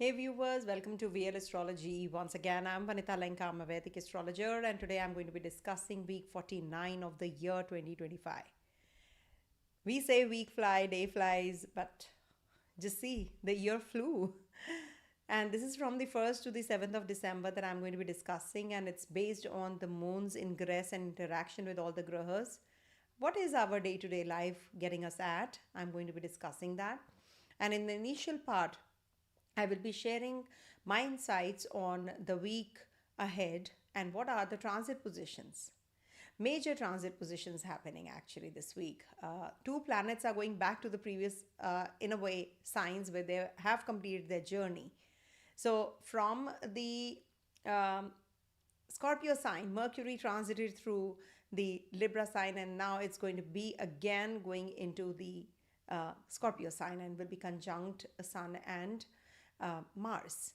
Hey viewers, welcome to VL Astrology. Once again, I'm Vanita Lenka, I'm a Vedic astrologer, and today I'm going to be discussing week 49 of the year 2025. We say week fly, day flies, but just see, the year flew. And this is from the 1st to the 7th of December that I'm going to be discussing, and it's based on the moon's ingress and interaction with all the grahas. What is our day to day life getting us at? I'm going to be discussing that. And in the initial part, I will be sharing my insights on the week ahead and what are the transit positions. Major transit positions happening actually this week. Two planets are going back to the previous, in a way, signs where they have completed their journey. So, from the Scorpio sign, Mercury transited through the Libra sign, and now it's going to be again going into the Scorpio sign and will be conjunct Sun and Mars.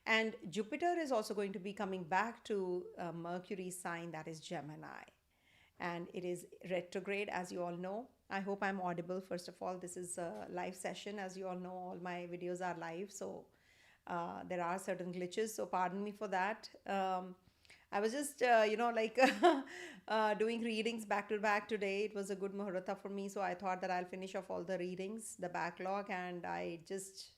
And Jupiter is also going to be coming back to Mercury's sign, that is Gemini. And it is retrograde, as you all know. I hope I'm audible. First of all, this is a live session. As you all know, all my videos are live. So there are certain glitches. So pardon me for that. I was just, doing readings back to back today. It was a good muhurta for me. So I thought that I'll finish off all the readings, the backlog. And I just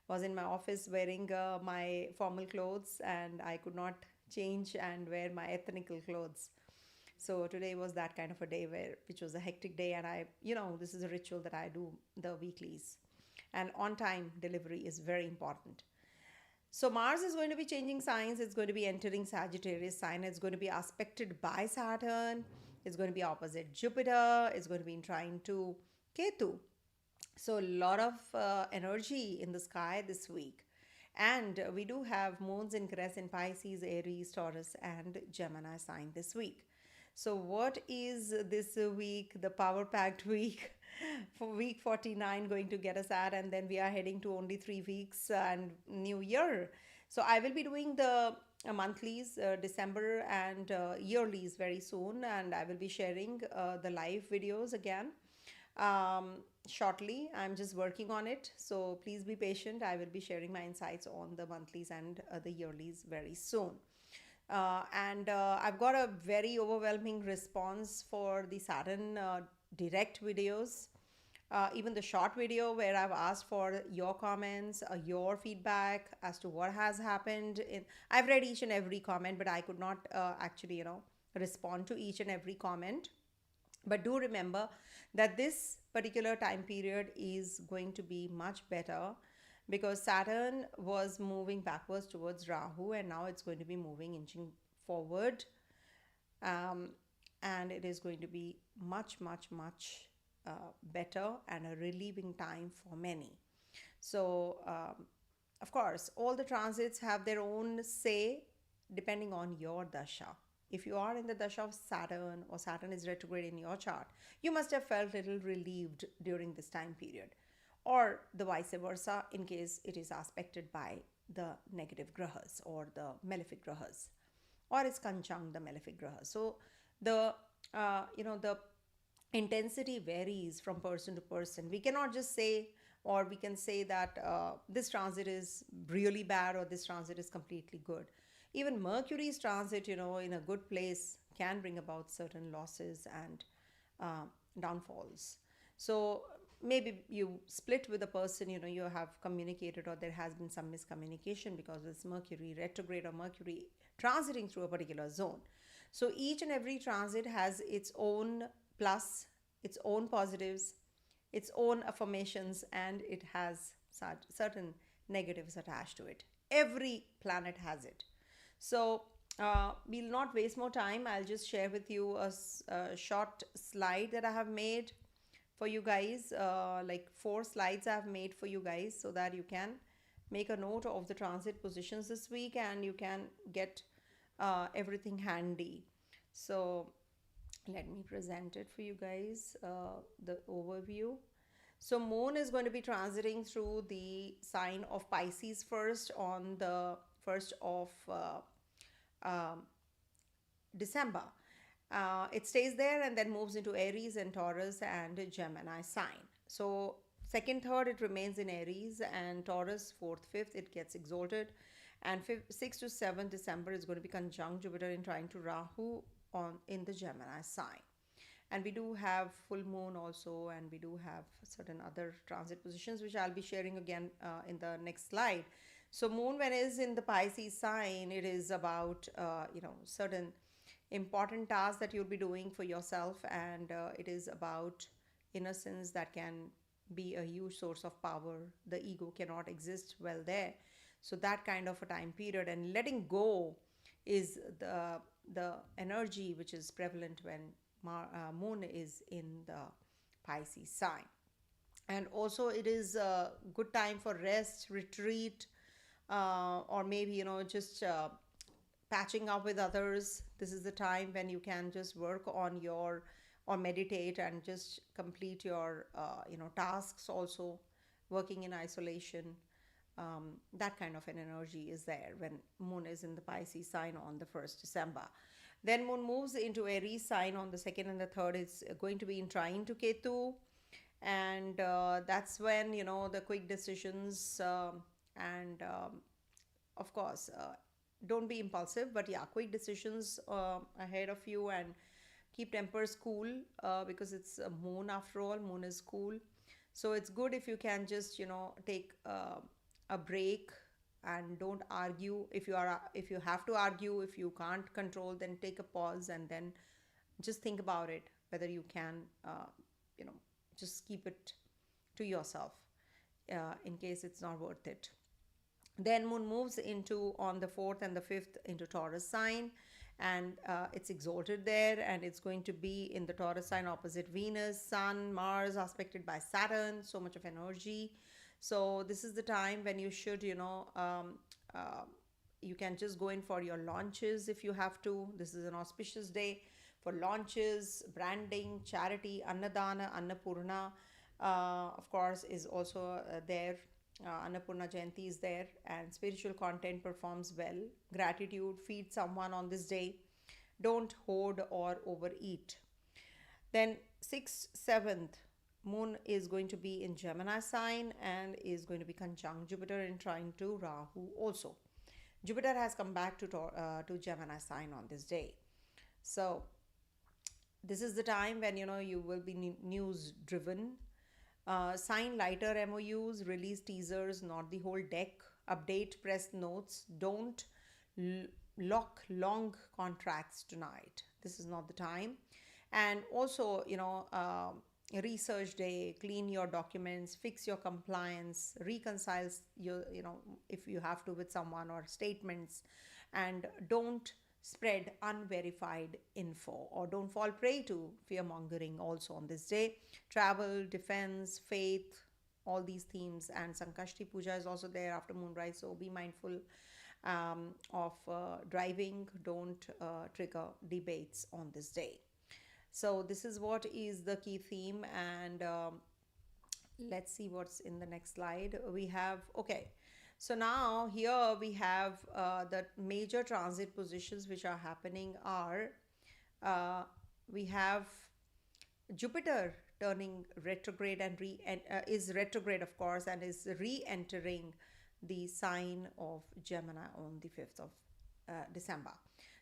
was in my office wearing my formal clothes, and I could not change and wear my ethnical clothes. So today was that kind of a day which was a hectic day, and this is a ritual that I do the weeklies, and on time delivery is very important. So Mars is going to be changing signs. It's going to be entering Sagittarius sign. It's going to be aspected by Saturn. It's going to be opposite Jupiter. It's going to be in trine to Ketu. So, a lot of energy in the sky this week. And we do have moons ingress in Pisces, Aries, Taurus, and Gemini sign this week. So, what is this week, the power packed week for week 49 going to get us at? And then we are heading to only 3 weeks and New Year. So, I will be doing the monthlies, December, and yearlies very soon. And I will be sharing the live videos again shortly. I'm just working on it, so please be patient. I will be sharing my insights on the monthlies and the yearlies very soon. And I've got a very overwhelming response for the Saturn direct videos. Even the short video where I've asked for your comments, your feedback as to what has happened. I've read each and every comment, but I could not actually, respond to each and every comment. But do remember that this particular time period is going to be much better because Saturn was moving backwards towards Rahu, and now it's going to be moving, inching forward. And it is going to be much, much, much better and a relieving time for many. So, of course, all the transits have their own say depending on your dasha. If you are in the dasha of Saturn or Saturn is retrograde in your chart, you must have felt a little relieved during this time period, or the vice versa in case it is aspected by the negative grahas or the malefic grahas, or is conjunct the malefic grahas. So the intensity varies from person to person. We cannot just say, or we can say that this transit is really bad or this transit is completely good. Even Mercury's transit, in a good place can bring about certain losses and downfalls. So maybe you split with a person, you have communicated, or there has been some miscommunication because it's Mercury retrograde or Mercury transiting through a particular zone. So each and every transit has its own plus, its own positives, its own affirmations, and it has certain negatives attached to it. Every planet has it. So we'll not waste more time. I'll just share with you a short slide that I have made for you guys, like 4 slides I have made for you guys, so that you can make a note of the transit positions this week and you can get everything handy. So let me present it for you guys, the overview. So moon is going to be transiting through the sign of Pisces first on the 1st of December. It stays there and then moves into Aries and Taurus and Gemini sign. So Second, third, it remains in Aries, and Taurus, fourth, fifth, it gets exalted. And 6th to 7th December is going to be conjunct Jupiter in trine to Rahu on in the Gemini sign. And we do have full moon also, and we do have certain other transit positions, which I'll be sharing again in the next slide. So moon, when it is in the Pisces sign, it is about certain important tasks that you'll be doing for yourself, and it is about innocence that can be a huge source of power. The ego cannot exist well there. So that kind of a time period, and letting go is the energy which is prevalent when moon is in the Pisces sign. And also it is a good time for rest, retreat, or maybe just patching up with others. This is the time when you can just work on your or meditate and just complete your tasks, also working in isolation. That kind of an energy is there when moon is in the Pisces sign on the 1st December. Then moon moves into Aries sign on the 2nd and the 3rd. It's going to be in trine to Ketu, and that's when the quick decisions and of course don't be impulsive, but yeah, quick decisions ahead of you, and keep tempers cool, because it's a moon after all. Moon is cool, so it's good if you can just take a break and don't argue. If you have to argue, if you can't control, then take a pause and then just think about it, whether you can just keep it to yourself in case it's not worth it. Then moon moves into on the 4th and the 5th into Taurus sign, and it's exalted there, and it's going to be in the Taurus sign opposite Venus, Sun, Mars, aspected by Saturn. So much of energy. So this is the time when you should you can just go in for your launches if you have to. This is an auspicious day for launches, branding, charity. Annadana, Annapūrṇā, of course, is also there. Annapūrṇā Jayanti is there, and spiritual content performs well. Gratitude, feed someone on this day. Don't hoard or overeat. Then 6th, 7th, moon is going to be in Gemini sign and is going to be conjunct Jupiter in trine to Rahu also. Jupiter has come back to Gemini sign on this day. So this is the time when you will be news driven. Sign lighter MOUs, release teasers, not the whole deck. Update press notes. Don't lock long contracts tonight. This is not the time. And also research day, clean your documents, fix your compliance, reconcile your if you have to with someone, or statements, and don't spread unverified info, or don't fall prey to fear mongering also on this day. Travel, defense, faith, all these themes. And Sankashti puja is also there after moonrise, so be mindful of driving. Don't trigger debates on this day. So this is what is the key theme, and let's see what's in the next slide. We have, okay, so now here we have the major transit positions which are happening are, we have Jupiter turning retrograde and is retrograde, of course, and is re-entering the sign of Gemini on the 5th of December.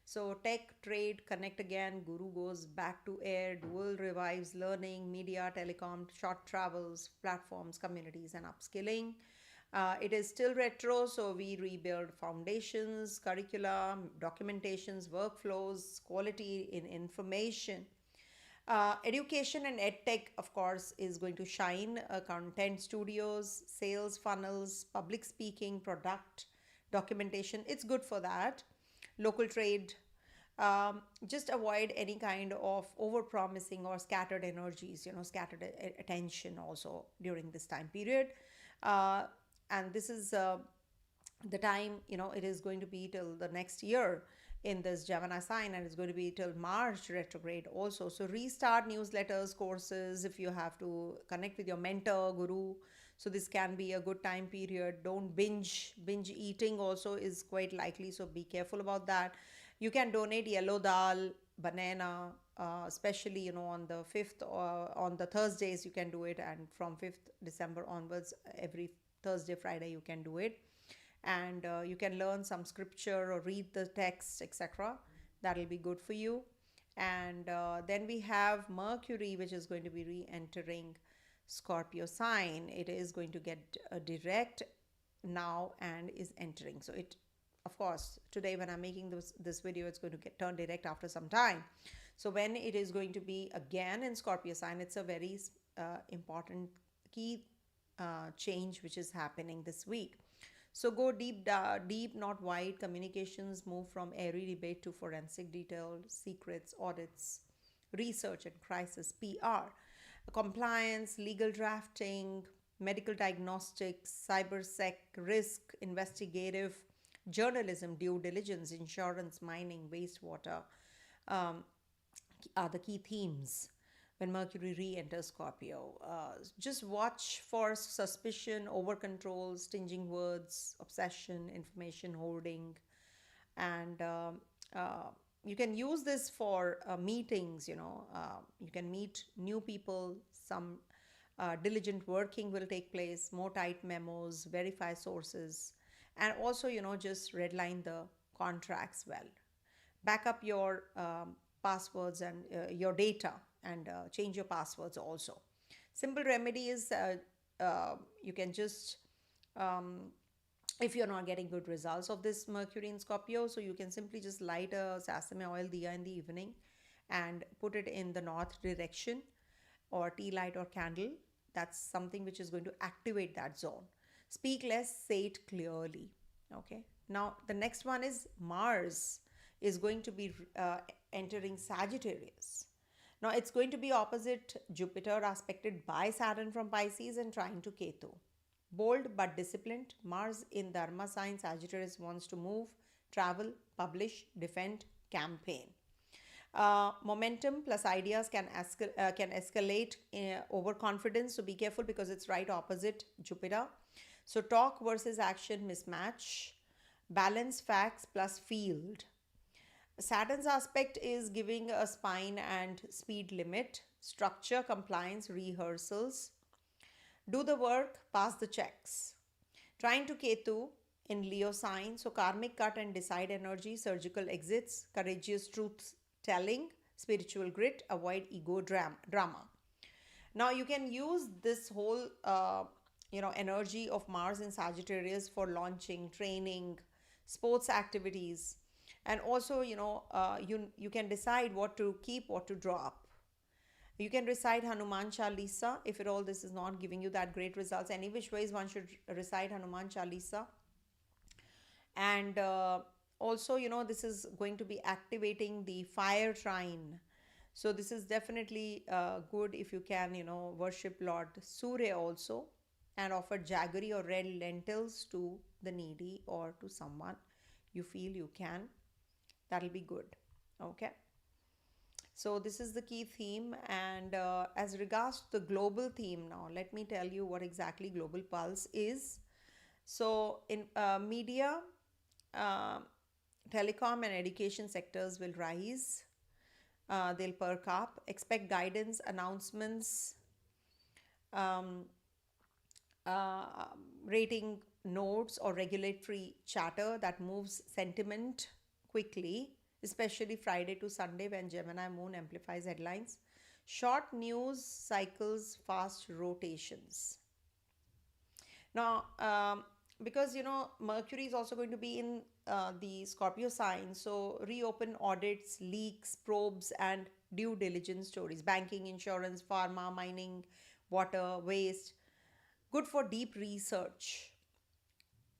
So tech, trade, connect again. Guru goes back to air. Dual revives learning, media, telecom, short travels, platforms, communities, and upskilling. It is still retro, so we rebuild foundations, curriculum, documentations, workflows, quality in information. Education and edtech, of course, is going to shine. Content studios, sales funnels, public speaking, product documentation. It's good for that. Local trade. Just avoid any kind of over promising or scattered energies, scattered attention also during this time period. And this is the time, it is going to be till the next year in this Gemini sign, and it's going to be till March retrograde also. So restart newsletters, courses, if you have to connect with your mentor, guru. So this can be a good time period. Don't binge eating also is quite likely, so be careful about that. You can donate yellow dal, banana, especially, on the 5th, or on the Thursdays you can do it, and from 5th December onwards, every Thursday, Friday you can do it. And you can learn some scripture or read the text, etc. That'll be good for you. And then we have Mercury, which is going to be re-entering Scorpio sign. It is going to get direct now and is entering. So it, of course, today when I'm making this video, it's going to get turned direct after some time. So when it is going to be again in Scorpio sign, it's a very important key change which is happening this week. So go deep, not wide. Communications move from airy debate to forensic detail, secrets, audits, research and crisis, PR, compliance, legal drafting, medical diagnostics, cybersec, risk, investigative, journalism, due diligence, insurance, mining, wastewater are the key themes when Mercury re-enters Scorpio. Just watch for suspicion, over control, stinging words, obsession, information hoarding. And you can use this for meetings, you can meet new people, some diligent working will take place, more tight memos, verify sources, and also, just redline the contracts well. Back up your passwords and your data, and change your passwords also. Simple remedy is you can just, if you're not getting good results of this Mercury in Scorpio, so you can simply just light a sesame oil diya in the evening and put it in the north direction, or tea light or candle. That's something which is going to activate that zone. Speak less, say it clearly. Okay. Now the next one is Mars is going to be entering Sagittarius. Now it's going to be opposite Jupiter, aspected by Saturn from Pisces and trine to Ketu. Bold but disciplined, Mars in Dharma sign Sagittarius wants to move, travel, publish, defend, campaign. Momentum plus ideas can escalate overconfidence, so be careful because it's right opposite Jupiter. So talk versus action mismatch, balance facts plus field. Saturn's aspect is giving a spine and speed limit, structure, compliance, rehearsals. Do the work, pass the checks. Trine to Ketu in Leo sign, so karmic cut and decide energy, surgical exits, courageous truth telling, spiritual grit, avoid ego drama. Now you can use this whole energy of Mars in Sagittarius for launching, training, sports activities. And also, you can decide what to keep, what to drop. You can recite Hanuman Chalisa if at all this is not giving you that great results. Any which ways one should recite Hanuman Chalisa. And also, this is going to be activating the fire trine. So this is definitely good if you can, worship Lord Surya also, and offer jaggery or red lentils to the needy or to someone you feel you can. That'll be good. Okay. So this is the key theme. And as regards to the global theme now, let me tell you what exactly Global Pulse is. So in media, telecom and education sectors will rise. They'll perk up. Expect guidance, announcements, rating notes or regulatory chatter that moves sentiment quickly, especially Friday to Sunday when Gemini moon amplifies headlines. Short news cycles, fast rotations. Now, because Mercury is also going to be in the Scorpio sign, so reopen audits, leaks, probes, and due diligence stories. Banking, insurance, pharma, mining, water, waste. Good for deep research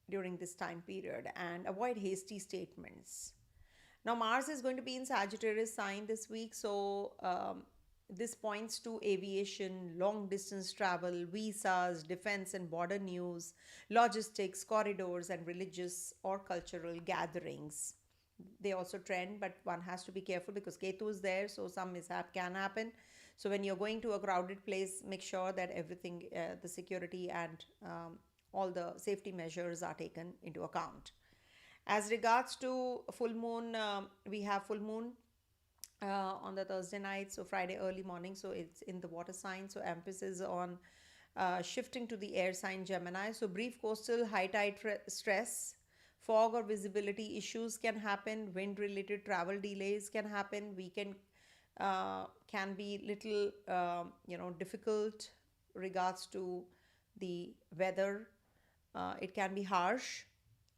during this time period, and avoid hasty statements. Now Mars is going to be in Sagittarius sign this week, so this points to aviation, long distance travel, visas, defense and border news, logistics, corridors, and religious or cultural gatherings. They also trend, but one has to be careful because Ketu is there, so some mishap can happen. So when you're going to a crowded place, make sure that everything, the security and all the safety measures are taken into account. As regards to full moon, we have full moon on the Thursday night, so Friday early morning, so it's in the water sign, so emphasis on shifting to the air sign Gemini. So brief coastal high tide stress, fog or visibility issues can happen, wind related travel delays can happen, weekend can be little difficult regards to the weather. It can be harsh,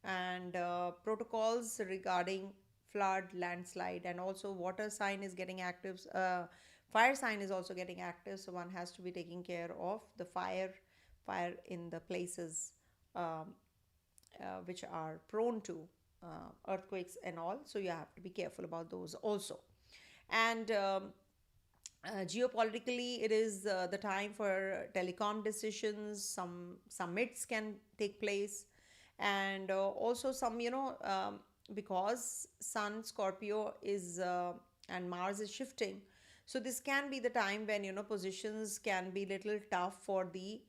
and protocols regarding flood, landslide, and also water sign is getting active. Fire sign is also getting active, so one has to be taking care of the fire in the places um, which are prone to earthquakes and all. So you have to be careful about those also. And geopolitically, it is the time for telecom decisions. Some summits can take place, and also some, because Sun Scorpio is and Mars is shifting. So this can be the time when positions can be little tough for the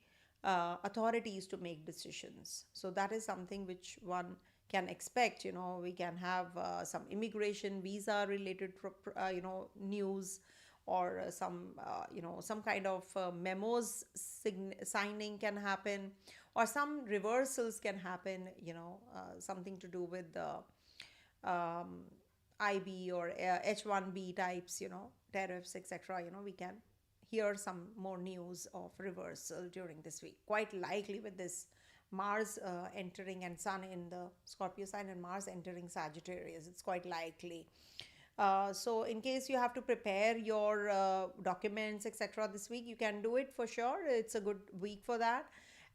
authorities to make decisions. So that is something which one can expect. We can have some immigration visa related news, or some kind of memos signing can happen, or some reversals can happen, something to do with the IB or H1B types, tariffs, etc. We can hear some more news of reversal during this week. Quite likely with this Mars entering, and Sun in the Scorpio sign, and Mars entering Sagittarius, it's quite likely. So in case you have to prepare your documents, etc., this week, you can do it for sure. It's a good week for that.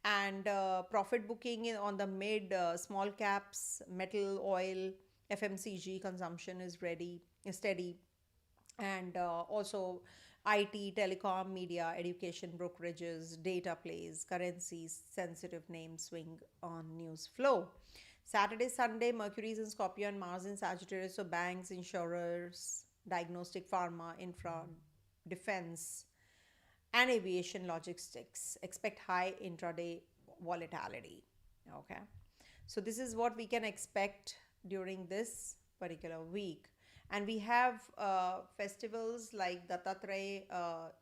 And profit booking on the mid small caps, metal, oil, FMCG consumption is steady, and also IT, telecom, media, education, brokerages, data plays, currencies, sensitive names swing on news flow. Saturday, Sunday, Mercury is in Scorpio and Mars in Sagittarius, so banks, insurers, diagnostic, pharma, infra, defense, and aviation logistics expect high intraday volatility. Okay, so this is what we can expect during this particular week. And we have festivals like Dattātreya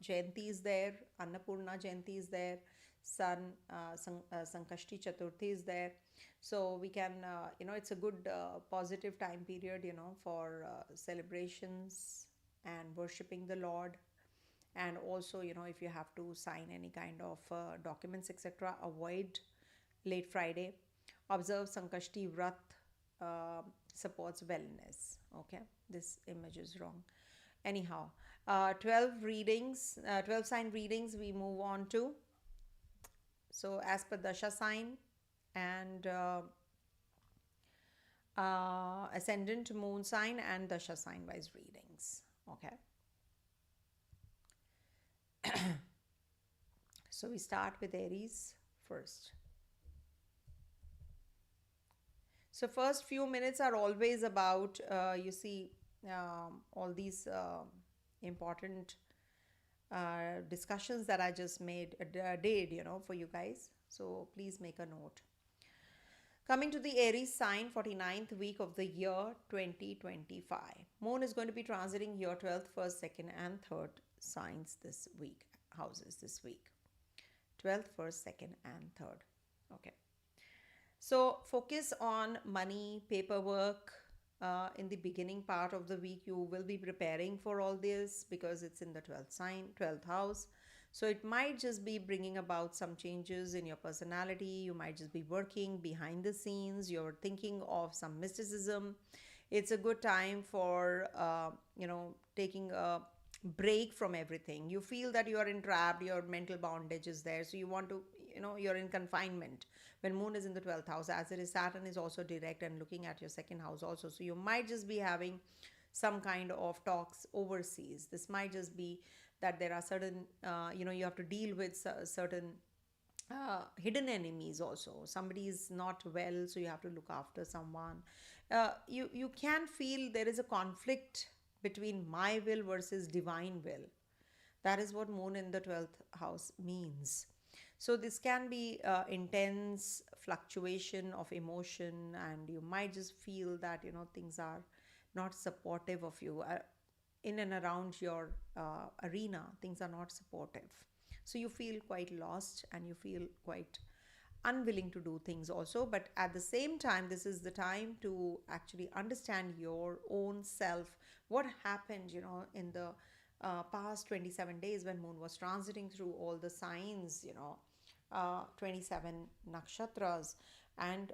Jayanti is there, Annapūrṇā Jayanti is there, Sankashti Chaturthi is there. So we can, it's a good positive time period, for celebrations and worshipping the Lord. And also, if you have to sign any kind of documents, etc., avoid late Friday. Observe Sankashti Vrat, supports wellness. Okay, this image is wrong. Anyhow, 12 readings, 12 sign readings we move on to. So as per Dasha sign and ascendant, moon sign, and Dasha sign wise readings. Okay. So we start with Aries first. So first few minutes are always about, all these important discussions that I just did, for you guys. So please make a note. Coming to the Aries sign, 49th week of the year 2025. Moon is going to be transiting your 12th, 1st, 2nd, and 3rd signs this week, houses this week. 12th, 1st, 2nd, and 3rd. Okay. So focus on money, paperwork. In the beginning part of the week, you will be preparing for all this because it's in the 12th sign, 12th house. So it might just be bringing about some changes in your personality. You might just be working behind the scenes. You're thinking of some mysticism. It's a good time for, taking a break from everything. You feel that you are entrapped, your mental bondage is there. So you want to, you're in confinement. When moon is in the 12th house, as it is, Saturn is also direct and looking at your 2nd house also. So you might just be having some kind of talks overseas. This might just be that there are certain, you have to deal with certain hidden enemies also. Somebody is not well, so you have to look after someone. You can feel there is a conflict between my will versus divine will. That is what moon in the 12th house means. So this can be intense fluctuation of emotion, and you might just feel that things are not supportive of you. in and around your arena, things are not supportive. So you feel quite lost and you feel quite unwilling to do things also. But at the same time, this is the time to actually understand your own self. What happened, in the past 27 days when moon was transiting through all the signs, 27 nakshatras and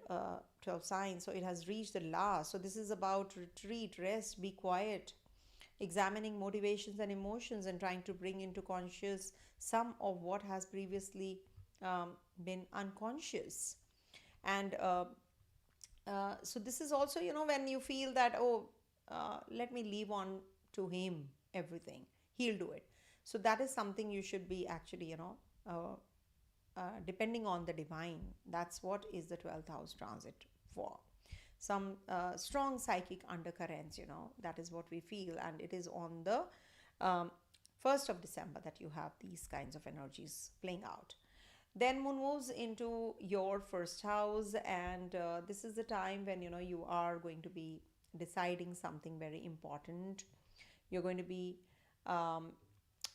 12 signs. So it has reached the last. So this is about retreat, rest, be quiet, examining motivations and emotions, and trying to bring into conscious some of what has previously been unconscious. And so this is also, when you feel that, oh, let me leave on to him everything, he'll do it. So that is something you should be actually, depending on the divine. That's what is the 12th house transit for. Some strong psychic undercurrents, that is what we feel. And it is on the 1st of December that you have these kinds of energies playing out. Then moon moves into your first house, and this is the time when you are going to be deciding something very important. You're going to be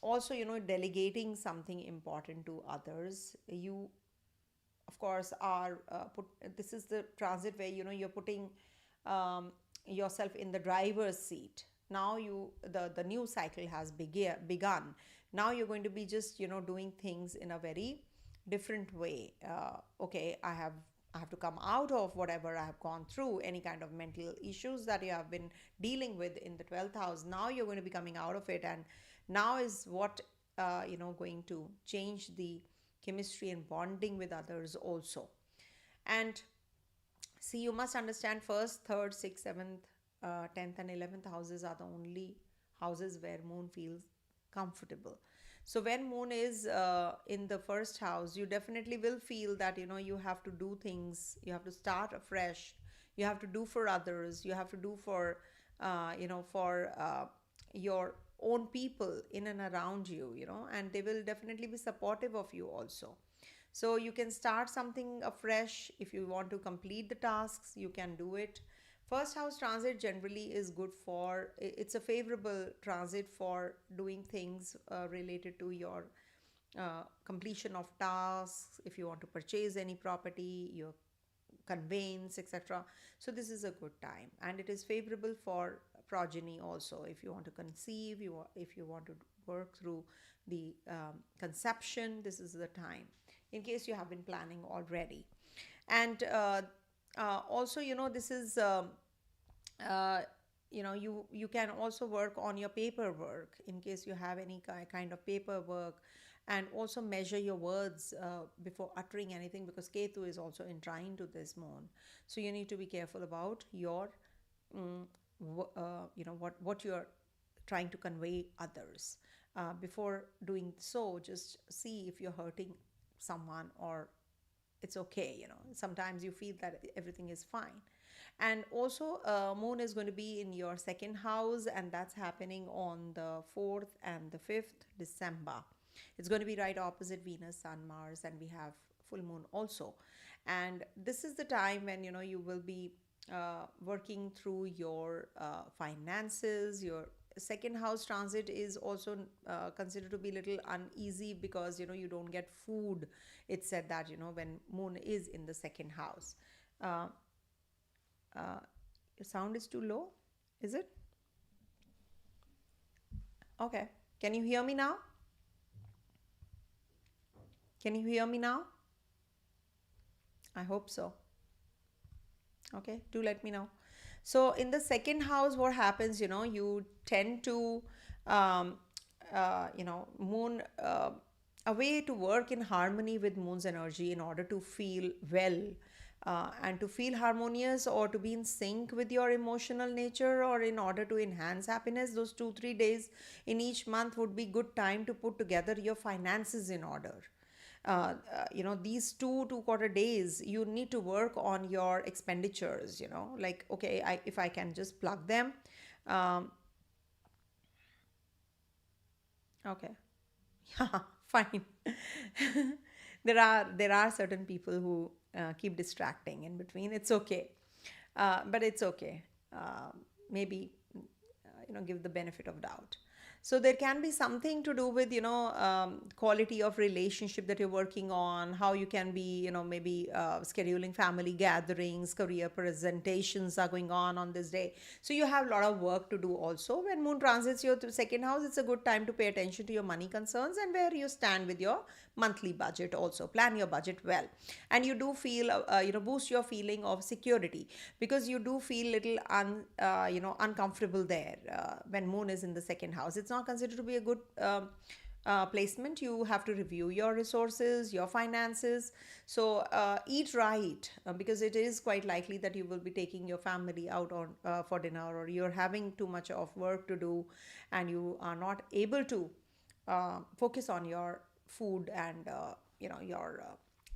also delegating something important to others. You of course are this is the transit where you're putting yourself in the driver's seat. Now the new cycle has begun. Now you're going to be just doing things in a very different way. Okay, I have to come out of whatever I have gone through, any kind of mental issues that you have been dealing with in the 12th house. Now you're going to be coming out of it, and now is what going to change the chemistry and bonding with others also. And see, you must understand, first, third, sixth, seventh, 10th and 11th houses are the only houses where moon feels comfortable. So when moon is in the first house, you definitely will feel that you have to do things, you have to start afresh, you have to do for others, you have to do for for your own people in and around you, and they will definitely be supportive of you also. So you can start something afresh. If you want to complete the tasks, you can do it. First house transit generally is good for, it's a favorable transit for doing things related to your completion of tasks. If you want to purchase any property, your conveyance, etc. So this is a good time, and it is favorable for progeny also. If you want to conceive, if you want to work through the conception, this is the time, in case you have been planning already. And also this is you can also work on your paperwork, in case you have any kind of paperwork, and also measure your words before uttering anything, because Ketu is also in trine to this moon. So you need to be careful about your what you're trying to convey others. Before doing so, just see if you're hurting someone, or it's okay. Sometimes you feel that everything is fine. And also moon is going to be in your second house, and that's happening on the 4th and the 5th December. It's going to be right opposite Venus, Sun, Mars, and we have full moon also. And this is the time when you will be working through your finances. Your second house transit is also considered to be a little uneasy, because you don't get food. It's said that when moon is in the second house. Your sound is too low, is it? Okay, can you hear me now? Can you hear me now? I hope so. Okay, do let me know. So in the second house, what happens, you tend to moon a way to work in harmony with moon's energy in order to feel well, and to feel harmonious, or to be in sync with your emotional nature, or in order to enhance happiness. Those 2-3 days in each month would be good time to put together your finances in order. These 2 quarter days, you need to work on your expenditures, like, okay, if I can just plug them. Okay. Yeah, fine. There are certain people who keep distracting in between. It's okay. But it's okay. Maybe give the benefit of doubt. So there can be something to do with, quality of relationship that you're working on, how you can be, maybe scheduling family gatherings, career presentations are going on this day. So you have a lot of work to do also. When moon transits your second house, it's a good time to pay attention to your money concerns and where you stand with your monthly budget also. Plan your budget well. And you do feel, boost your feeling of security, because you do feel little uncomfortable there when moon is in the second house. It's not considered to be a good placement. You have to review your resources, your finances. So eat right, because it is quite likely that you will be taking your family out on for dinner, or you're having too much of work to do and you are not able to focus on your food, and your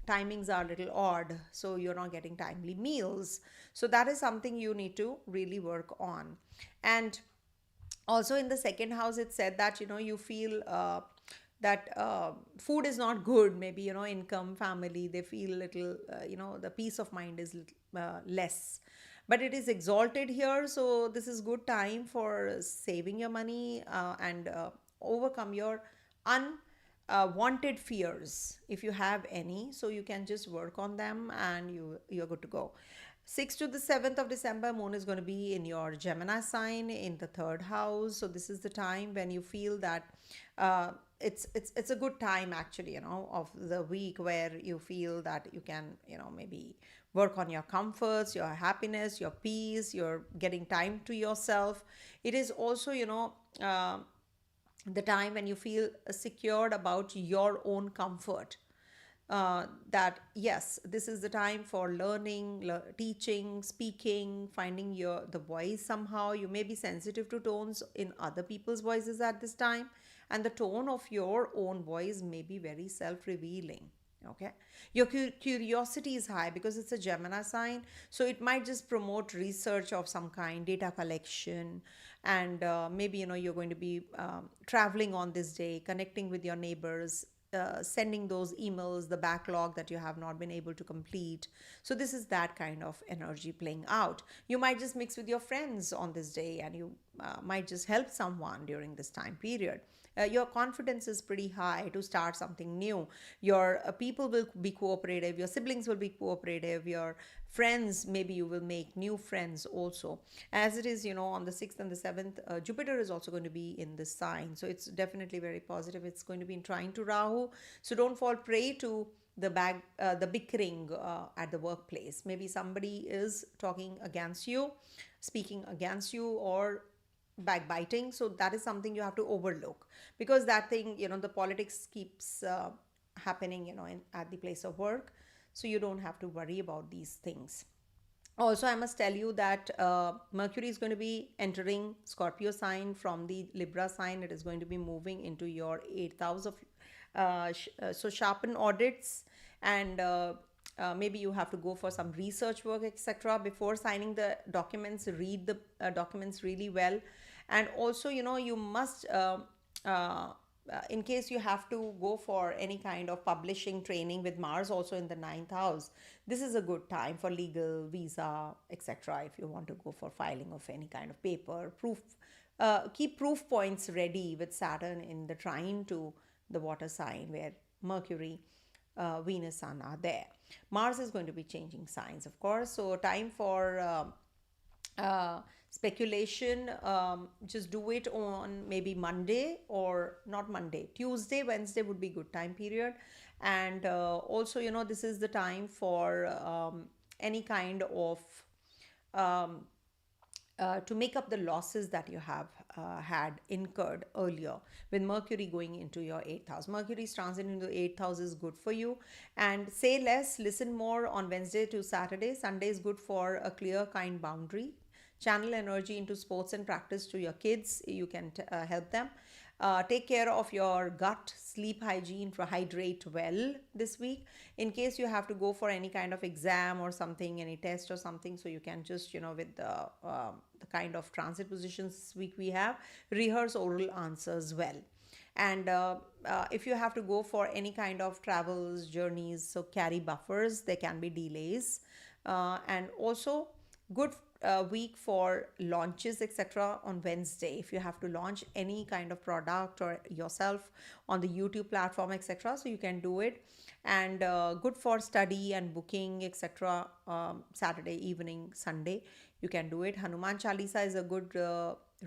timings are a little odd, so you're not getting timely meals. So that is something you need to really work on. And also in the second house, it said that you feel that food is not good. Maybe income, family, they feel little, the peace of mind is little, less. But it is exalted here, so this is good time for saving your money and overcome your unwanted fears, if you have any. So you can just work on them and you're good to go. 6th to the 7th of December, moon is going to be in your Gemini sign in the third house. So this is the time when you feel that it's a good time actually, of the week, where you feel that you can, maybe work on your comforts, your happiness, your peace, you're getting time to yourself. It is also, the time when you feel secured about your own comfort, that yes, this is the time for learning, teaching, speaking, finding the voice. Somehow you may be sensitive to tones in other people's voices at this time, and the tone of your own voice may be very self-revealing. Okay, your curiosity is high because it's a Gemini sign, so it might just promote research of some kind, data collection. And maybe you're going to be traveling on this day, connecting with your neighbors, sending those emails, the backlog that you have not been able to complete. So this is that kind of energy playing out. You might just mix with your friends on this day, and you might just help someone during this time period. Your confidence is pretty high to start something new. Your people will be cooperative, your siblings will be cooperative, your friends, maybe you will make new friends also. As it is, on the 6th and the 7th, Jupiter is also going to be in this sign, so it's definitely very positive. It's going to be in trine to Rahu, so don't fall prey to the bickering at the workplace. Maybe somebody is talking against you, speaking against you, or backbiting. So that is something you have to overlook, because that thing, the politics keeps happening, at the place of work. So you don't have to worry about these things. Also, I must tell you that Mercury is going to be entering Scorpio sign from the Libra sign. It is going to be moving into your 8th house of so sharpen audits, and maybe you have to go for some research work, etc. Before signing the documents, read the documents really well. And also, you must in case you have to go for any kind of publishing training with Mars also in the 9th house, this is a good time for legal, visa, etc. If you want to go for filing of any kind of paper, proof, keep proof points ready with Saturn in the trine to the water sign, where Mercury, Venus, Sun are there. Mars is going to be changing signs, of course. So time for speculation, just do it on maybe Monday, or not Monday, Tuesday, Wednesday would be good time period. And also, this is the time for any kind of to make up the losses that you have had incurred earlier. With Mercury going into your 8th house, Mercury's transit into the 8th house is good for you. And say less, listen more on Wednesday to Saturday. Sunday is good for a clear, kind boundary. Channel energy into sports and practice to your kids. You can help them. Take care of your gut, sleep hygiene, hydrate well this week. In case you have to go for any kind of exam or something, any test or something, so you can just, with the kind of transit positions this week we have, rehearse oral answers well. And if you have to go for any kind of travels, journeys, so carry buffers. There can be delays. And also good week for launches, etc. on Wednesday. If you have to launch any kind of product or yourself on the YouTube platform, etc., so you can do it. And good for study and booking, etc. Saturday evening, Sunday, you can do it. Hanuman Chalisa is a good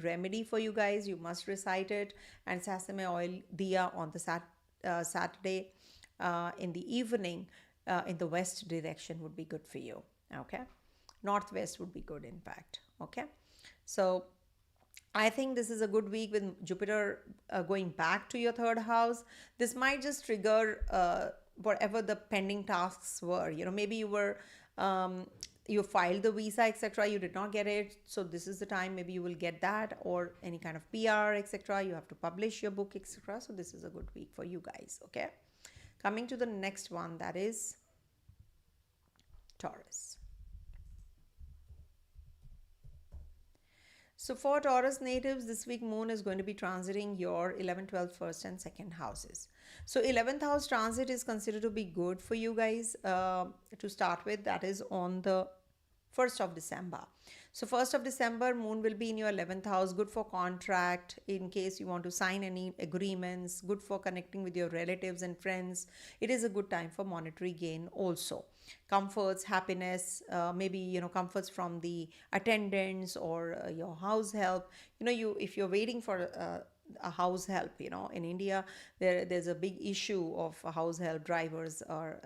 remedy for you guys. You must recite it. And sesame oil diya on the Saturday in the evening in the west direction would be good for you. Okay, northwest would be good, in fact. Okay, so I think this is a good week with Jupiter going back to your third house. This might just trigger whatever the pending tasks were. Maybe you filed the visa, etc. You did not get it, so this is the time. Maybe you will get that, or any kind of PR, etc. You have to publish your book, etc. So this is a good week for you guys. Okay, coming to the next one, that is Taurus. So for Taurus natives, this week Moon is going to be transiting your 11th, 12th, 1st and 2nd houses. So 11th house transit is considered to be good for you guys to start with. That is on the 1st of December. So 1st of December, Moon will be in your 11th house. Good for contract, in case you want to sign any agreements. Good for connecting with your relatives and friends. It is a good time for monetary gain also. Comforts, happiness, maybe comforts from the attendants or your house help. If you're waiting for a house help, in India there's a big issue of house help drivers, or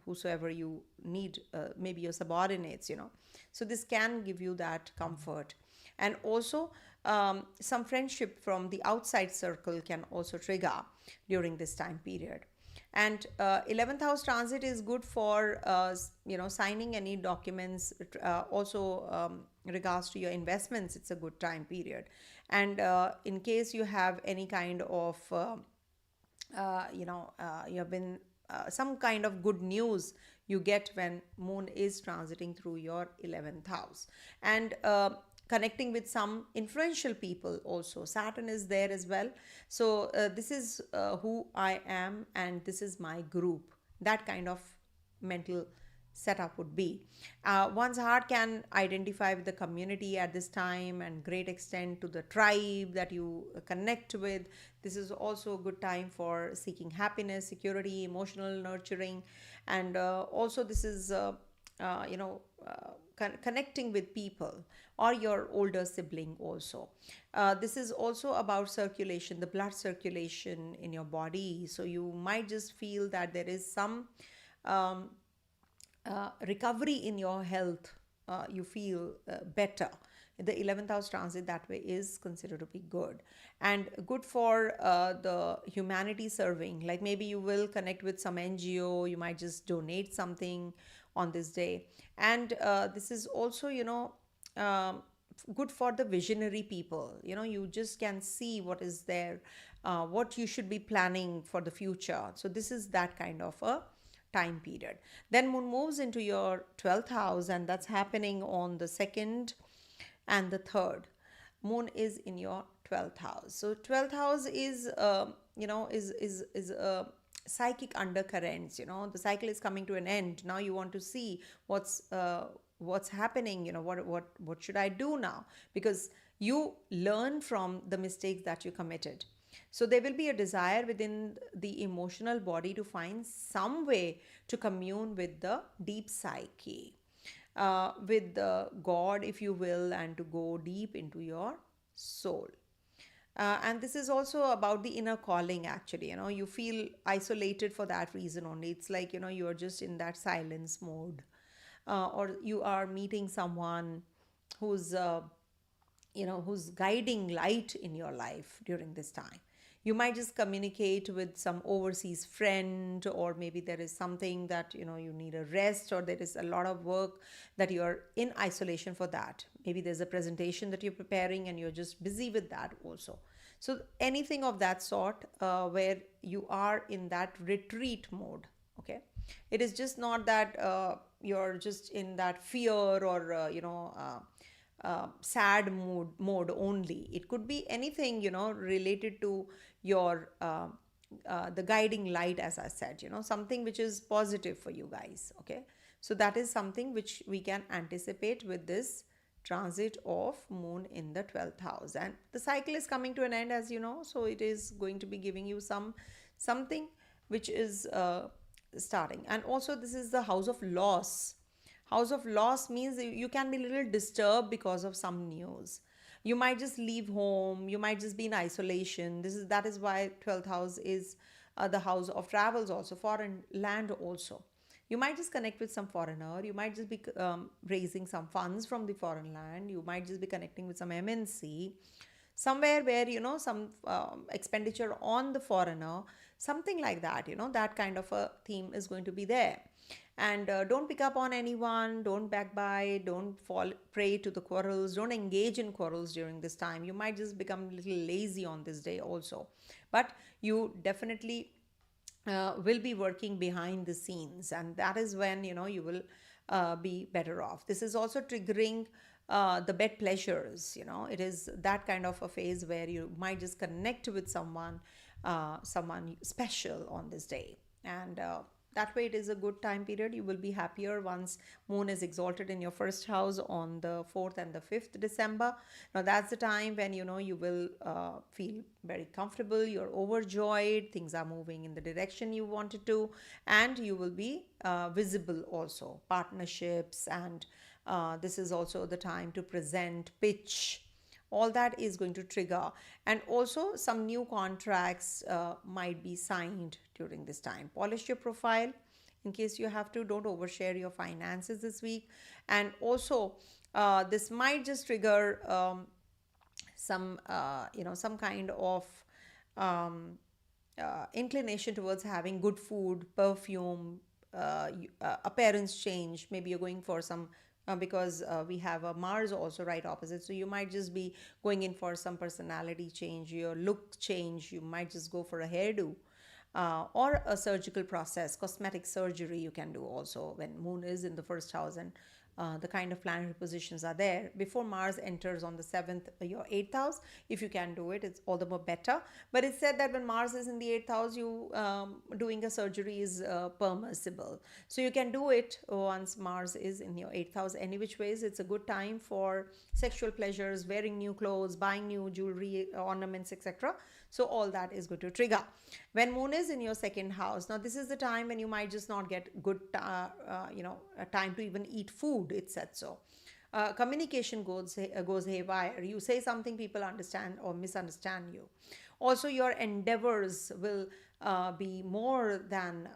whosoever you need, maybe your subordinates. So this can give you that comfort. And also some friendship from the outside circle can also trigger during this time period. And 11th house transit is good for signing any documents, also regards to your investments. It's a good time period. And in case you have any kind of you have been some kind of good news you get when Moon is transiting through your 11th house. And connecting with some influential people also. Saturn is there as well. So this is who I am and this is my group. That kind of mental setup would be. One's heart can identify with the community at this time, and great extent to the tribe that you connect with. This is also a good time for seeking happiness, security, emotional nurturing. And also this is connecting with people or your older sibling also. This is also about circulation, the blood circulation in your body. So you might just feel that there is some recovery in your health. You feel better. The 11th house transit that way is considered to be good, and good for the humanity serving. Like maybe you will connect with some NGO, you might just donate something on this day. And this is also good for the visionary people. You just can see what is there, what you should be planning for the future. So this is that kind of a time period. Then Moon moves into your 12th house, and that's happening on the 2nd and the 3rd. Moon is in your 12th house. So 12th house is is psychic undercurrents. The cycle is coming to an end. Now you want to see what's happening. What should I do now? Because you learn from the mistakes that you committed. So there will be a desire within the emotional body to find some way to commune with the deep psyche, with the God, if you will, and to go deep into your soul. And this is also about the inner calling, actually. You feel isolated for that reason only. It's like, you're just in that silence mode. Or you are meeting someone who's who's guiding light in your life during this time. You might just communicate with some overseas friend, or maybe there is something that you need a rest, or there is a lot of work that you are in isolation for that. Maybe there's a presentation that you're preparing and you're just busy with that also. So anything of that sort, where you are in that retreat mode. Okay, it is just not that you're just in that fear or sad mode only. It could be anything related to your the guiding light, as I said, something which is positive for you guys. Okay, so that is something which we can anticipate with this transit of moon in the 12th house, and the cycle is coming to an end, as you know. So it is going to be giving you something which is starting. And also this is the house of loss. House of loss means you can be a little disturbed because of some news. You might just leave home, you might just be in isolation. That is why 12th house is the house of travels, also foreign land also. You might just connect with some foreigner, you might just be raising some funds from the foreign land, you might just be connecting with some MNC somewhere where some expenditure on the foreigner, something like that. That kind of a theme is going to be there. And don't pick up on anyone, don't backbite, don't fall prey to the quarrels, don't engage in quarrels during this time. You might just become a little lazy on this day also, but you definitely will be working behind the scenes, and that is when you will be better off. This is also triggering the bed pleasures. It is that kind of a phase where you might just connect with someone special on this day. And that way it is a good time period. You will be happier once moon is exalted in your first house on the 4th and the 5th December. Now that's the time when you will feel very comfortable, you're overjoyed, things are moving in the direction you wanted to, and you will be visible also. Partnerships, and this is also the time to present, pitch, all that is going to trigger. And also some new contracts might be signed during this time. Polish your profile in case you have to. Don't overshare your finances this week. And also this might just trigger some kind of inclination towards having good food, perfume, appearance change. Maybe you're going for some because we have a Mars also right opposite. So you might just be going in for some personality change, your look change. You might just go for a hairdo or a surgical process, cosmetic surgery you can do also when moon is in the first house, and the kind of planetary positions are there before Mars enters on the 7th, your 8th house. If you can do it, it's all the more better. But it's said that when Mars is in the 8th house, you doing a surgery is permissible. So you can do it once Mars is in your 8th house. Any which ways, it's a good time for sexual pleasures, wearing new clothes, buying new jewelry, ornaments, etc. So all that is going to trigger. When moon is in your 2nd house, now this is the time when you might just not get good time to even eat food. It said so. Communication goes haywire. You say something, people understand or misunderstand you. Also your endeavors will be more than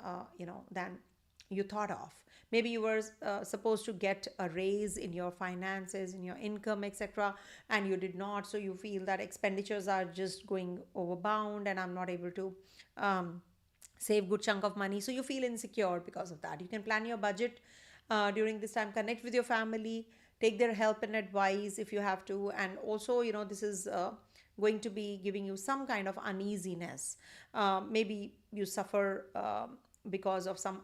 you thought of. Maybe you were supposed to get a raise in your finances, in your income, etc., and you did not. So you feel that expenditures are just going overbound, and I'm not able to save good chunk of money. So you feel insecure because of that. You can plan your budget during this time. Connect with your family, take their help and advice if you have to. And also, this is going to be giving you some kind of uneasiness. Maybe you suffer because of some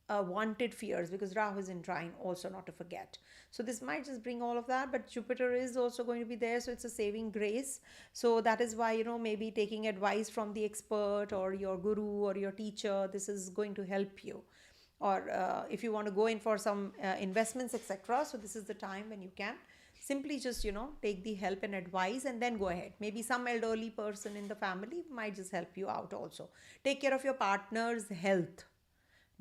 unwanted fears, because Rahu is in trine also, not to forget. So this might just bring all of that, but Jupiter is also going to be there, so it's a saving grace. So that is why maybe taking advice from the expert or your guru or your teacher, this is going to help you. Or if you want to go in for some investments, etc., so this is the time when you can simply just take the help and advice and then go ahead. Maybe some elderly person in the family might just help you out also. Take care of your partner's health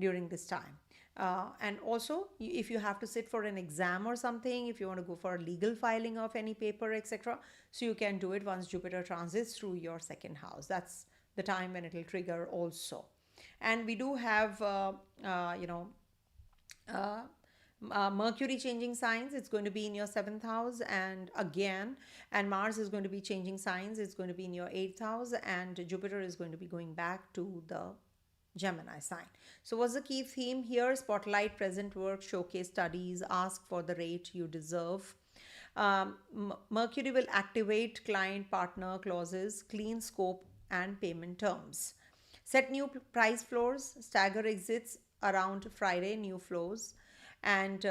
during this time. And also, if you have to sit for an exam or something, if you want to go for a legal filing of any paper, etc., so you can do it once Jupiter transits through your 2nd house. That's the time when it will trigger also. And we do have Mercury changing signs. It's going to be in your 7th house, and Mars is going to be changing signs. It's going to be in your 8th house, and Jupiter is going to be going back to the Gemini sign. So what's the key theme here? Spotlight present work, showcase studies, ask for the rate you deserve. Mercury will activate client partner clauses, clean scope and payment terms. Set new price floors, stagger exits around Friday, new flows. And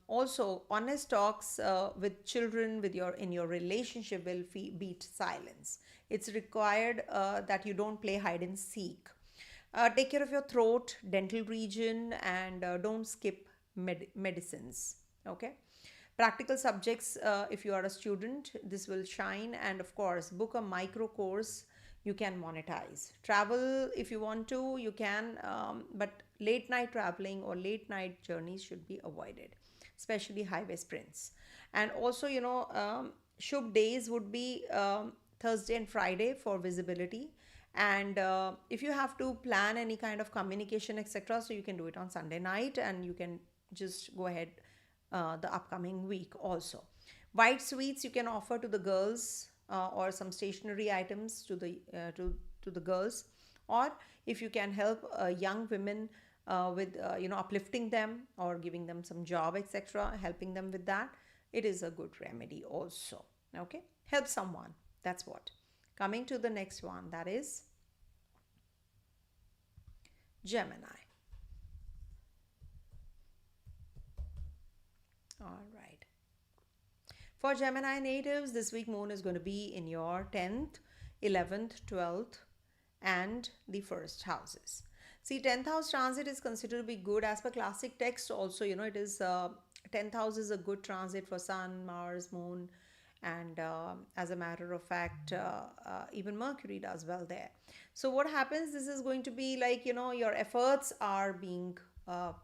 also honest talks with children, in your relationship will beat silence. It's required that you don't play hide and seek. Take care of your throat, dental region, and don't skip medicines. Okay. Practical subjects, if you are a student, this will shine. And of course, book a micro course you can monetize. Travel, if you want to, you can, but late night traveling or late night journeys should be avoided, especially highway sprints. And also, Shubh days would be Thursday and Friday for visibility. And if you have to plan any kind of communication, etc., so you can do it on Sunday night, and you can just go ahead the upcoming week also. White sweets you can offer to the girls, or some stationery items to the girls, or if you can help young women with uplifting them or giving them some job, etc., helping them with that, it is a good remedy also. Okay, help someone, that's what. Coming to the next one, that is Gemini. All right. For Gemini natives, this week moon is going to be in your 10th, 11th, 12th, and the first houses. See, 10th house transit is considered to be good as per classic text. Also, it is 10th house is a good transit for Sun, Mars, Moon, and as a matter of fact, even Mercury does well there. So what happens, this is going to be like, your efforts are being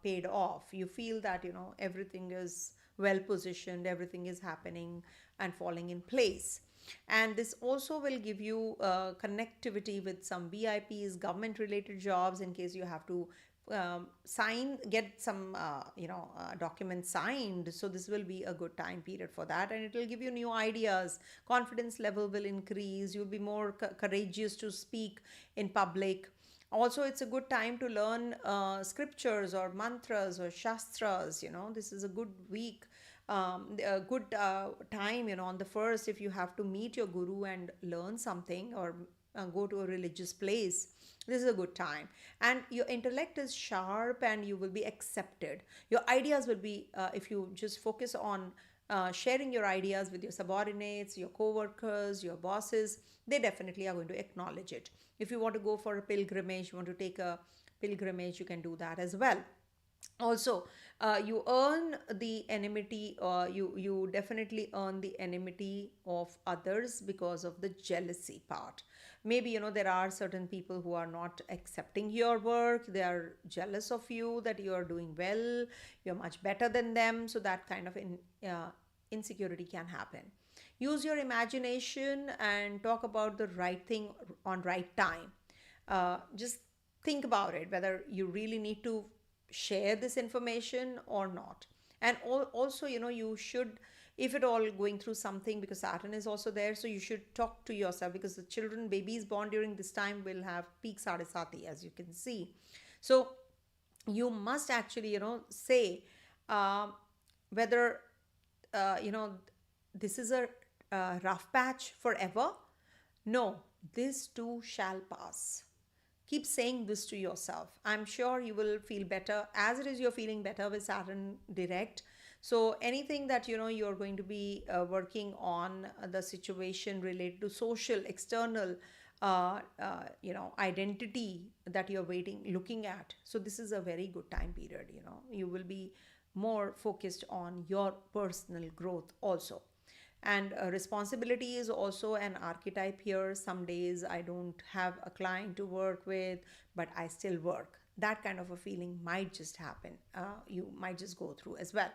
paid off. You feel that everything is well positioned, everything is happening and falling in place. And this also will give you connectivity with some VIPs, government related jobs, in case you have to get some documents signed. So this will be a good time period for that, and it will give you new ideas. Confidence level will increase. You'll be more courageous to speak in public. Also, it's a good time to learn scriptures or mantras or shastras. This is a good week, a good time, on the first, if you have to meet your guru and learn something, or go to a religious place. This is a good time, and your intellect is sharp, and you will be accepted. Your ideas will be, if you just focus on sharing your ideas with your subordinates, your co-workers, your bosses, they definitely are going to acknowledge it. If you want to go for a pilgrimage, you want to take a pilgrimage, you can do that as well. Also, you earn the enmity, or you definitely earn the enmity of others because of the jealousy part. Maybe there are certain people who are not accepting your work. They are jealous of you, that you are doing well, you're much better than them. So that kind of insecurity can happen. Use your imagination and talk about the right thing on right time. Just think about it, whether you really need to share this information or not. And also, you should, if at all going through something, because Saturn is also there, so you should talk to yourself, because the children, babies born during this time, will have peak sadisati, as you can see. So you must actually say whether this is a rough patch forever. No, this too shall pass. Keep saying this to yourself. I'm sure you will feel better. As it is, you're feeling better with Saturn direct. So anything that you're going to be working on, the situation related to social, external, identity that you're looking at. So this is a very good time period. You will be more focused on your personal growth also. And responsibility is also an archetype here. Some days I don't have a client to work with, but I still work. That kind of a feeling might just happen. You might just go through as well.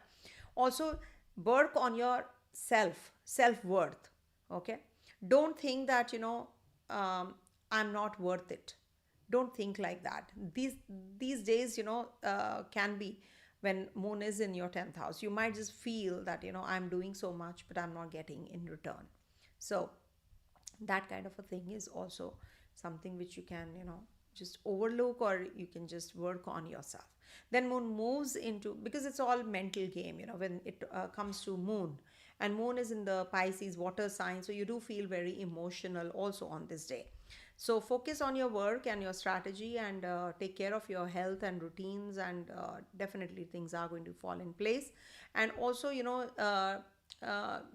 Also, work on your self-worth. Okay. Don't think that, I'm not worth it. Don't think like that. These days, can be, when moon is in your 10th house, you might just feel that I'm doing so much, but I'm not getting in return. So that kind of a thing is also something which you can just overlook, or you can just work on yourself. Then moon moves into, because it's all mental game, when it comes to moon, and moon is in the Pisces water sign, so you do feel very emotional also on this day. So focus on your work and your strategy, and take care of your health and routines, and definitely things are going to fall in place. And also,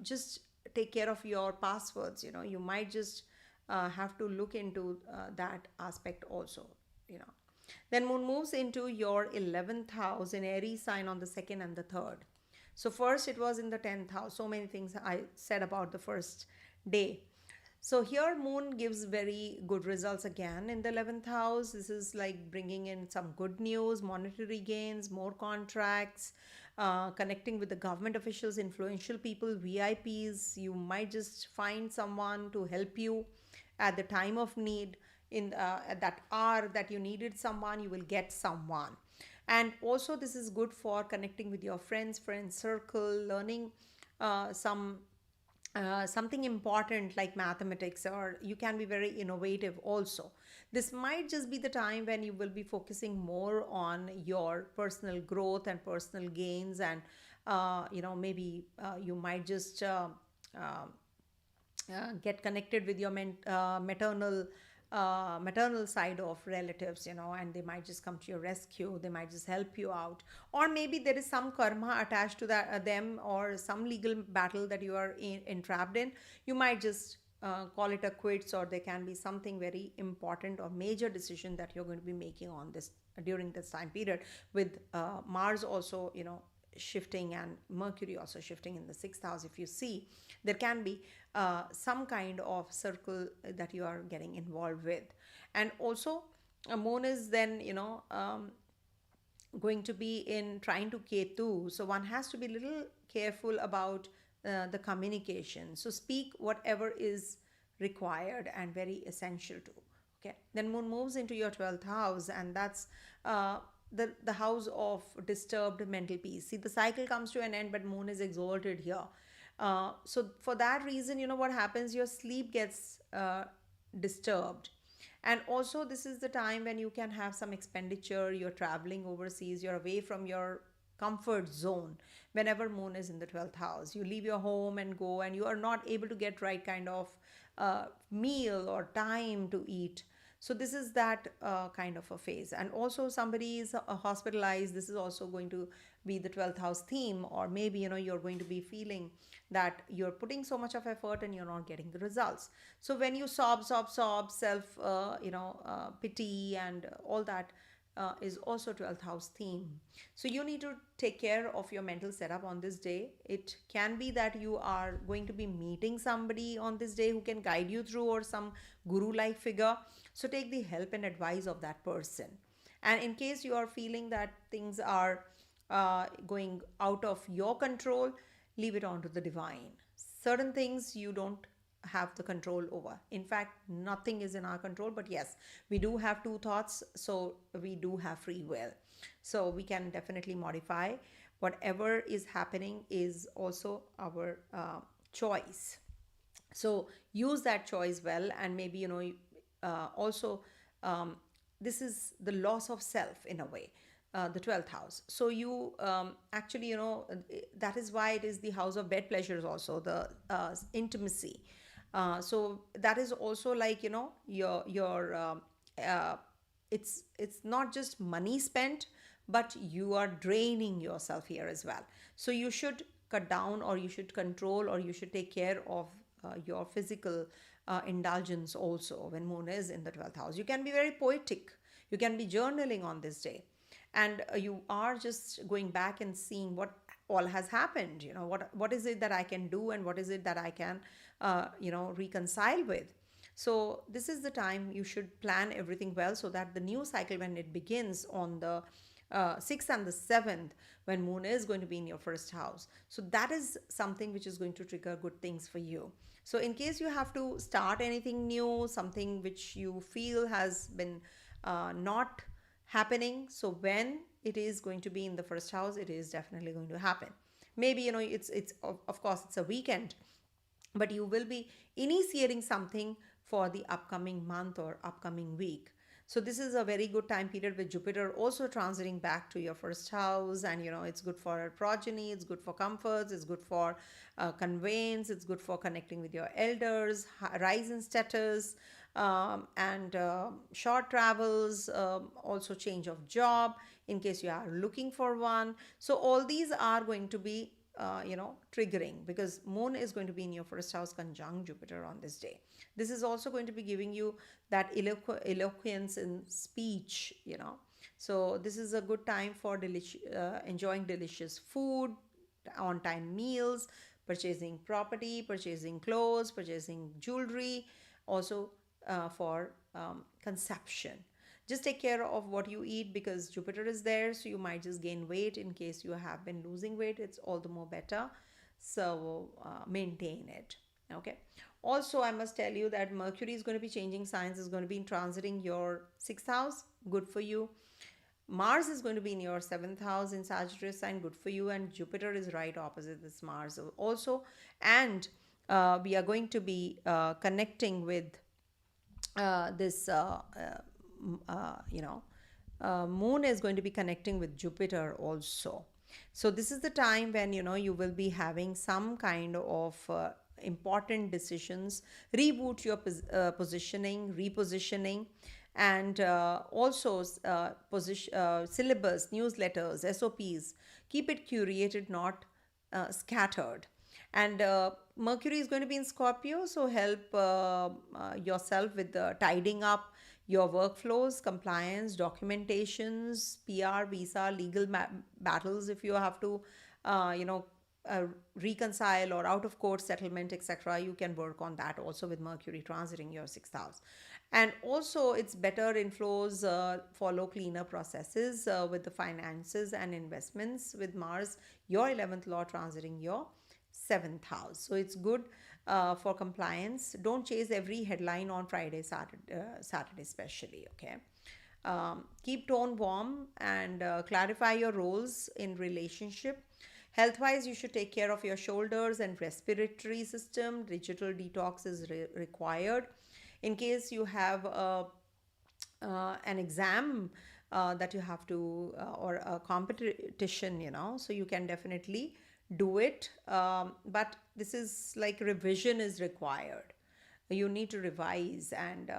just take care of your passwords. You might just have to look into that aspect also. Then moon moves into your 11th house in Aries sign on the 2nd and the 3rd. So first it was in the 10th house. So many things I said about the first day. So here moon gives very good results again in the 11th house. This is like bringing in some good news, monetary gains, more contracts, connecting with the government officials, influential people, VIPs. You might just find someone to help you at the time of need. In at that hour that you needed someone, you will get someone. And also this is good for connecting with your friend circle, learning something important like mathematics, or you can be very innovative also. This might just be the time when you will be focusing more on your personal growth and personal gains, and maybe you might just get connected with your maternal side of relatives, and they might just come to your rescue, they might just help you out. Or maybe there is some karma attached to that them, or some legal battle that you are entrapped in. You might just call it a quits, or there can be something very important or major decision that you're going to be making on this during this time period, with Mars also shifting, and Mercury also shifting in the 6th house. If you see, there can be some kind of circle that you are getting involved with. And also moon is then going to be in trine to Ketu, so one has to be a little careful about the communication. So speak whatever is required and very essential to. Okay, then moon moves into your 12th house, and that's the house of disturbed mental peace. See, the cycle comes to an end, but moon is exalted here. So for that reason, what happens, your sleep gets disturbed. And also this is the time when you can have some expenditure, you're traveling overseas, you're away from your comfort zone. Whenever moon is in the 12th house, you leave your home and go, and you are not able to get right kind of meal or time to eat. So this is that kind of a phase. And also somebody is hospitalized. This is also going to be the 12th house theme. Or maybe you're going to be feeling that you're putting so much of effort and you're not getting the results. So when you sob self pity and all that, is also 12th house theme. So you need to take care of your mental setup on this day. It can be that you are going to be meeting somebody on this day who can guide you through, or some guru like figure. So take the help and advice of that person. And in case you are feeling that things are going out of your control, leave it on to the divine. Certain things you don't have the control over. In fact, nothing is in our control, but yes, we do have two thoughts, so we do have free will. So we can definitely modify. Whatever is happening is also our choice. So use that choice well. And maybe also this is the loss of self in a way, the 12th house. So you actually that is why it is the house of bed pleasures, also the intimacy. So that is also like it's not just money spent, but you are draining yourself here as well. So you should cut down, or you should control, or you should take care of your physical indulgence also when moon is in the 12th house. You can be very poetic, you can be journaling on this day, and you are just going back and seeing what all has happened. What is it that I can do, and what is it that I can reconcile with. So this is the time you should plan everything well, so that the new cycle, when it begins on the 6th and the 7th, when moon is going to be in your first house, so that is something which is going to trigger good things for you. So in case you have to start anything new, something which you feel has been not happening, so when it is going to be in the first house, it is definitely going to happen. Maybe it's of course it's a weekend, but you will be initiating something for the upcoming month or upcoming week. So this is a very good time period, with Jupiter also transiting back to your first house. And it's good for progeny, it's good for comforts, it's good for conveyance, it's good for connecting with your elders, rise in status, and short travels, also change of job in case you are looking for one. So all these are going to be triggering, because moon is going to be in your first house conjunct Jupiter on this day. This is also going to be giving you that eloquence in speech. So this is a good time for enjoying delicious food, on time meals, purchasing property, purchasing clothes, purchasing jewelry, also for conception. Just take care of what you eat because Jupiter is there, so you might just gain weight. In case you have been losing weight, it's all the more better. So maintain it. Okay. Also, I must tell you that Mercury is going to be changing signs, is going to be transiting your sixth house. Good for you. Mars is going to be in your seventh house in Sagittarius sign, good for you, and Jupiter is right opposite this Mars also. And we are going to be connecting with this, Moon is going to be connecting with Jupiter also. So this is the time when you will be having some kind of important decisions, reboot your positioning, repositioning, and also syllabus, newsletters, SOPs. Keep it curated, not scattered. And Mercury is going to be in Scorpio, so help yourself with tidying up your workflows, compliance, documentations, PR, visa, legal battles if you have to, reconcile or out of court settlement, etc. You can work on that also with Mercury transiting your sixth house. And also, it's better inflows, follow cleaner processes with the finances and investments with Mars, your 11th law transiting your seventh house. So it's good for compliance. Don't chase every headline on Friday, Saturday especially. Okay. Keep tone warm and clarify your roles in relationship. Health wise, you should take care of your shoulders and respiratory system. Digital detox is required. In case you have an exam that you have to, or a competition, so you can definitely do it. But this is like revision is required. You need to revise and,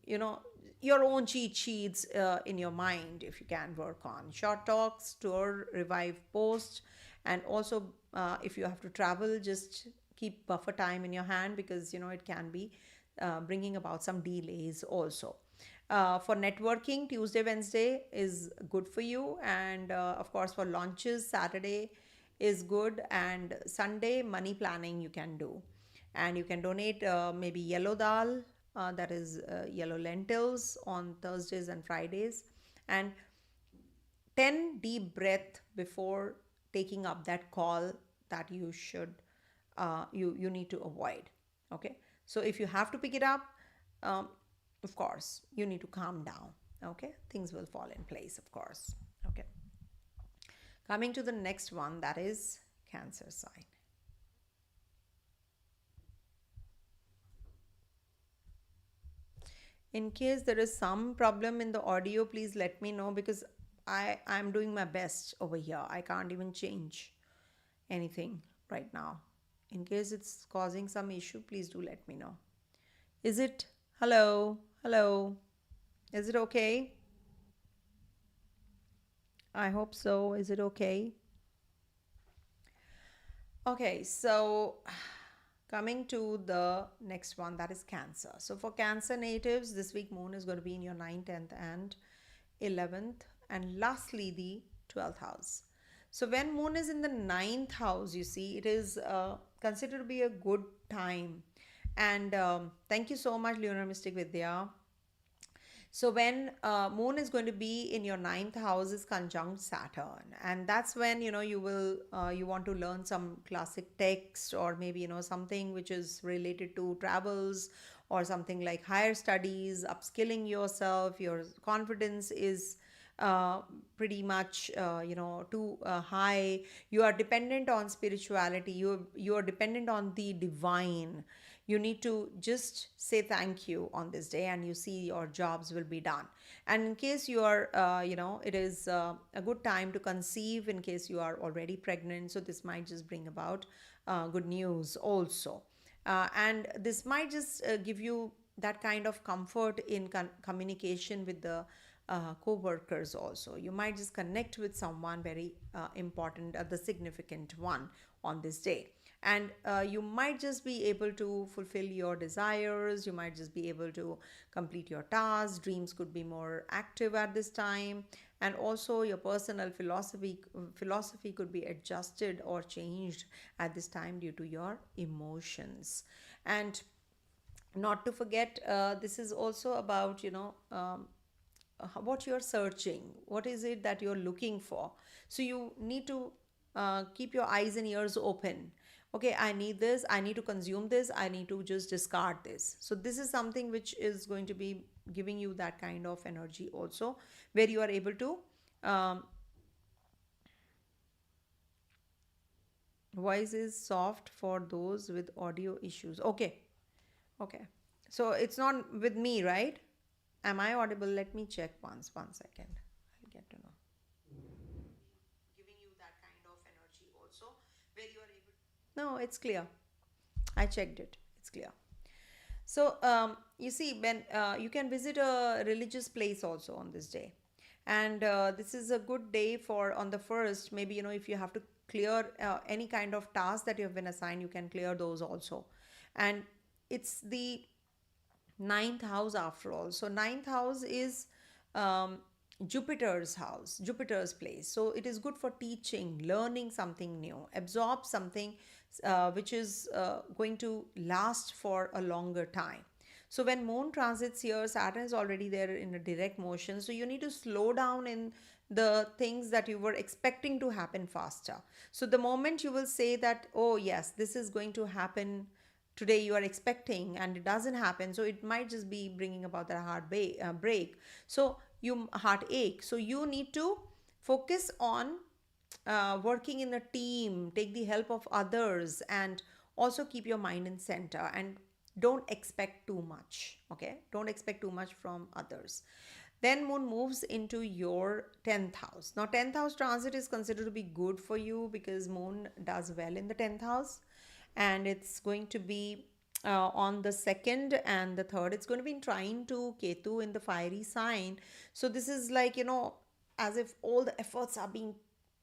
you know, your own cheat sheets in your mind if you can work on short talks, store, revive posts, and also if you have to travel, just keep buffer time in your hand because it can be bringing about some delays also. For networking, Tuesday, Wednesday is good for you, and of course for launches, Saturday is good, and Sunday money planning you can do, and you can donate maybe yellow dal, that is yellow lentils on Thursdays and Fridays, and 10 deep breath before taking up that call that you should you need to avoid. Okay, so if you have to pick it up, um, of course you need to calm down. Okay, things will fall in place, of course. Okay, coming to the next one, that is Cancer sign. In case there is some problem in the audio, please let me know because I'm doing my best over here. I can't even change anything right now. In case it's causing some issue, please do let me know. Is it? Hello? Hello? Is it okay? I hope so. Is it okay? Okay, so coming to the next one, that is Cancer. So for Cancer natives, this week Moon is going to be in your 9th, 10th, and 11th, and lastly the 12th house. So when Moon is in the 9th house, you see, it is considered to be a good time. And thank you so much, Lunar Mystic Vidya. So when Moon is going to be in your 9th house is conjunct Saturn, and that's when you will you want to learn some classic text, or maybe something which is related to travels, or something like higher studies, upskilling yourself. Your confidence is pretty much too high. You are dependent on spirituality. You are dependent on the divine. You need to just say thank you on this day, and you see your jobs will be done. And in case you are it is a good time to conceive, in case you are already pregnant, so this might just bring about good news also. And this might just give you that kind of comfort in communication with the co-workers also. You might just connect with someone very important, the significant one on this day. and you might just be able to fulfill your desires, you might just be able to complete your tasks, dreams could be more active at this time, and also your personal philosophy could be adjusted or changed at this time due to your emotions. And not to forget, this is also about, what you're searching, what is it that you're looking for. So you need to keep your eyes and ears open. Okay, I need this, I need to consume this, I need to just discard this. So this is something which is going to be giving you that kind of energy also, where you are able to um, voice is soft for those with audio issues. Okay, okay, so it's not with me, right? Am I audible? Let me check once. One second. I'll get to know. Giving you that kind of energy also, where you are able. No, it's clear. I checked it. It's clear. So you see, when you can visit a religious place also on this day, and this is a good day for on the first. Maybe if you have to clear any kind of task that you have been assigned, you can clear those also, and it's the ninth house after all. So ninth house is um, Jupiter's house, Jupiter's place. So it is good for teaching, learning something new, absorb something which is going to last for a longer time. So when moon transits here, Saturn is already there in a direct motion. So you need to slow down in the things that you were expecting to happen faster. So the moment you will say that, oh yes, this is going to happen today, you are expecting, and it doesn't happen, so it might just be bringing about that break. So you heartache. So you need to focus on working in a team, take the help of others, and also keep your mind in center, and don't expect too much. Okay, don't expect too much from others. Then moon moves into your 10th house. Now 10th house transit is considered to be good for you because moon does well in the 10th house, and it's going to be on the second and the third. It's going to be trying to Ketu in the fiery sign. So this is like, as if all the efforts are being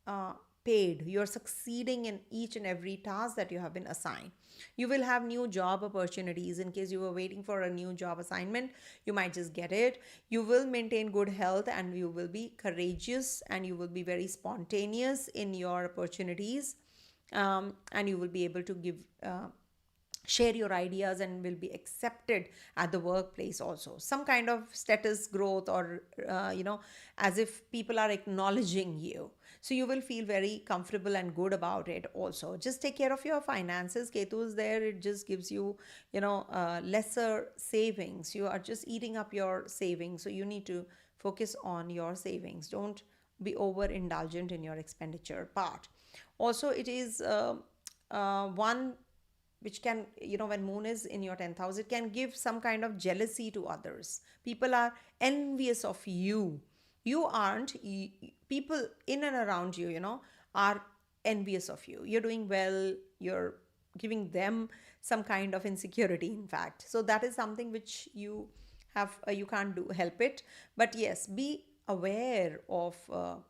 uh, paid. You're succeeding in each and every task that you have been assigned. You will have new job opportunities. In case you were waiting for a new job assignment, you might just get it. You will maintain good health, and you will be courageous, and you will be very spontaneous in your opportunities, and you will be able to share your ideas and will be accepted at the workplace also. Some kind of status growth, or as if people are acknowledging you, so you will feel very comfortable and good about it also. Just take care of your finances. Ketu is there, it just gives you lesser savings. You are just eating up your savings, so you need to focus on your savings. Don't be overindulgent in your expenditure part. Also, it is one which can, when moon is in your 10th house, it can give some kind of jealousy to others. People are envious of you. You aren't. People in and around you, are envious of you. You're doing well, you're giving them some kind of insecurity, in fact. So that is something which you have, you can't do help it. But yes, be aware of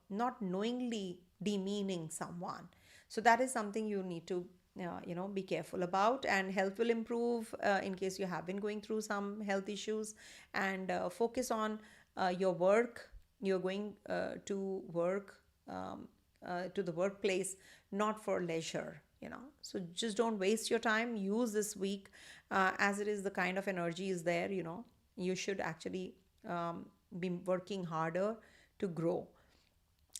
not knowingly demeaning someone. So that is something you need to be careful about, and health will improve in case you have been going through some health issues. And focus on your work. You're going to work, to the workplace, not for leisure. So just don't waste your time. Use this week, as it is the kind of energy is there. You should actually be working harder to grow.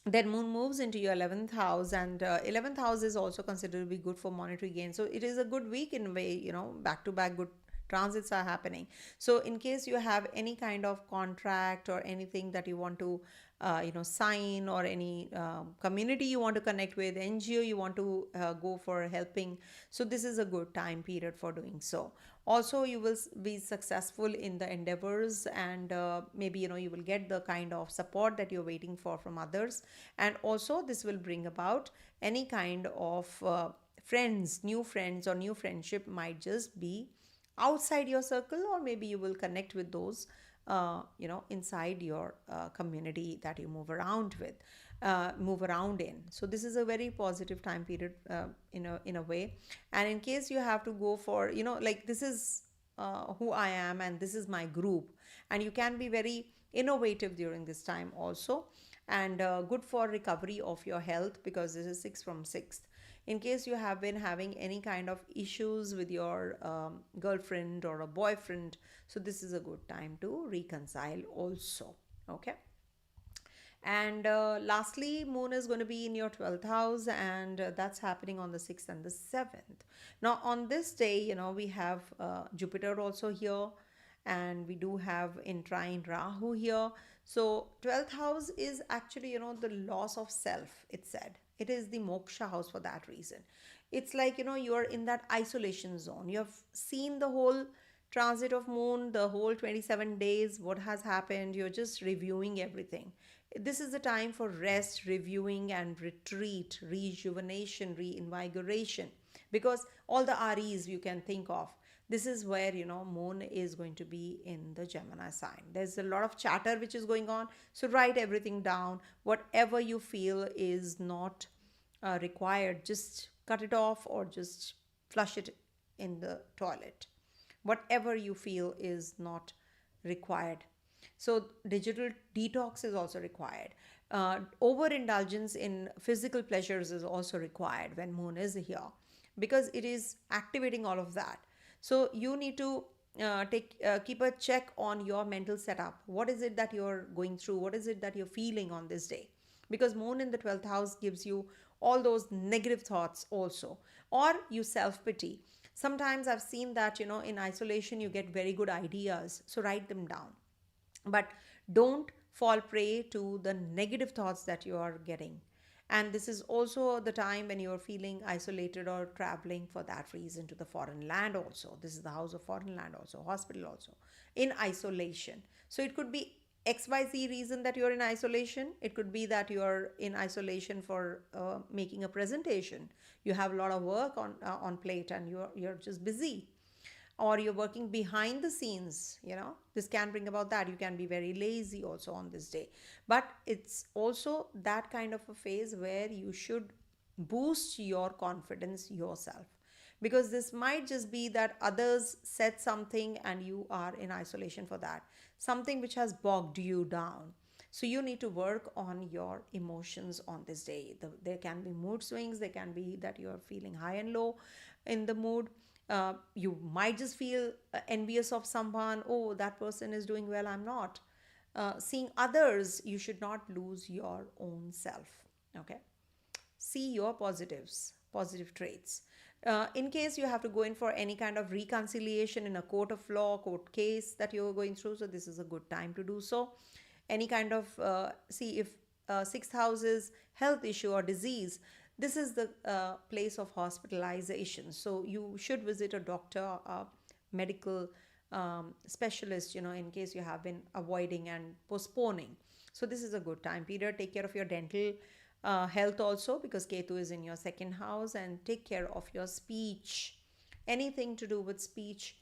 Then moon moves into your 11th house, and 11th house is also considered to be good for monetary gain. So it is a good week in a way. Back to back good transits are happening. So in case you have any kind of contract or anything that you want to sign, or any community you want to connect with, NGO you want to go for helping, so this is a good time period for doing so. Also, you will be successful in the endeavors, and maybe you will get the kind of support that you're waiting for from others. And also this will bring about any kind of friends, new friends, or new friendship might just be outside your circle, or maybe you will connect with those inside your community that you move around in. So this is a very positive time period, in a way. And in case you have to go for, like, this is who I am and this is my group, and you can be very innovative during this time also, and good for recovery of your health, because this is 6 from 6th. In case you have been having any kind of issues with your girlfriend or a boyfriend, so this is a good time to reconcile also. Okay. And lastly, moon is going to be in your 12th house, and that's happening on the 6th and the 7th. Now on this day, we have Jupiter also here, and we do have in trine Rahu here. So 12th house is actually, the loss of self. It's said it is the moksha house for that reason. It's like, you are in that isolation zone. You have seen the whole transit of moon, the whole 27 days, what has happened. You're just reviewing everything. This is the time for rest, reviewing, and retreat, rejuvenation, reinvigoration, because all the Aries you can think of, this is where, moon is going to be in the Gemini sign. There's a lot of chatter which is going on, so write everything down. Whatever you feel is not required, just cut it off or just flush it in the toilet. Whatever you feel is not required. So digital detox is also required. Overindulgence in physical pleasures is also required when moon is here, because it is activating all of that. So you need to keep a check on your mental setup. What is it that you're going through? What is it that you're feeling on this day? Because moon in the 12th house gives you all those negative thoughts also, or you self pity. Sometimes I've seen that, in isolation you get very good ideas, so write them down, but don't fall prey to the negative thoughts that you are getting. And this is also the time when you're feeling isolated or traveling for that reason to the foreign land also. This is the house of foreign land also, hospital also, in isolation. So it could be XYZ reason that you're in isolation. It could be that you're in isolation for making a presentation. You have a lot of work on plate, and you're just busy, or you're working behind the scenes. This can bring about that. You can be very lazy also on this day, but it's also that kind of a phase where you should boost your confidence yourself, because this might just be that others said something and you are in isolation for that, something which has bogged you down. So you need to work on your emotions on this day. There can be mood swings. There can be that you are feeling high and low in the mood. You might just feel envious of someone. Oh, that person is doing well, I'm not. Seeing others, you should not lose your own self. Okay. See your positive traits. In case you have to go in for any kind of reconciliation in a court of law, court case that you're going through, so this is a good time to do so. Any kind of, see if sixth house is health issue or disease, this is the place of hospitalization. So you should visit a doctor, a medical specialist, in case you have been avoiding and postponing. So this is a good time period. Take care of your dental health also, because Ketu is in your second house, and take care of your speech. Anything to do with speech,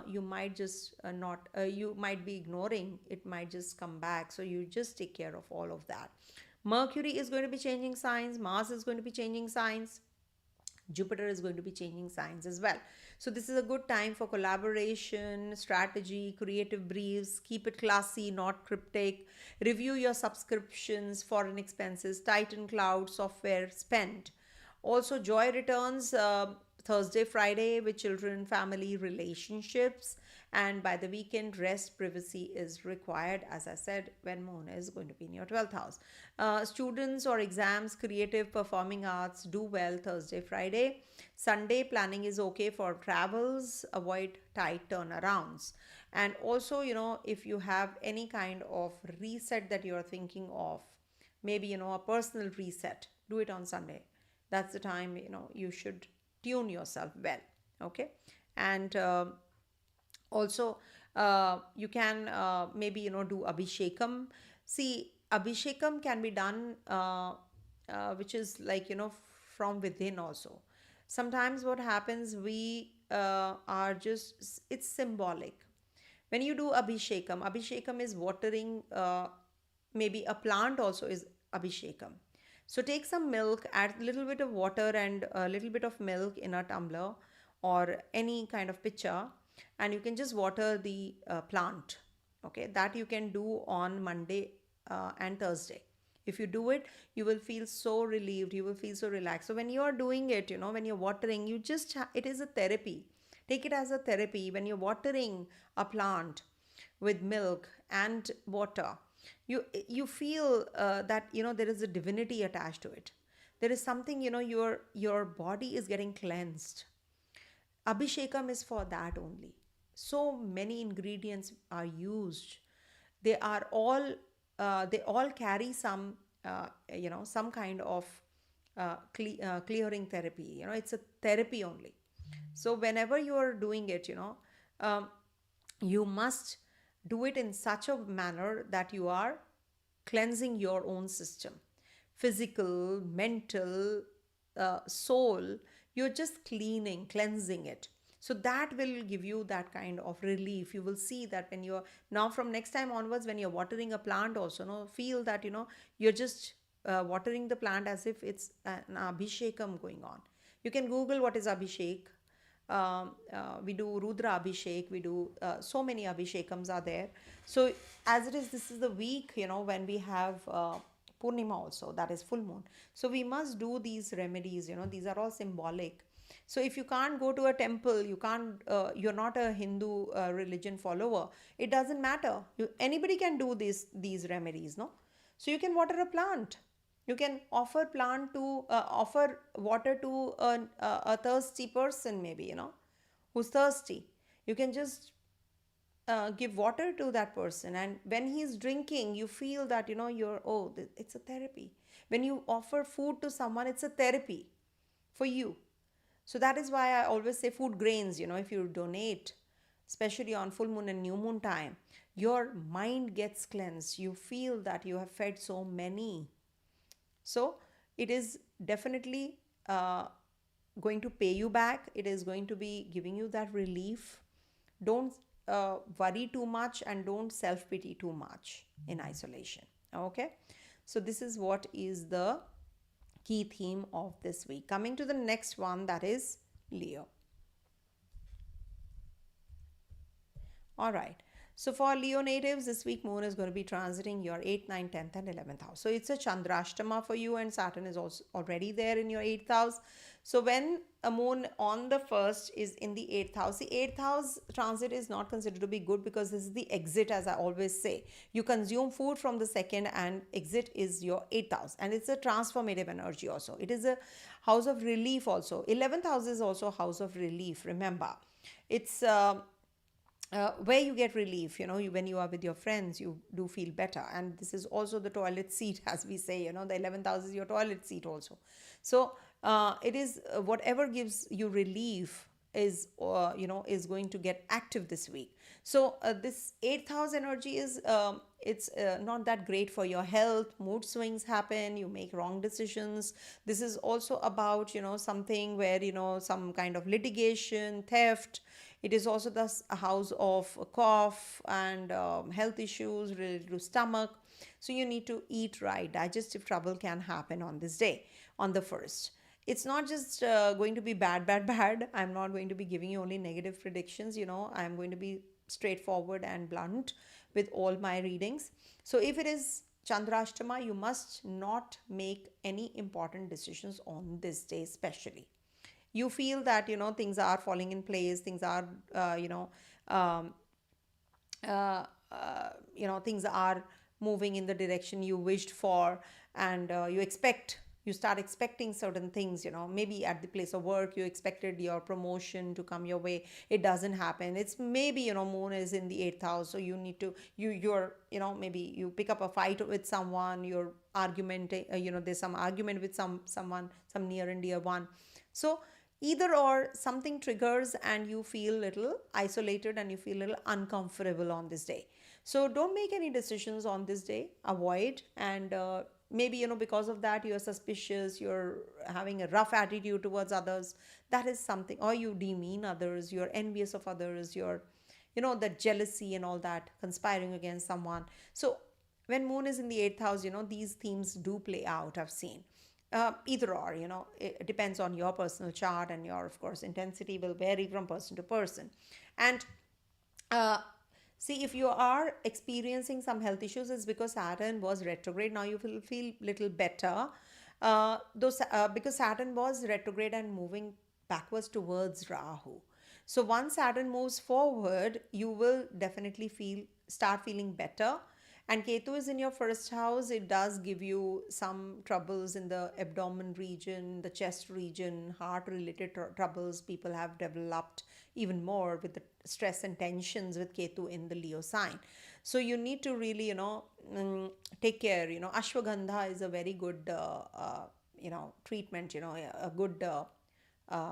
you might just not, you might be ignoring, it might just come back. So you just take care of all of that. Mercury is going to be changing signs, Mars is going to be changing signs, Jupiter is going to be changing signs as well. So this is a good time for collaboration, strategy, creative briefs. Keep it classy, not cryptic. Review your subscriptions, foreign expenses, tighten cloud software spend. Also, joy returns Thursday, Friday with children, family, relationships. And by the weekend, rest, privacy is required, as I said, when moon is going to be in your 12th house. Students or exams, creative, performing arts, do well Thursday, Friday. Sunday, planning is okay for travels. Avoid tight turnarounds. And also, if you have any kind of reset that you're thinking of, maybe, a personal reset, do it on Sunday. That's the time, you should tune yourself well. Okay. And also, you can maybe, do Abhishekam. See, Abhishekam can be done, which is like, from within also. Sometimes what happens, we are just, it's symbolic. When you do abhishekam is watering, maybe a plant also is abhishekam. So take some milk, add a little bit of water and a little bit of milk in a tumbler or any kind of pitcher, and you can just water the plant. Okay, that you can do on Monday and Thursday. If you do it, you will feel so relieved, you will feel so relaxed. So when you are doing it, when you're watering, you just it is a therapy. Take it as a therapy. When you're watering a plant with milk and water, you feel that there is a divinity attached to it. There is something, your body is getting cleansed. Abhishekam is for that only. So many ingredients are used. They are all they all carry some some kind of clearing therapy. It's a therapy only. So whenever you are doing it, um, you must do it in such a manner that you are cleansing your own system, physical, mental, soul. You're just cleansing it. So that will give you that kind of relief. You will see that when you're now, from next time onwards, when you're watering a plant also, feel that you're just watering the plant as if it's an abhishekam going on. You can Google what is abhishek. We do Rudra Abhishek, we do so many Abhishekams are there. So as it is, this is the week, when we have Purnima also, that is full moon. So we must do these remedies, these are all symbolic. So if you can't go to a temple, you're not a Hindu religion follower, it doesn't matter. Anybody can do these remedies, no? So you can water a plant. You can offer water to a thirsty person, maybe, who's thirsty. You can just give water to that person, and when he's drinking, you feel that it's a therapy. When you offer food to someone, it's a therapy for you. So that is why I always say food grains. If you donate, especially on full moon and new moon time, your mind gets cleansed. You feel that you have fed so many. So it is definitely going to pay you back. It is going to be giving you that relief. Don't worry too much and don't self-pity too much in isolation. Okay. So this is what is the key theme of this week. Coming to the next one, that is Leo. All right. So for Leo natives, this week moon is going to be transiting your 8th, 9th, 10th and 11th house. So it's a Chandrashtama for you, and Saturn is also already there in your 8th house. So when a moon on the 1st is in the 8th house, the 8th house transit is not considered to be good because this is the exit, as I always say. You consume food from the 2nd and exit is your 8th house, and it's a transformative energy also. It is a house of relief also. 11th house is also a house of relief, remember. It's where you get relief, when you are with your friends, you do feel better. And this is also the toilet seat, as we say, the 11th house is your toilet seat also. So it is whatever gives you relief is going to get active this week. So this 8th house energy is it's not that great for your health. Mood swings happen, you make wrong decisions. This is also about something where some kind of litigation, theft. It is also the house of cough and health issues related to stomach. So you need to eat right. Digestive trouble can happen on this day, on the 1st. It's not just going to be bad. I'm not going to be giving you only negative predictions. I'm going to be straightforward and blunt with all my readings. So if it is Chandrashtama, you must not make any important decisions on this day especially. You feel that things are falling in place, things are things are moving in the direction you wished for, and you start expecting certain things. Maybe at the place of work you expected your promotion to come your way, it doesn't happen. It's maybe moon is in the 8th house, so you need to you're maybe you pick up a fight with someone, your argument, there's some argument with someone, some near and dear one. So either or, something triggers and you feel a little isolated and you feel a little uncomfortable on this day. So don't make any decisions on this day. Avoid. And maybe because of that you're suspicious, you're having a rough attitude towards others. That is something. Or you demean others, you're envious of others, you're the jealousy and all that, conspiring against someone. So when moon is in the eighth house, these themes do play out, I've seen. Either or, it depends on your personal chart, and your, of course, intensity will vary from person to person. And uh, see, if you are experiencing some health issues, it's because Saturn was retrograde. Now you will feel little better, because Saturn was retrograde and moving backwards towards Rahu. So once Saturn moves forward, you will definitely start feeling better. And Ketu is in your first house. It does give you some troubles in the abdomen region, the chest region, heart related troubles people have developed even more with the stress and tensions with Ketu in the Leo sign. So you need to really, take care. Ashwagandha is a very good, treatment, a good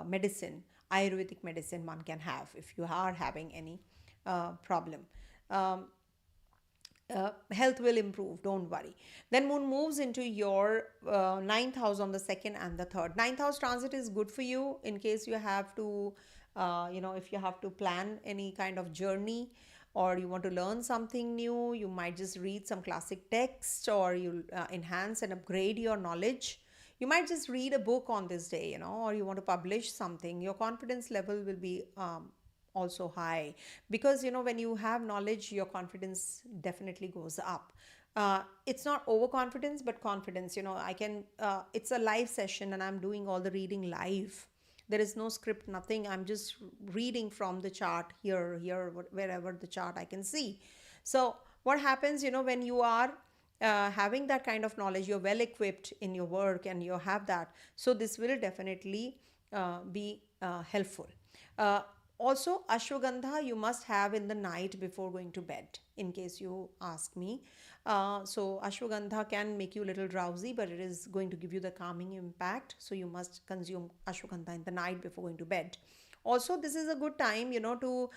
medicine, Ayurvedic medicine one can have if you are having any problem. Um, Health will improve, don't worry. Then moon moves into your ninth house on the second and the third. Ninth house transit is good for you in case you have to, if you have to plan any kind of journey, or you want to learn something new. You might just read some classic text, or you enhance and upgrade your knowledge. You might just read a book on this day, or you want to publish something. Your confidence level will be also high, because when you have knowledge, your confidence definitely goes up. It's not overconfidence, but confidence. I can, it's a live session and I'm doing all the reading live. There is no script, nothing. I'm just reading from the chart here, wherever the chart I can see. So what happens, when you are having that kind of knowledge, you're well equipped in your work and you have that. So this will definitely be helpful. Also, ashwagandha you must have in the night before going to bed, in case you ask me. So ashwagandha can make you a little drowsy, but it is going to give you the calming impact. So you must consume ashwagandha in the night before going to bed. Also, this is a good time, to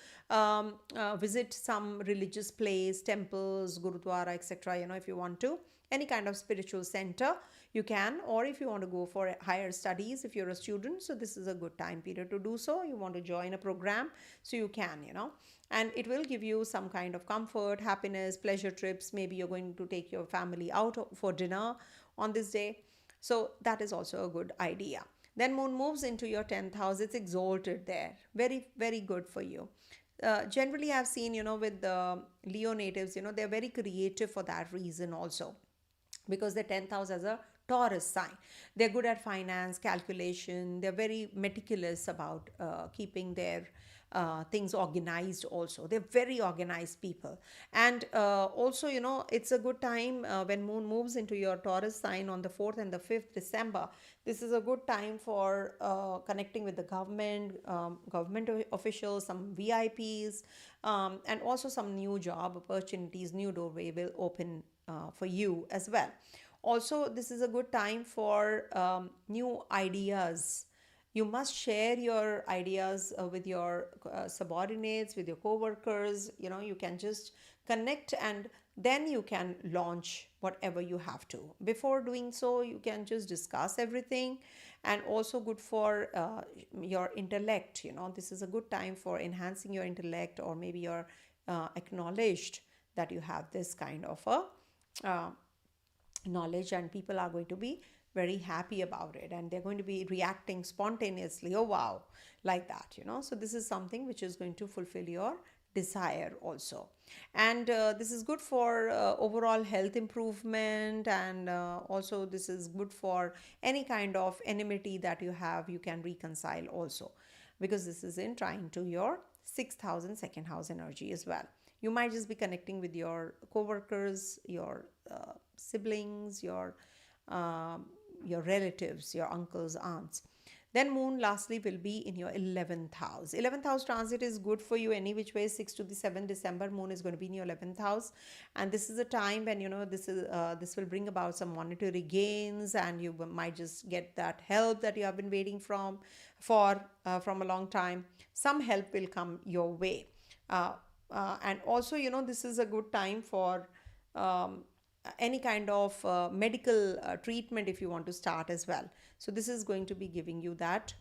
visit some religious place, temples, gurudwara, etc. If you want to, any kind of spiritual center, you can. Or if you want to go for higher studies, if you're a student, so this is a good time period to do so. You want to join a program, so you can, and it will give you some kind of comfort, happiness, pleasure trips. Maybe you're going to take your family out for dinner on this day, so that is also a good idea. Then moon moves into your 10th house. It's exalted there. Very, very good for you. Generally, I've seen, with the Leo natives, they're very creative for that reason also, because the 10th house has a Taurus sign. They're good at finance, calculation. They're very meticulous about keeping their things organized also. They're very organized people. And also, it's a good time when moon moves into your Taurus sign on the 4th and the 5th December. This is a good time for connecting with the government officials, some VIPs, and also some new job opportunities, new doorway will open for you as well. Also, this is a good time for new ideas. You must share your ideas with your subordinates, with your co-workers. You can just connect, and then you can launch whatever you have to. Before doing so, you can just discuss everything. And also good for your intellect. This is a good time for enhancing your intellect, or maybe you're acknowledged that you have this kind of a knowledge, and people are going to be very happy about it, and they're going to be reacting spontaneously, oh wow, like that. So this is something which is going to fulfill your desire also. And this is good for overall health improvement, and also this is good for any kind of enmity that you have, you can reconcile also, because this is in trine to your 6th house and 2nd house energy as well. You might just be connecting with your co-workers, your siblings, your relatives, your uncles, aunts. Then moon lastly will be in your 11th house. 11th house transit is good for you any which way. 6 to the 7th December, moon is going to be in your 11th house, and this is a time when this will bring about some monetary gains, and you might just get that help that you have been waiting from a long time. Some help will come your way. And also, this is a good time for any kind of medical treatment if you want to start as well. So this is going to be giving you that,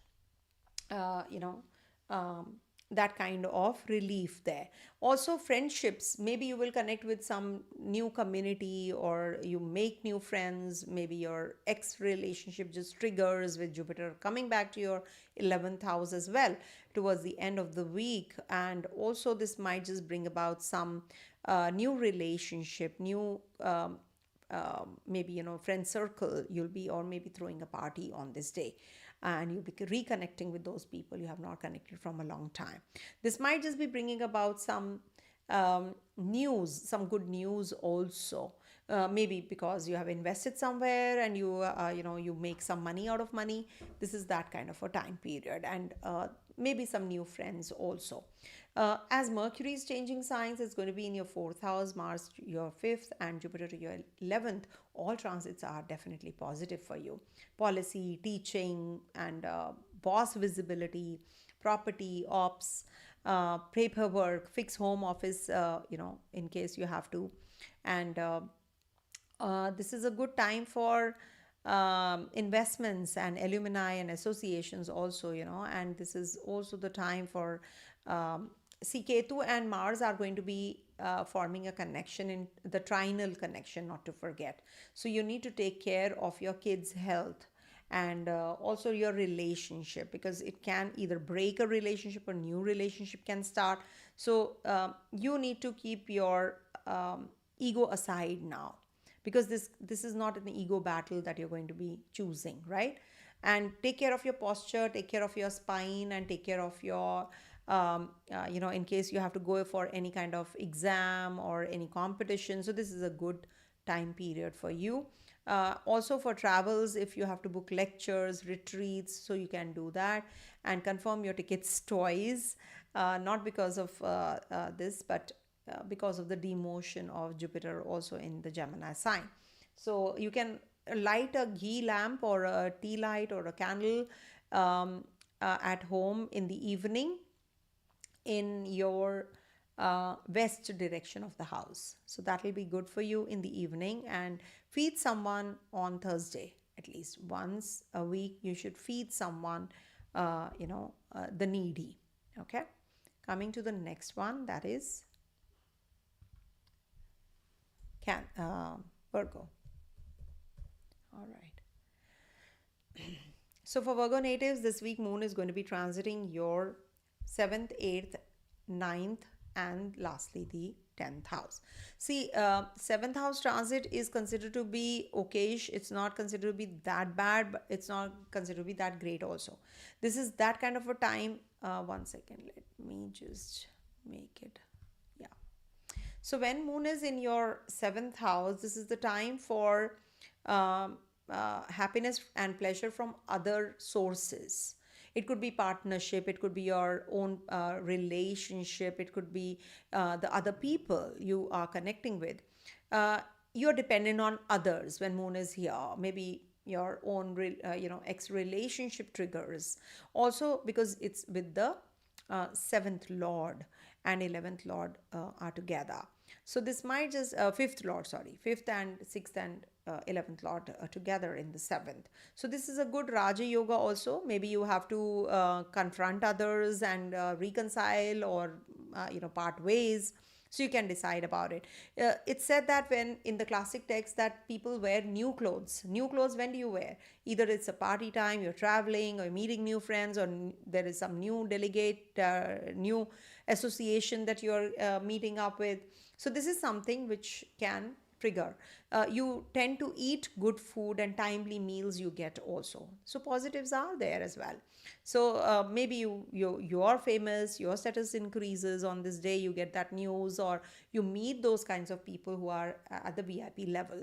uh, you know, um, that kind of relief there. Also, friendships, maybe you will connect with some new community or you make new friends. Maybe your ex relationship just triggers with Jupiter coming back to your 11th house as well towards the end of the week. And also, this might just bring about some new relationship, new maybe friend circle you'll be, or maybe throwing a party on this day, and you'll be reconnecting with those people you have not connected from a long time. This might just be bringing about some news, some good news also. Maybe because you have invested somewhere and you make some money out of money. This is that kind of a time period, and maybe some new friends also. As Mercury is changing signs, it's going to be in your fourth house, Mars your fifth, and Jupiter to your 11th. All transits are definitely positive for you. Policy, teaching, and boss visibility, property, ops, paperwork, fix home office, in case you have to. And this is a good time for investments and alumni and associations also, and this is also the time for Ketu and Mars are going to be forming a connection in the trinal connection, not to forget. So you need to take care of your kids' health and also your relationship, because it can either break a relationship or new relationship can start. So you need to keep your ego aside now, because this is not an ego battle that you're going to be choosing, right? And take care of your posture, take care of your spine, and take care of your in case you have to go for any kind of exam or any competition. So this is a good time period for you. Also for travels, if you have to book lectures, retreats, so you can do that and confirm your tickets twice, not because of this, but because of the demotion of Jupiter also in the Gemini sign. So you can light a ghee lamp or a tea light or a candle at home in the evening in your west direction of the house. So that will be good for you in the evening. And feed someone on Thursday. At least once a week you should feed someone, the needy. Okay, coming to the next one, that is Virgo. All right. So for Virgo natives, this week moon is going to be transiting your 7th, 8th, 9th, and lastly the 10th house. See, 7th house transit is considered to be okayish. It's not considered to be that bad, but it's not considered to be that great also. This is that kind of a time. One second, let me just make it. Yeah. So when moon is in your 7th house, this is the time for happiness and pleasure from other sources. It could be partnership, it could be your own relationship, it could be the other people you are connecting with. You're dependent on others when moon is here. Maybe your own ex relationship triggers also, because it's with the 7th lord and 11th lord are together. So this might just 5th lord, sorry, 5th and 6th and 11th lord together in the 7th. So this is a good Raja Yoga also. Maybe you have to confront others and reconcile or part ways. So you can decide about it. It's said that when in the classic text that people wear new clothes. New clothes, when do you wear? Either it's a party time, you're traveling or meeting new friends, or there is some new delegate, new association that you're meeting up with. So this is something which can trigger. You tend to eat good food and timely meals you get also. So positives are there as well. So maybe you are famous, your status increases on this day, you get that news, or you meet those kinds of people who are at the VIP level.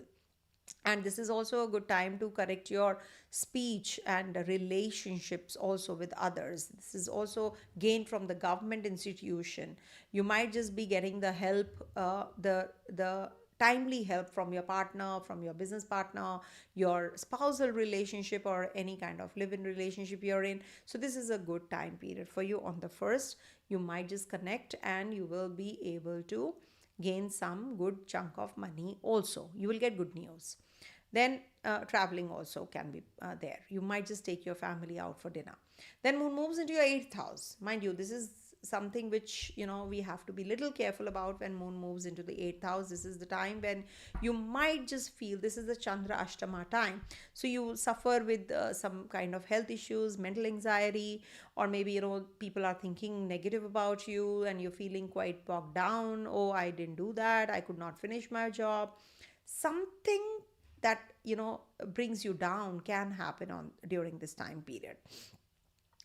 And this is also a good time to correct your speech and relationships also with others. This is also gained from the government institution. You might just be getting the help, the timely help from your partner, from your business partner, your spousal relationship, or any kind of live-in relationship you're in. So this is a good time period for you. On the first, you might just connect and you will be able to gain some good chunk of money also. You will get good news. Then traveling also can be there. You might just take your family out for dinner. Then moon moves into your 8th house. Mind you, this is something which, we have to be little careful about when moon moves into the 8th house. This is the time when you might just feel, this is the Chandra Ashtama time. So you suffer with some kind of health issues, mental anxiety, or maybe, people are thinking negative about you and you're feeling quite bogged down. Oh, I didn't do that. I could not finish my job. Something that, brings you down can happen on during this time period.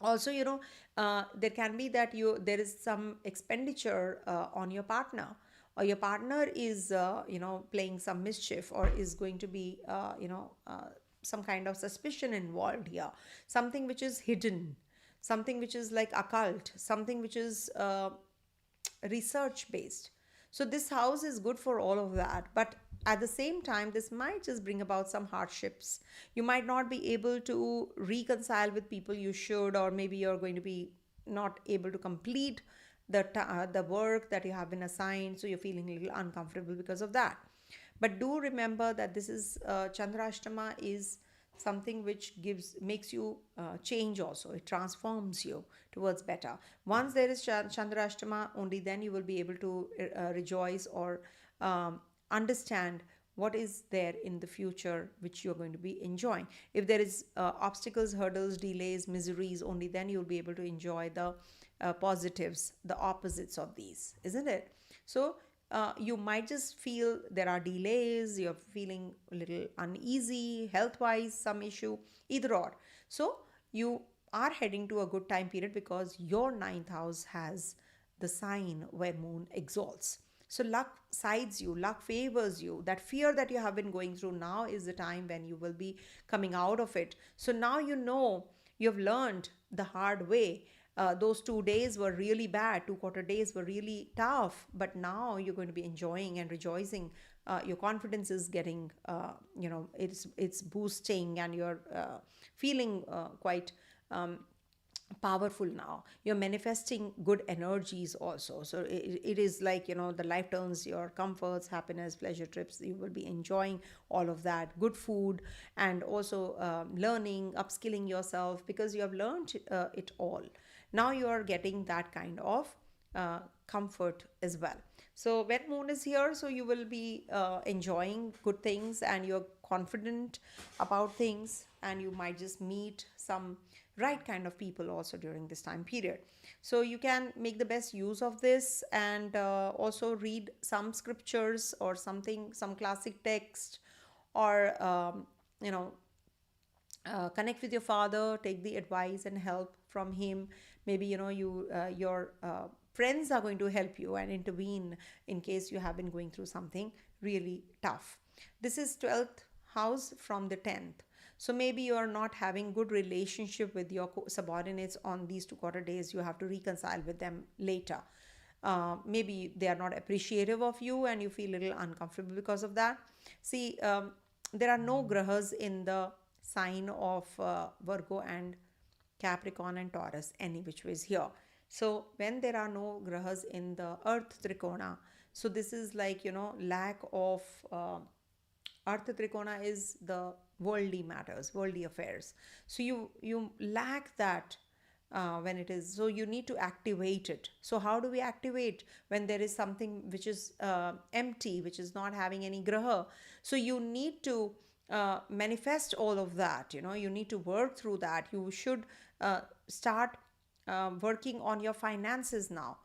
Also, there can be that there is some expenditure on your partner, or your partner is playing some mischief, or is going to be some kind of suspicion involved here, something which is hidden, something which is like occult, something which is research based. So this house is good for all of that, but at the same time, this might just bring about some hardships. You might not be able to reconcile with people you should, or maybe you're going to be not able to complete the work that you have been assigned, so you're feeling a little uncomfortable because of that. But do remember that this is Chandrashtama is something which makes you change also. It transforms you towards better. Once there is Chandrashtama, only then you will be able to rejoice, or understand what is there in the future which you're going to be enjoying. If there is obstacles, hurdles, delays, miseries, only then you'll be able to enjoy the positives, the opposites of these, isn't it? So you might just feel there are delays, you're feeling a little uneasy, health wise, some issue, either or. So you are heading to a good time period because your ninth house has the sign where moon exalts. So luck sides you, luck favors you. That fear that you have been going through, now is the time when you will be coming out of it. So now you've learned the hard way. Those 2 days were really bad, 2 quarter days were really tough, but now you're going to be enjoying and rejoicing. Your confidence is getting, it's boosting, and you're feeling quite powerful now. You're manifesting good energies also. So it is like, the life turns, your comforts, happiness, pleasure trips, you will be enjoying all of that, good food, and also learning, upskilling yourself, because you have learned it all. Now you are getting that kind of comfort as well. So when moon is here, so you will be enjoying good things, and you're confident about things, and you might just meet some right kind of people also during this time period. So you can make the best use of this, and also read some scriptures or something, some classic text, or connect with your father, take the advice and help from him. Maybe your friends are going to help you and intervene in case you have been going through something really tough. This is 12th house from the 10th. So maybe you are not having good relationship with your subordinates on these 2 quarter days. You have to reconcile with them later. Maybe they are not appreciative of you, and you feel a little uncomfortable because of that. See, there are no grahas in the sign of Virgo and Capricorn and Taurus, any which ways here. So when there are no grahas in the earth trikona, so this is like, lack of earth trikona is the worldly matters, worldly affairs. So you lack that when it is, so you need to activate it. So how do we activate when there is something which is empty, which is not having any graha? So you need to manifest all of that. You need to work through that. You should start working on your finances now.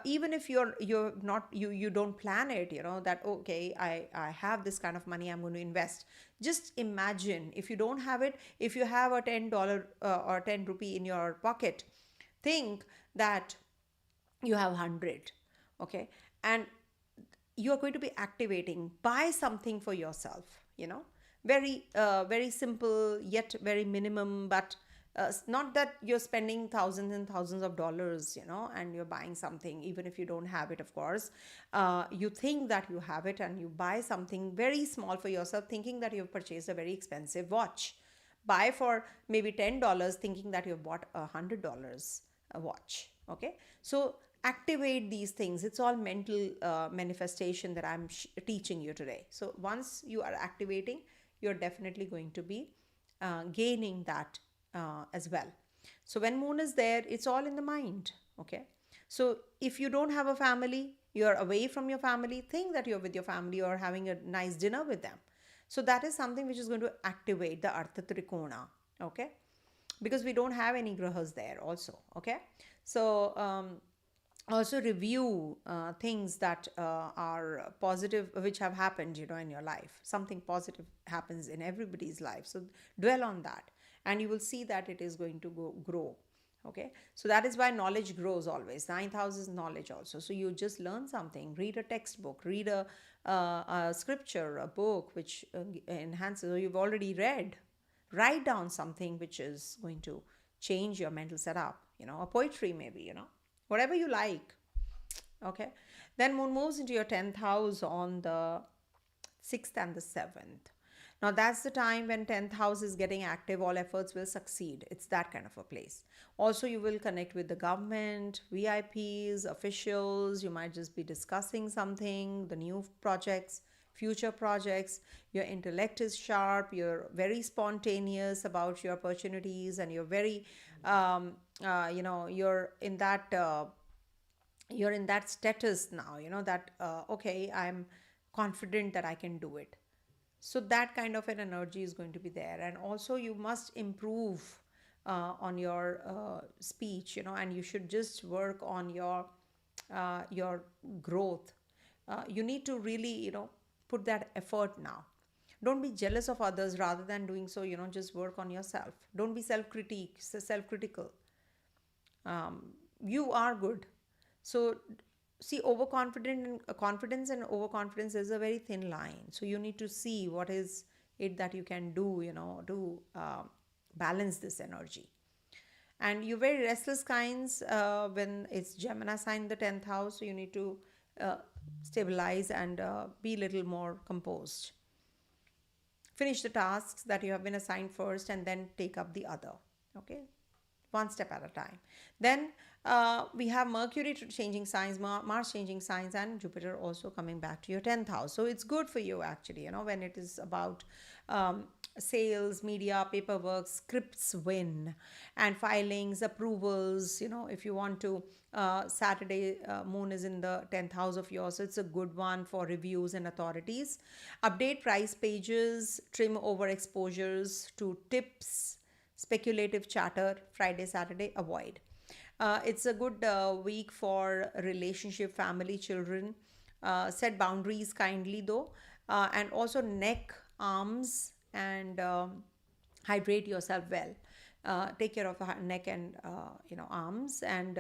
Even if you're not, you don't plan it, that okay, I have this kind of money, I'm going to invest. Just imagine, if you don't have it, if you have a $10 or 10 rupee in your pocket, think that you have 100, okay, and you are going to be activating. Buy something for yourself, very simple, yet very minimum, but not that you're spending thousands and thousands of dollars, and you're buying something, even if you don't have it, of course. You think that you have it, and you buy something very small for yourself, thinking that you've purchased a very expensive watch. Buy for maybe $10, thinking that you've bought $100 a watch. Okay, so activate these things. It's all mental manifestation that I'm teaching you today. So once you are activating, you're definitely going to be gaining that as well. So when moon is there, it's all in the mind. Okay, So if you don't have a family, you're away from your family, think that you're with your family or having a nice dinner with them. So that is something which is going to activate the Artha Trikona, okay? Because we don't have any grahas there also, okay? So also review things that are positive, which have happened, in your life. Something positive happens in everybody's life, so dwell on that, and you will see that it is going to grow. Okay, so that is why knowledge grows always. Ninth house is knowledge also, so you just learn something, read a textbook, read a scripture, a book which enhances, or you've already read, write down something which is going to change your mental setup, a poetry maybe, whatever you like. Okay, then moon moves into your 10th house on the 6th and the 7th. Now that's the time when 10th house is getting active, all efforts will succeed. It's that kind of a place. Also, you will connect with the government, VIPs, officials. You might just be discussing something, the new projects, future projects. Your intellect is sharp, you're very spontaneous about your opportunities, and you're very you're in that status now, that okay, I'm confident that I can do it. So that kind of an energy is going to be there. And also you must improve on your speech, and you should just work on your growth. You need to really, put that effort now. Don't be jealous of others. Rather than doing so, just work on yourself. Don't be self-critical. You are good. So see, overconfident and confidence and overconfidence is a very thin line. So you need to see what is it that you can do, to balance this energy. And you're very restless kinds when it's Gemini sign, the 10th house. So you need to uh, stabilize and be a little more composed. Finish the tasks that you have been assigned first, and then take up the other. Okay, one step at a time. Then we have Mercury changing signs, Mars changing signs, and Jupiter also coming back to your 10th house. So it's good for you actually, when it is about sales, media, paperwork, scripts win, and filings, approvals. If you want to, Saturday moon is in the 10th house of yours, so it's a good one for reviews and authorities. Update price pages, trim over exposures to tips, speculative chatter. Friday, Saturday, avoid. It's a good week for relationship, family, children. Set boundaries kindly though, and also neck, arms, and hydrate yourself well. Take care of the neck and arms. And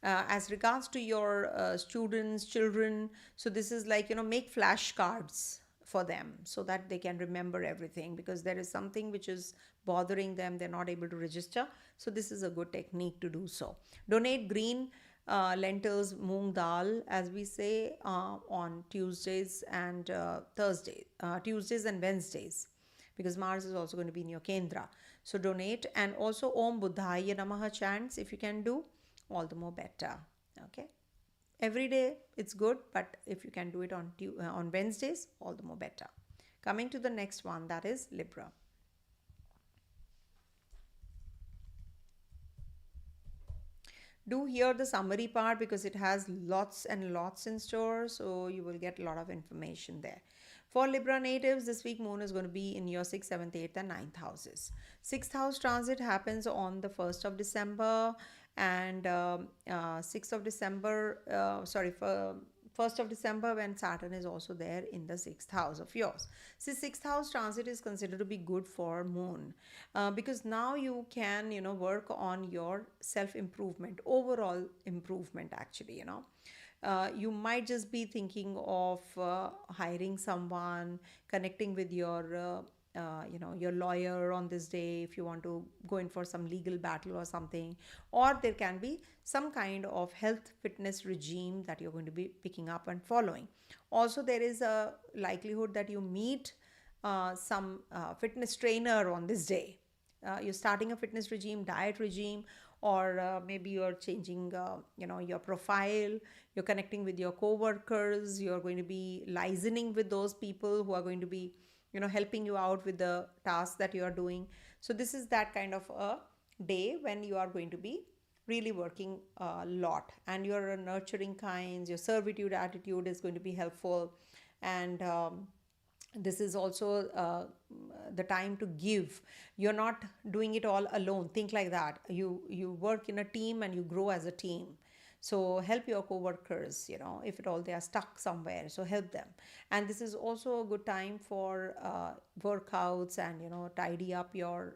as regards to your students, children, so this is like, make flashcards for them so that they can remember everything, because there is something which is bothering them, they're not able to register. So this is a good technique to do so. Donate green lentils, moong dal, as we say, on Tuesdays and Tuesdays and Wednesdays, because Mars is also going to be in your Kendra. So donate. And also Om Buddhaya Namaha chants, if you can do, all the more better. Okay, every day it's good, but if you can do it on Wednesdays, all the more better. Coming to the next one, that is Libra. Do hear the summary part, because it has lots and lots in store, so you will get a lot of information there. For Libra natives, this week moon is going to be in your 6th, 7th, 8th and 9th houses. 6th house transit happens on the 1st of December, and 6th of December, for 1st of December, when Saturn is also there in the 6th house of yours. See, 6th house transit is considered to be good for moon, because now you can, work on your self-improvement, overall improvement actually, you might just be thinking of hiring someone, connecting with your lawyer on this day if you want to go in for some legal battle or something. Or there can be some kind of health fitness regime that you're going to be picking up and following. Also, there is a likelihood that you meet some fitness trainer on this day. You're starting a fitness regime, diet regime, or maybe you're changing your profile, you're connecting with your co-workers, you're going to be liaising with those people who are going to be helping you out with the tasks that you are doing. So this is that kind of a day when you are going to be really working a lot, and you're a nurturing kind. Your servitude attitude is going to be helpful, and this is also the time to give. You're not doing it all alone. Think like that. You work in a team and you grow as a team. So help your co-workers, if at all they are stuck somewhere, so help them. And this is also a good time for workouts, and tidy up your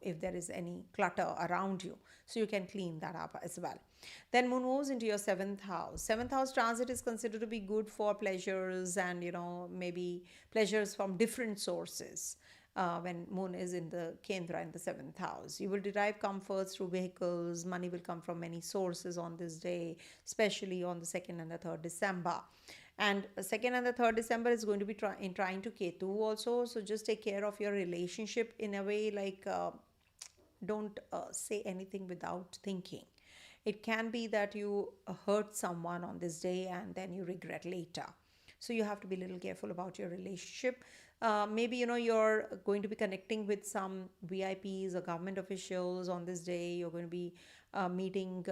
if there is any clutter around you, so you can clean that up as well. Then moon moves into your seventh house. Seventh house transit is considered to be good for pleasures, and maybe pleasures from different sources. When moon is in the Kendra in the seventh house, you will derive comforts through vehicles. Money will come from many sources on this day, especially on the 2nd and the 3rd December. And 2nd and the 3rd December is going to be trying to Ketu also. So just take care of your relationship in a way, like don't say anything without thinking. It can be that you hurt someone on this day and then you regret later. So you have to be a little careful about your relationship. Maybe you're going to be connecting with some VIPs or government officials on this day. You're going to be meeting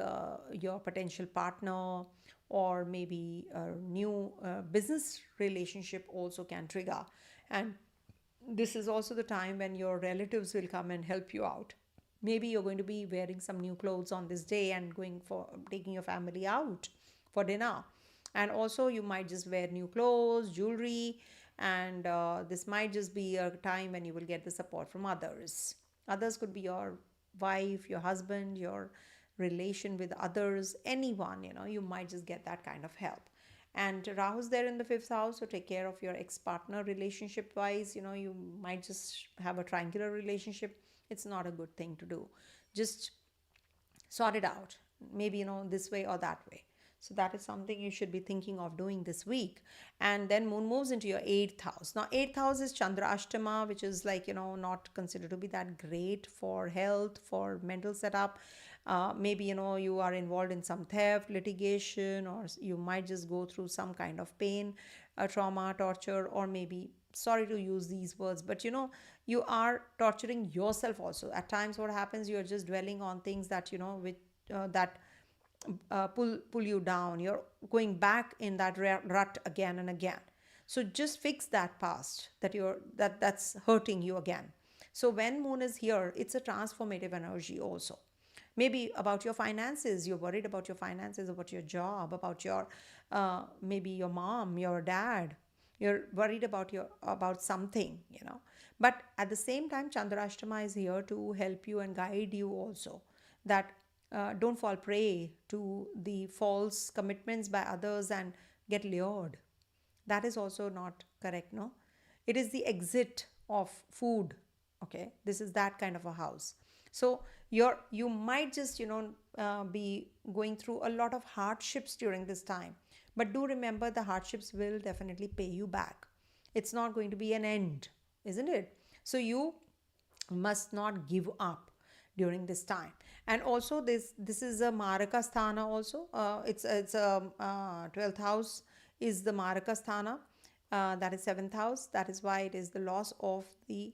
your potential partner, or maybe a new business relationship also can trigger. And this is also the time when your relatives will come and help you out. Maybe you're going to be wearing some new clothes on this day and taking your family out for dinner. And also you might just wear new clothes, jewelry, and this might just be a time when you will get the support from others. Others could be your wife, your husband, your relation with others, anyone. You might just get that kind of help. And Rahu's there in the 5th house, so take care of your ex-partner relationship wise. You might just have a triangular relationship. It's not a good thing to do. Just sort it out, maybe this way or that way. So that is something you should be thinking of doing this week. And then moon moves into your 8th house. Now 8th house is Chandra Ashtama, which is like not considered to be that great for health, for mental setup. Maybe you are involved in some theft, litigation, or you might just go through some kind of pain, trauma, torture, or maybe, sorry to use these words, but you are torturing yourself also. At times what happens, you're just dwelling on things that which that pull you down. You're going back in that rut again and again. So just fix that past that's hurting you again. So when moon is here, it's a transformative energy also. Maybe about your finances, you're worried about your finances, about your job, about your maybe your mom, your dad. You're worried about something. But at the same time, Chandrashtama is here to help you and guide you also, that don't fall prey to the false commitments by others and get lured. That is also not correct, no? It is the exit of food. Okay, this is that kind of a house. So you might just be going through a lot of hardships during this time, but do remember, the hardships will definitely pay you back. It's not going to be an end, isn't it? So you must not give up during this time. And also this is a Maraka Sthana also. It's a 12th house is the Maraka Sthana. That is 7th house. That is why it is the loss of the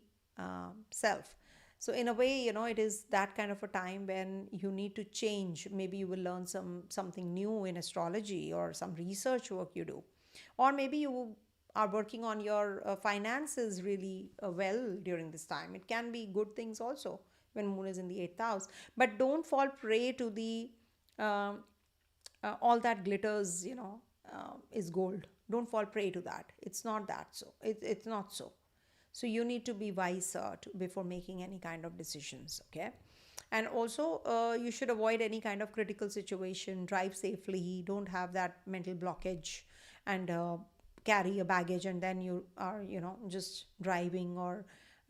self. So in a way, it is that kind of a time when you need to change. Maybe you will learn something new in astrology, or some research work you do. Or maybe you are working on your finances really well during this time. It can be good things also when moon is in the 8th house. But don't fall prey to the all that glitters, is gold. Don't fall prey to that. It's not that so. It's not so. So you need to be wiser before making any kind of decisions, okay? And also you should avoid any kind of critical situation. Drive safely. Don't have that mental blockage and carry a baggage, and then you are, just driving or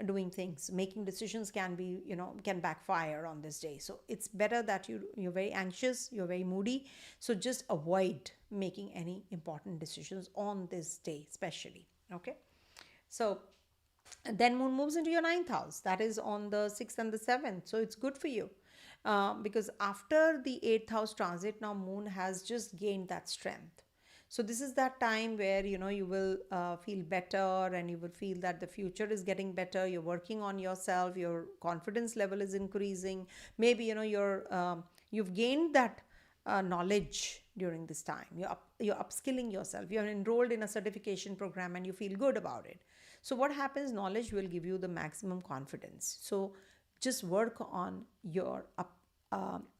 doing things. Making decisions can be, can backfire on this day. So it's better that you're very anxious, you're very moody. So just avoid making any important decisions on this day, especially, okay? So then moon moves into your 9th house. That is on the 6th and the 7th. So it's good for you. Because after the 8th house transit, now moon has just gained that strength. So this is that time where, you will feel better, and you will feel that the future is getting better. You're working on yourself. Your confidence level is increasing. Maybe, You've gained that knowledge during this time. You're upskilling yourself. You're enrolled in a certification program and you feel good about it. So what happens? Knowledge will give you the maximum confidence. So just work on your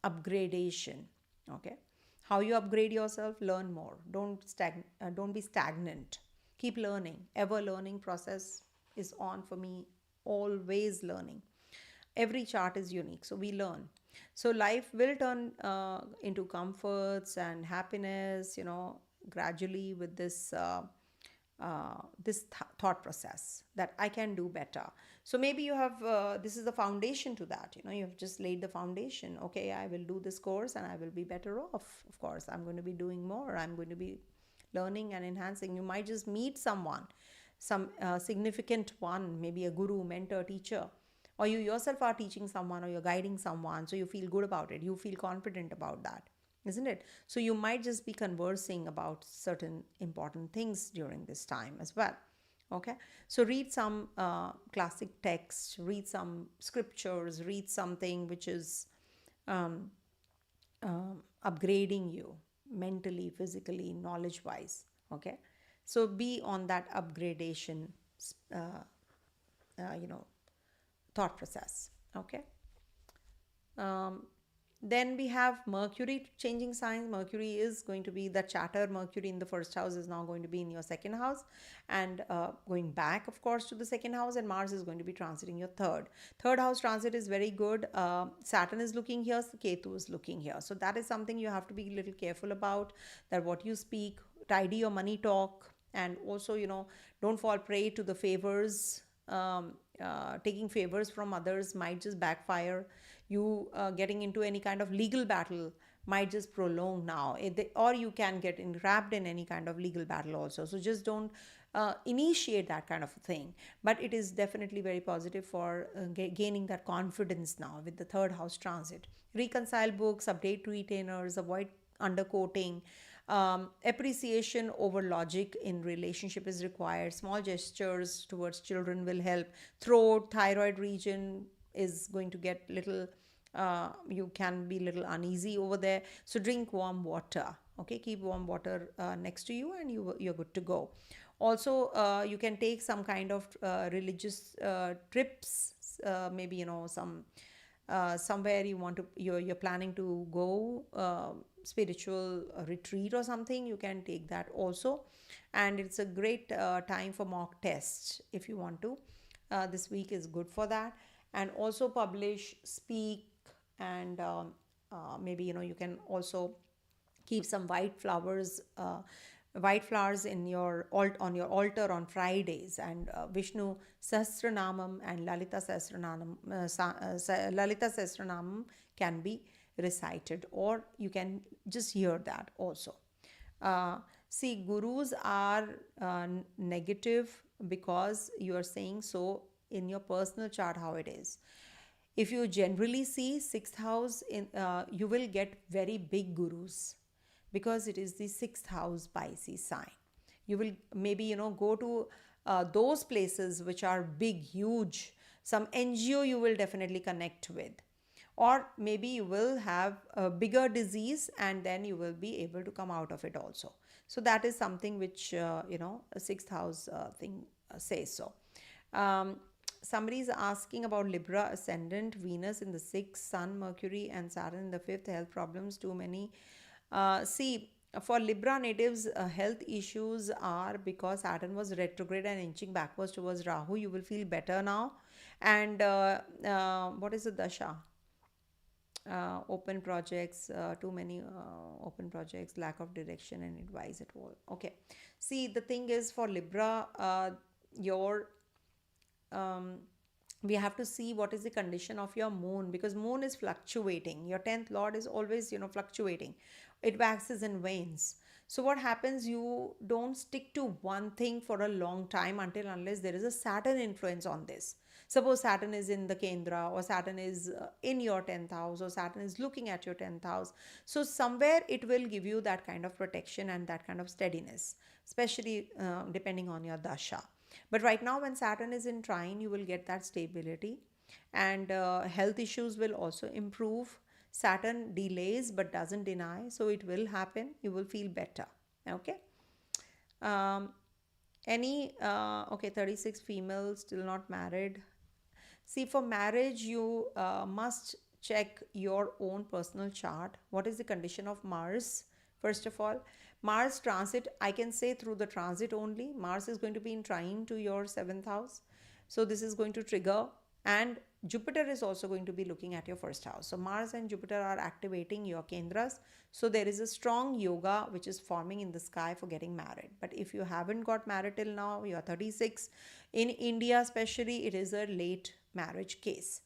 upgradation. Okay, how you upgrade yourself? Learn more. Don't be stagnant. Keep learning. Ever learning process is on for me. Always learning. Every chart is unique, so we learn. So life will turn into comforts and happiness, gradually with this thought process that I can do better. So maybe you have this is the foundation to that. You've just laid the foundation. Okay, I will do this course and I will be better off. Of course, I'm going to be doing more. I'm going to be learning and enhancing. You might just meet someone, some significant one, maybe a guru, mentor, teacher, or you yourself are teaching someone or you're guiding someone, so you feel good about it. You feel confident about that, isn't it? So you might just be conversing about certain important things during this time as well. Okay, so read some classic text, read some scriptures, read something which is upgrading you mentally, physically, knowledge wise. Okay, so be on that upgradation thought process. Okay, then we have Mercury changing signs. Mercury is going to be the chatter. Mercury in the first house is now going to be in your second house, and going back, of course, to the second house, and Mars is going to be transiting your third house. Transit is very good. Saturn is looking here, Ketu is looking here, so that is something you have to be a little careful about, that what you speak, tidy your money talk, and also don't fall prey to the favors. Taking favors from others might just backfire. You getting into any kind of legal battle might just prolong now, or you can get enwrapped in any kind of legal battle also. So just don't initiate that kind of a thing. But it is definitely very positive for gaining that confidence now with the third house transit. Reconcile books, update retainers, avoid undercoating. Appreciation over logic in relationship is required. Small gestures towards children will help. Throat, thyroid region is going to get little you can be little uneasy over there, so drink warm water. Okay, keep warm water next to you and you're good to go. Also you can take some kind of religious trips, maybe somewhere you're planning to go, spiritual retreat or something. You can take that also, and it's a great time for mock tests if you want to. This week is good for that. And also publish, speak, and maybe you can also keep some white flowers in your on your altar on Fridays, and Vishnu Sahasranamam and Lalita Sahasranamam can be recited, or you can just hear that also. See, gurus are negative because you are saying so in your personal chart how it is. If you generally see sixth house, you will get very big gurus because it is the sixth house Pisces sign. You will maybe go to those places which are big, huge. Some NGO you will definitely connect with, or maybe you will have a bigger disease and then you will be able to come out of it also. So that is something which a sixth house thing says so. Somebody is asking about Libra ascendant, Venus in the 6th, Sun, Mercury and Saturn in the 5th, health problems, too many. See, for Libra natives, health issues are because Saturn was retrograde and inching backwards towards Rahu. You will feel better now. And what is the dasha? Open projects, too many open projects, lack of direction and advice at all. Okay. See, the thing is for Libra, we have to see what is the condition of your moon, because moon is fluctuating. Your 10th lord is always fluctuating. It waxes and wanes. So what happens, you don't stick to one thing for a long time unless there is a Saturn influence on this. Suppose Saturn is in the Kendra, or Saturn is in your 10th house, or Saturn is looking at your 10th house. So somewhere it will give you that kind of protection and that kind of steadiness, especially depending on your dasha. But right now when Saturn is in trine, you will get that stability, and health issues will also improve. Saturn delays but doesn't deny, so it will happen. You will feel better. Okay. Um, okay, 36 females still not married. See, for marriage, you must check your own personal chart. What is the condition of Mars? First of all, Mars transit, I can say through the transit only. Mars is going to be in trine to your seventh house. So, this is going to trigger, and Jupiter is also going to be looking at your first house. So, Mars and Jupiter are activating your kendras. So, there is a strong yoga which is forming in the sky for getting married. But if you haven't got married till now, you are 36. In India, especially, it is a late marriage case.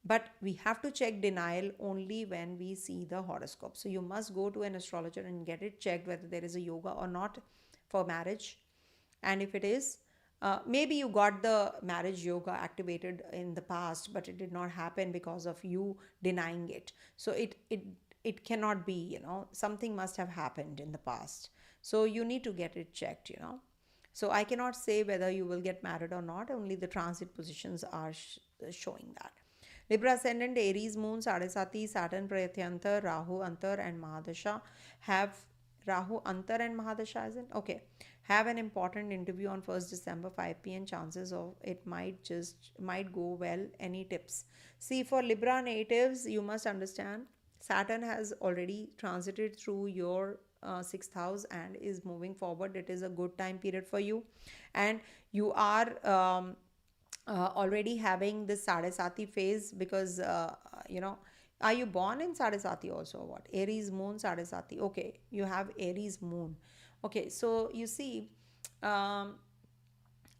But we have to check denial only when we see the horoscope. So you must go to an astrologer and get it checked whether there is a yoga or not for marriage. And if it is, maybe you got the marriage yoga activated in the past, but it did not happen because of you denying it. So it cannot be, something must have happened in the past. So you need to get it checked. So I cannot say whether you will get married or not. Only the transit positions are showing that. Libra ascendant, Aries moon, Sadesati, Saturn Prayatyantar, Rahu Antar and Mahadasha have Rahu Antar and Mahadasha isn't okay. Have an important interview on 1st December 5 p.m. Chances of it might go well. Any tips? See, for Libra natives, you must understand Saturn has already transited through your sixth house and is moving forward. It is a good time period for you, and you are already having this Sadesati phase because are you born in Sadesati also or what? Aries moon Sadesati. Okay, you have Aries moon. Okay, so you see,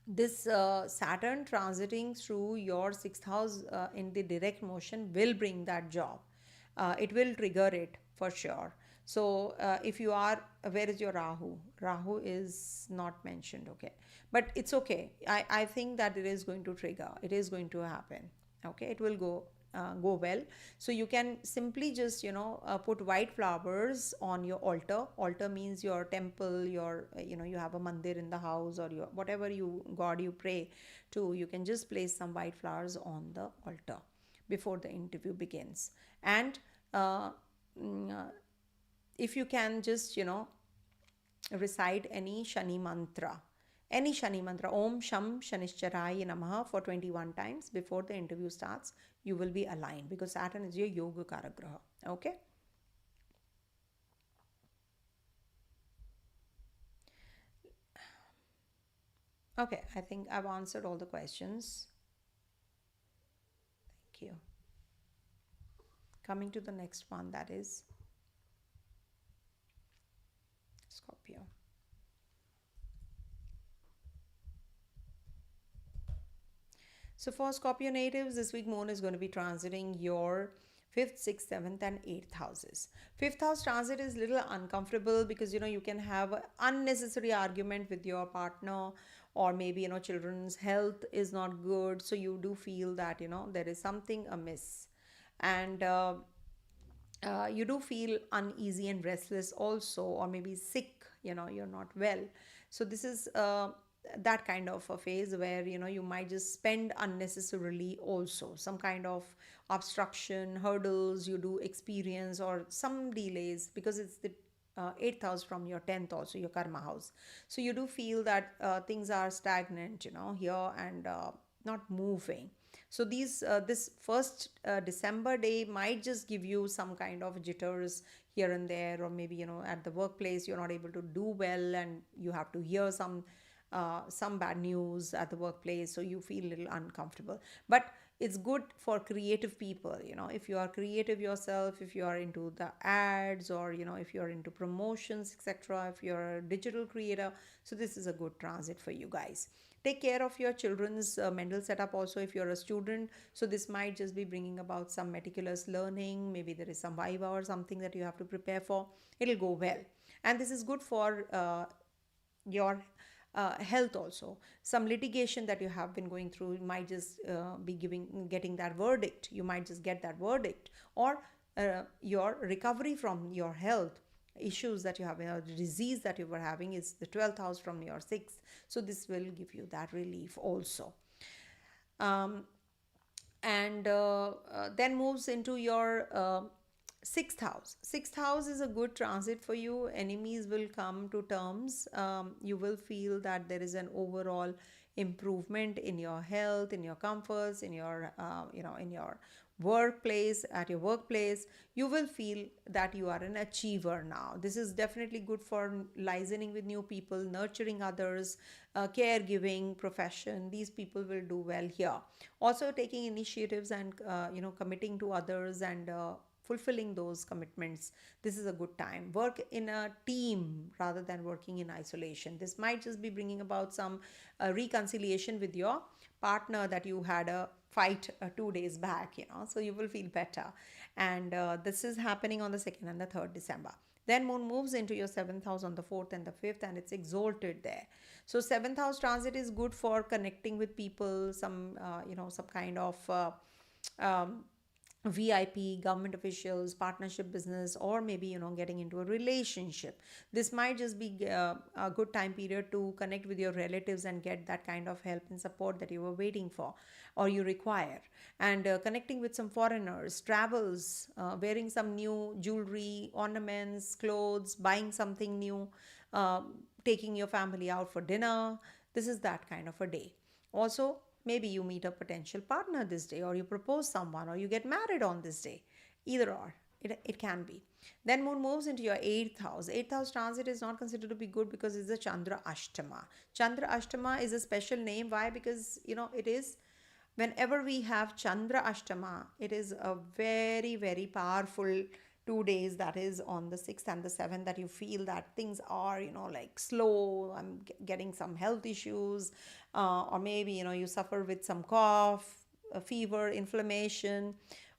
this Saturn transiting through your sixth house in the direct motion will bring that job. It will trigger it for sure. So if you are, where is your Rahu? Rahu is not mentioned, okay. But it's okay. I think that it is going to trigger. It is going to happen. Okay, it will go well. So you can simply just put white flowers on your altar. Altar means your temple, your you have a mandir in the house, or your whatever god you pray to. You can just place some white flowers on the altar before the interview begins. And if you can just recite any Shani mantra, Om Sham Shanishcharaya Namaha for 21 times before the interview starts. You will be aligned because Saturn is your yoga karagraha. Okay. Okay, I think I've answered all the questions. Thank you. Coming to the next one, that is Scorpio. So for Scorpio natives, this week moon is going to be transiting your 5th, 6th, 7th and 8th houses. 5th house transit is a little uncomfortable because you can have unnecessary argument with your partner, or maybe children's health is not good, so you do feel that there is something amiss, and you do feel uneasy and restless also, or maybe sick, you're not well. So this is that kind of a phase where you might just spend unnecessarily also. Some kind of obstruction, hurdles you do experience, or some delays, because it's the 8th house from your 10th also, your karma house. So you do feel that things are stagnant here, and not moving. So this first December day might just give you some kind of jitters here and there, or maybe at the workplace you're not able to do well, and you have to hear some bad news at the workplace, so you feel a little uncomfortable. But it's good for creative people. If you are creative yourself, if you are into the ads, or if you're into promotions, etc., if you're a digital creator, so this is a good transit for you guys. Take care of your children's mental setup also if you're a student. So this might just be bringing about some meticulous learning. Maybe there is some viva or something that you have to prepare for. It'll go well. And this is good for your health also. Some litigation that you have been going through, you might just be getting that verdict. You might just get that verdict, or your recovery from your health issues that you have, the disease that you were having is the 12th house from your 6th. So this will give you that relief also. And then moves into your Sixth house is a good transit for you. Enemies will come to terms. You will feel that there is an overall improvement in your health, in your comforts, in your in your workplace. At your workplace, you will feel that you are an achiever now. This is definitely good for listening with new people, nurturing others, caregiving profession. These people will do well here. Also, taking initiatives and committing to others and fulfilling those commitments. This is a good time. Work in a team rather than working in isolation. This might just be bringing about some reconciliation with your partner that you had a fight 2 days back, so you will feel better. And this is happening on the 2nd and the 3rd December. Then moon moves into your 7th house on the 4th and the 5th, and it's exalted there. So 7th house transit is good for connecting with people, some kind of um, VIP, government officials, partnership business, or maybe getting into a relationship. This might just be a good time period to connect with your relatives and get that kind of help and support that you were waiting for or you require. And connecting with some foreigners, travels, wearing some new jewelry, ornaments, clothes, buying something new, taking your family out for dinner. This is that kind of a day. Also, maybe you meet a potential partner this day, or you propose someone, or you get married on this day. Either or, it can be. Then moon moves into your 8th house. 8th house transit is not considered to be good because it's a Chandra Ashtama. Chandra Ashtama is a special name. Why? Because, it is whenever we have Chandra Ashtama, it is a very, very powerful 2 days, that is on the 6th and the 7th, that you feel that things are like slow. I'm getting some health issues, or maybe you suffer with some cough, fever, inflammation,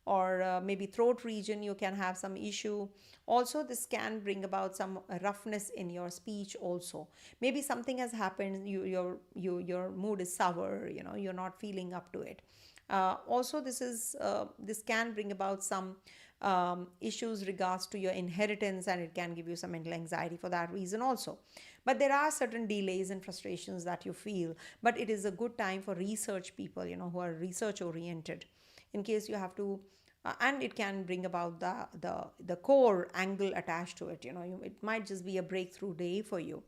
or maybe throat region you can have some issue. Also, this can bring about some roughness in your speech. Also, maybe something has happened, your mood is sour, you're not feeling up to it. Also, this can bring about some issues regards to your inheritance, and it can give you some mental anxiety for that reason also. But there are certain delays and frustrations that you feel, but it is a good time for research people, who are research oriented, in case you have to. And it can bring about the core angle attached to it. It might just be a breakthrough day for you.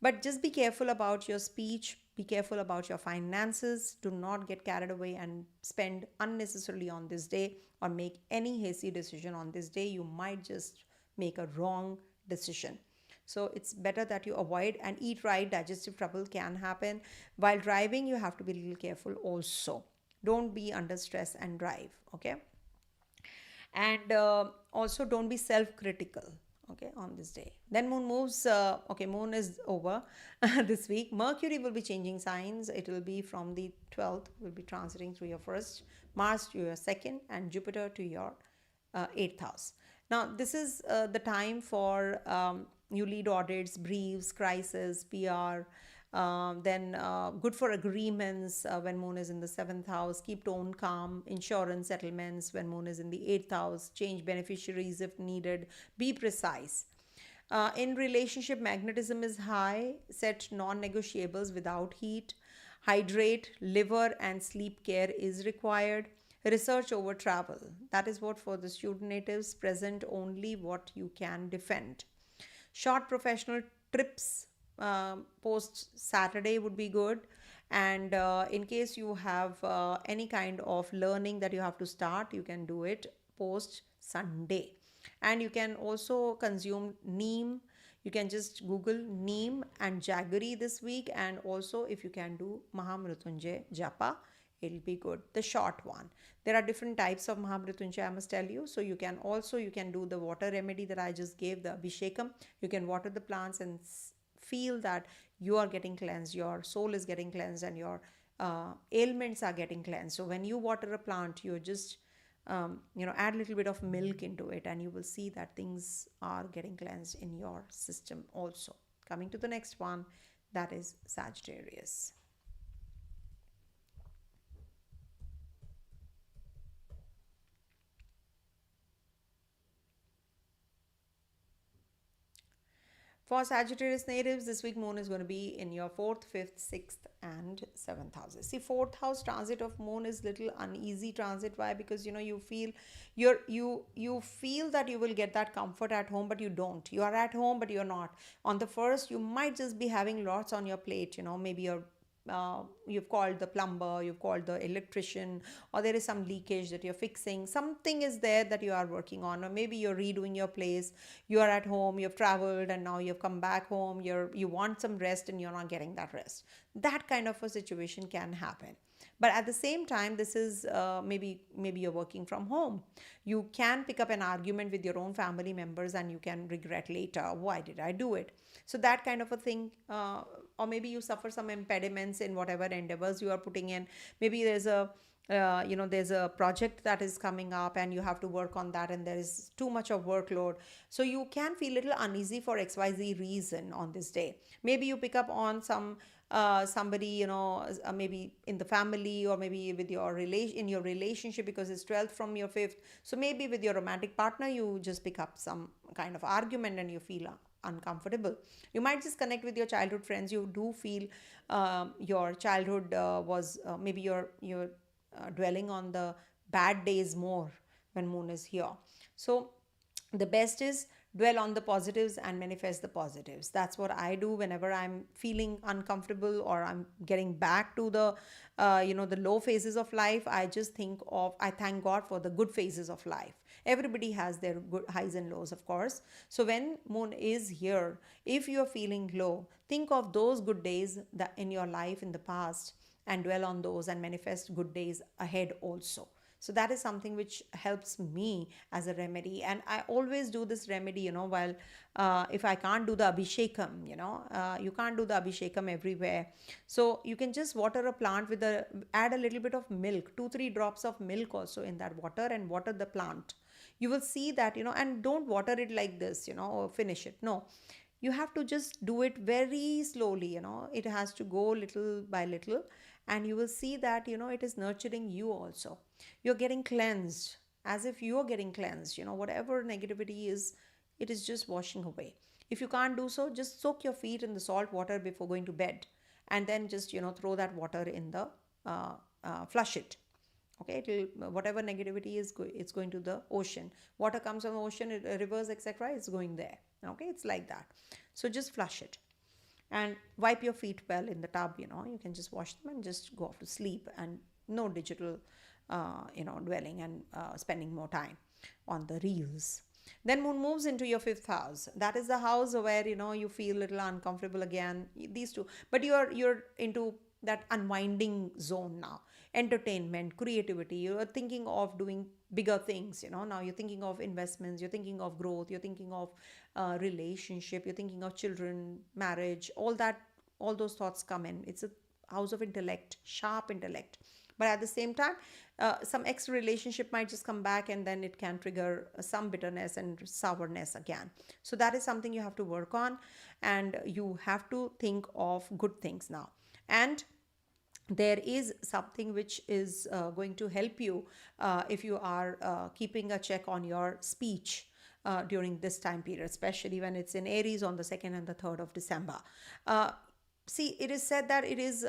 But just be careful about your speech, be careful about your finances. Do not get carried away and spend unnecessarily on this day, or make any hasty decision on this day. You might just make a wrong decision. So it's better that you avoid and eat right. Digestive trouble can happen. While driving, you have to be a little careful also. Don't be under stress and drive, okay? And also don't be self-critical, okay, on this day. Then moon moves, okay, moon is over this week. Mercury will be changing signs. It will be from the 12th, will be transiting through your first, Mars to your second, and Jupiter to your 8th house. Now this is the time for you lead audits, briefs, crisis, PR. Then good for agreements when moon is in the 7th house. Keep tone calm. Insurance settlements when moon is in the 8th house. Change beneficiaries if needed. Be precise. In relationship, magnetism is high. Set non-negotiables without heat. Hydrate. Liver and sleep care is required. Research over travel. That is what for the student natives. Present only what you can defend. Short professional trips post Saturday would be good. And in case you have any kind of learning that you have to start, you can do it post Sunday. And you can also consume neem. You can just Google neem and jaggery this week. And also, if you can do Mahamrityunjay Japa, it'll be good. The short one. There are different types of Mahamrityunjay, I must tell you. So you can do the water remedy that I just gave, the Abhishekam. You can water the plants and feel that you are getting cleansed, your soul is getting cleansed, and your ailments are getting cleansed. So when you water a plant, you just add a little bit of milk into it, and you will see that things are getting cleansed in your system also. Coming to the next one, that is Sagittarius. For Sagittarius natives, this week moon is going to be in your 4th, 5th, 6th and 7th houses. See, 4th house transit of moon is little uneasy transit. Why? Because you feel you feel that you will get that comfort at home, but you don't. You are at home, but you're not. On the first, you might just be having lots on your plate. Maybe you've called the plumber, you've called the electrician, or there is some leakage that you're fixing. Something is there that you are working on, or maybe you're redoing your place. You are at home, you've traveled, and now you've come back home. You want some rest, and you're not getting that rest. That kind of a situation can happen. But at the same time, this is maybe you're working from home. You can pick up an argument with your own family members, and you can regret later, why did I do it? So that kind of a thing, or maybe you suffer some impediments in whatever endeavors you are putting in. Maybe there's a project that is coming up, and you have to work on that, and there is too much of workload. So you can feel a little uneasy for XYZ reason on this day. Maybe you pick up on somebody, maybe in the family, or maybe with your relationship, because it's 12th from your 5th. So maybe with your romantic partner, you just pick up some kind of argument, and you feel uncomfortable. You might just connect with your childhood friends. You do feel your childhood was maybe you're dwelling on the bad days more when moon is here. So the best is dwell on the positives and manifest the positives. That's what I do whenever I'm feeling uncomfortable, or I'm getting back to the the low phases of life. I thank God for the good phases of life. Everybody has their good highs and lows, of course. So when moon is here, if you're feeling low, think of those good days that in your life in the past, and dwell on those and manifest good days ahead also. So that is something which helps me as a remedy. And I always do this remedy, while if I can't do the abhishekam, you can't do the abhishekam everywhere. So you can just water a plant add a little bit of milk, 2-3 drops of milk also in that water, and water the plant. You will see that, and don't water it like this, or finish it. No, you have to just do it very slowly. It has to go little by little, and you will see that it is nurturing you also. You're getting cleansed, as if you're getting cleansed. Whatever negativity is, it is just washing away. If you can't do so, just soak your feet in the salt water before going to bed, and then just throw that water in the flush it. Okay, whatever negativity is it's going to the ocean. Water comes from the ocean, rivers, etc., it's going there. Okay, it's like that. So just flush it and wipe your feet well in the tub. You can just wash them and just go off to sleep, and no digital dwelling and spending more time on the reels. Then moon moves into your 5th house. That is the house where you feel a little uncomfortable again. These two, but you're into that unwinding zone now. Entertainment, creativity. You are thinking of doing bigger things. Now you're thinking of investments. You're thinking of growth. You're thinking of relationship. You're thinking of children, marriage. All those thoughts come in. It's a house of intellect, sharp intellect. But at the same time, some ex relationship might just come back, and then it can trigger some bitterness and sourness again. So that is something you have to work on, and you have to think of good things now. And there is something which is going to help you if you are keeping a check on your speech during this time period, especially when it's in Aries on the 2nd and the 3rd of December. See, it is said that it is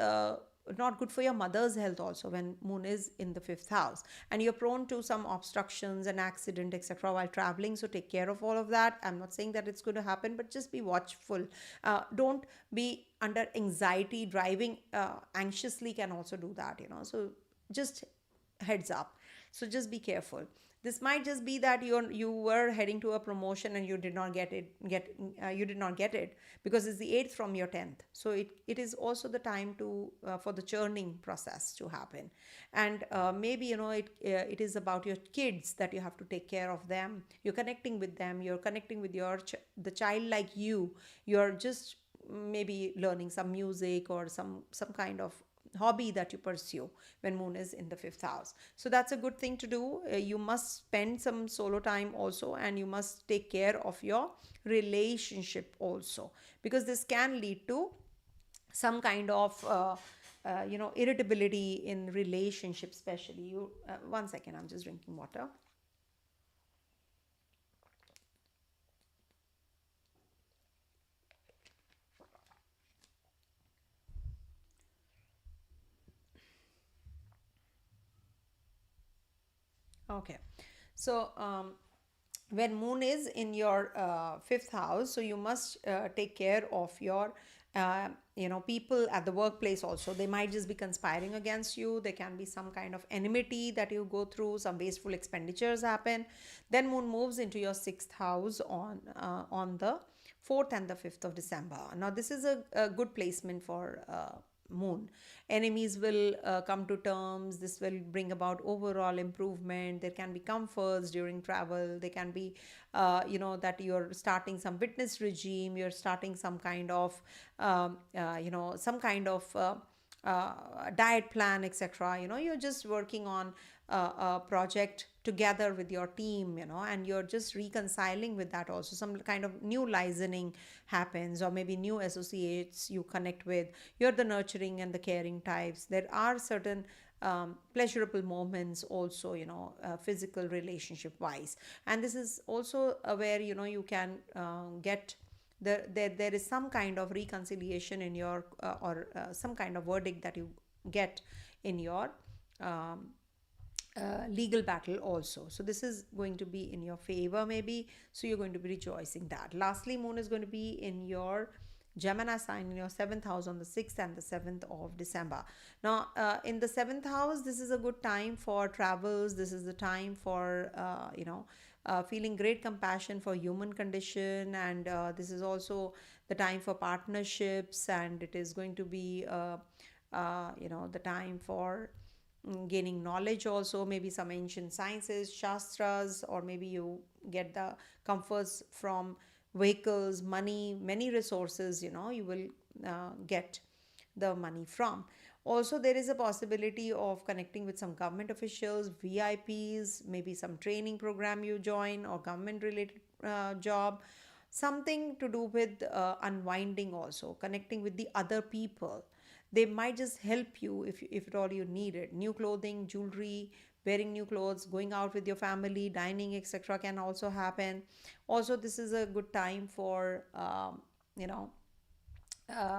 not good for your mother's health also when moon is in the 5th house, and you're prone to some obstructions and accident, etc., while traveling. So take care of all of that. I'm not saying that it's going to happen, but just be watchful. Don't be under anxiety. Driving anxiously can also do that. So just heads up. So just be careful. This might just be that you were heading to a promotion and you did not get it because it's the 8th from your 10th. So it is also the time to for the churning process to happen. And maybe it is about your kids, that you have to take care of them. You're connecting with them. You're connecting with the child like you. You're just maybe learning some music or some kind of hobby that you pursue when moon is in the 5th house. So that's a good thing to do. You must spend some solo time also, and you must take care of your relationship also, because this can lead to some kind of irritability in relationship, especially. One second, I'm just drinking water. Okay. So, when moon is in your fifth house, so you must take care of your people at the workplace also. They might just be conspiring against you. There can be some kind of enmity that you go through, some wasteful expenditures happen. Then moon moves into your sixth house on the 4th and the 5th of December. Now this is a good placement for moon. Enemies will come to terms. This will bring about overall improvement. There can be comforts during travel. There can be that you're starting some witness regime, you're starting some kind of some kind of diet plan, etc. You're just working on a project together with your team, and you're just reconciling with that. Also some kind of new listening happens, or maybe new associates you connect with. You're the nurturing and the caring types. There are certain pleasurable moments also, physical relationship wise. And this is also where you can get there is some kind of reconciliation in your or some kind of verdict that you get in your um, legal battle also. So this is going to be in your favor maybe. So you're going to be rejoicing that. Lastly, moon is going to be in your Gemini sign in your seventh house on the 6th and the 7th of December. Now, in the seventh house, this is a good time for travels. This is the time for, feeling great compassion for human condition. And this is also the time for partnerships. And it is going to be, the time for gaining knowledge also, maybe some ancient sciences, shastras, or maybe you get the comforts from vehicles, money, many resources, you will get the money from. Also, there is a possibility of connecting with some government officials, VIPs, maybe some training program you join, or government related job, something to do with unwinding, also connecting with the other people. They might just help you if at all you need it. New clothing, jewelry, wearing new clothes, going out with your family, dining, etc. can also happen. Also, this is a good time for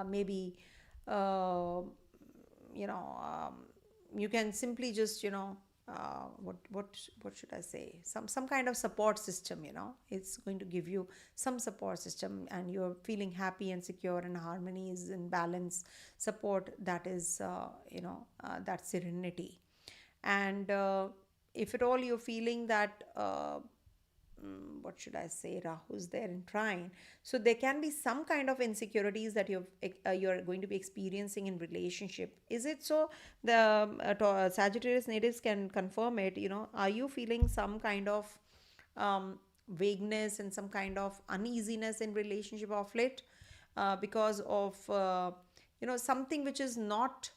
maybe uh, you know you can simply just what should I say, some kind of support system. It's going to give you some support system, and you're feeling happy and secure, and harmony is in balance. Support that is that serenity. And if at all you're feeling that what should I say, Rahu's there in trine, so there can be some kind of insecurities that you're going to be experiencing in relationship. Is it so? The Sagittarius natives can confirm it. Are you feeling some kind of vagueness and some kind of uneasiness in relationship of late, because of something which is not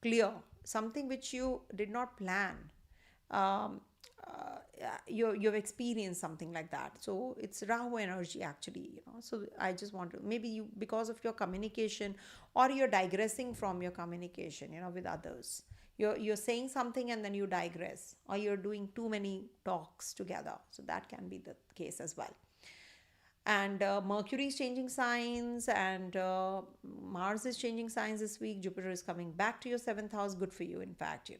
clear, something which you did not plan. um, yeah, you've experienced something like that. So it's Rahu energy actually. So I just want to, maybe you, because of your communication, or you're digressing from your communication with others. You're saying something and then you digress, or you're doing too many talks together. So that can be the case as well. And Mercury is changing signs, and Mars is changing signs this week. Jupiter is coming back to your seventh house. Good for you, in fact.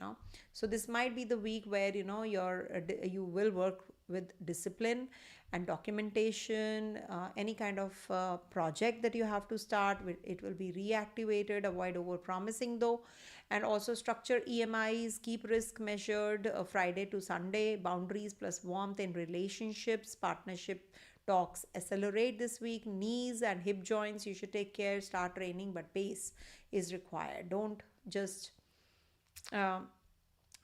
So this might be the week where you will work with discipline and documentation. Any kind of project that you have to start with, it will be reactivated. Avoid over promising though. And also structure EMIs, keep risk measured. Friday to Sunday, boundaries plus warmth in relationships, partnership talks accelerate this week. Knees and hip joints, you should take care. Start training, but pace is required. Don't just um,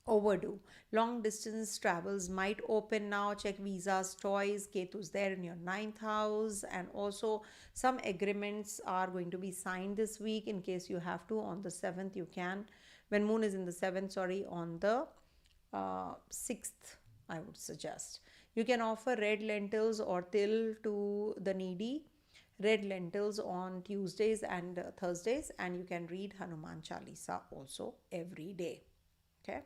overdo. Long distance travels might open now. Check visas, toys. Ketu's there in your ninth house. And also some agreements are going to be signed this week. In case you have to, on the 7th you can. When moon is in the 7th, sorry, on the 6th, I would suggest. You can offer red lentils or til to the needy. Red lentils on Tuesdays and Thursdays. And you can read Hanuman Chalisa also every day. Okay.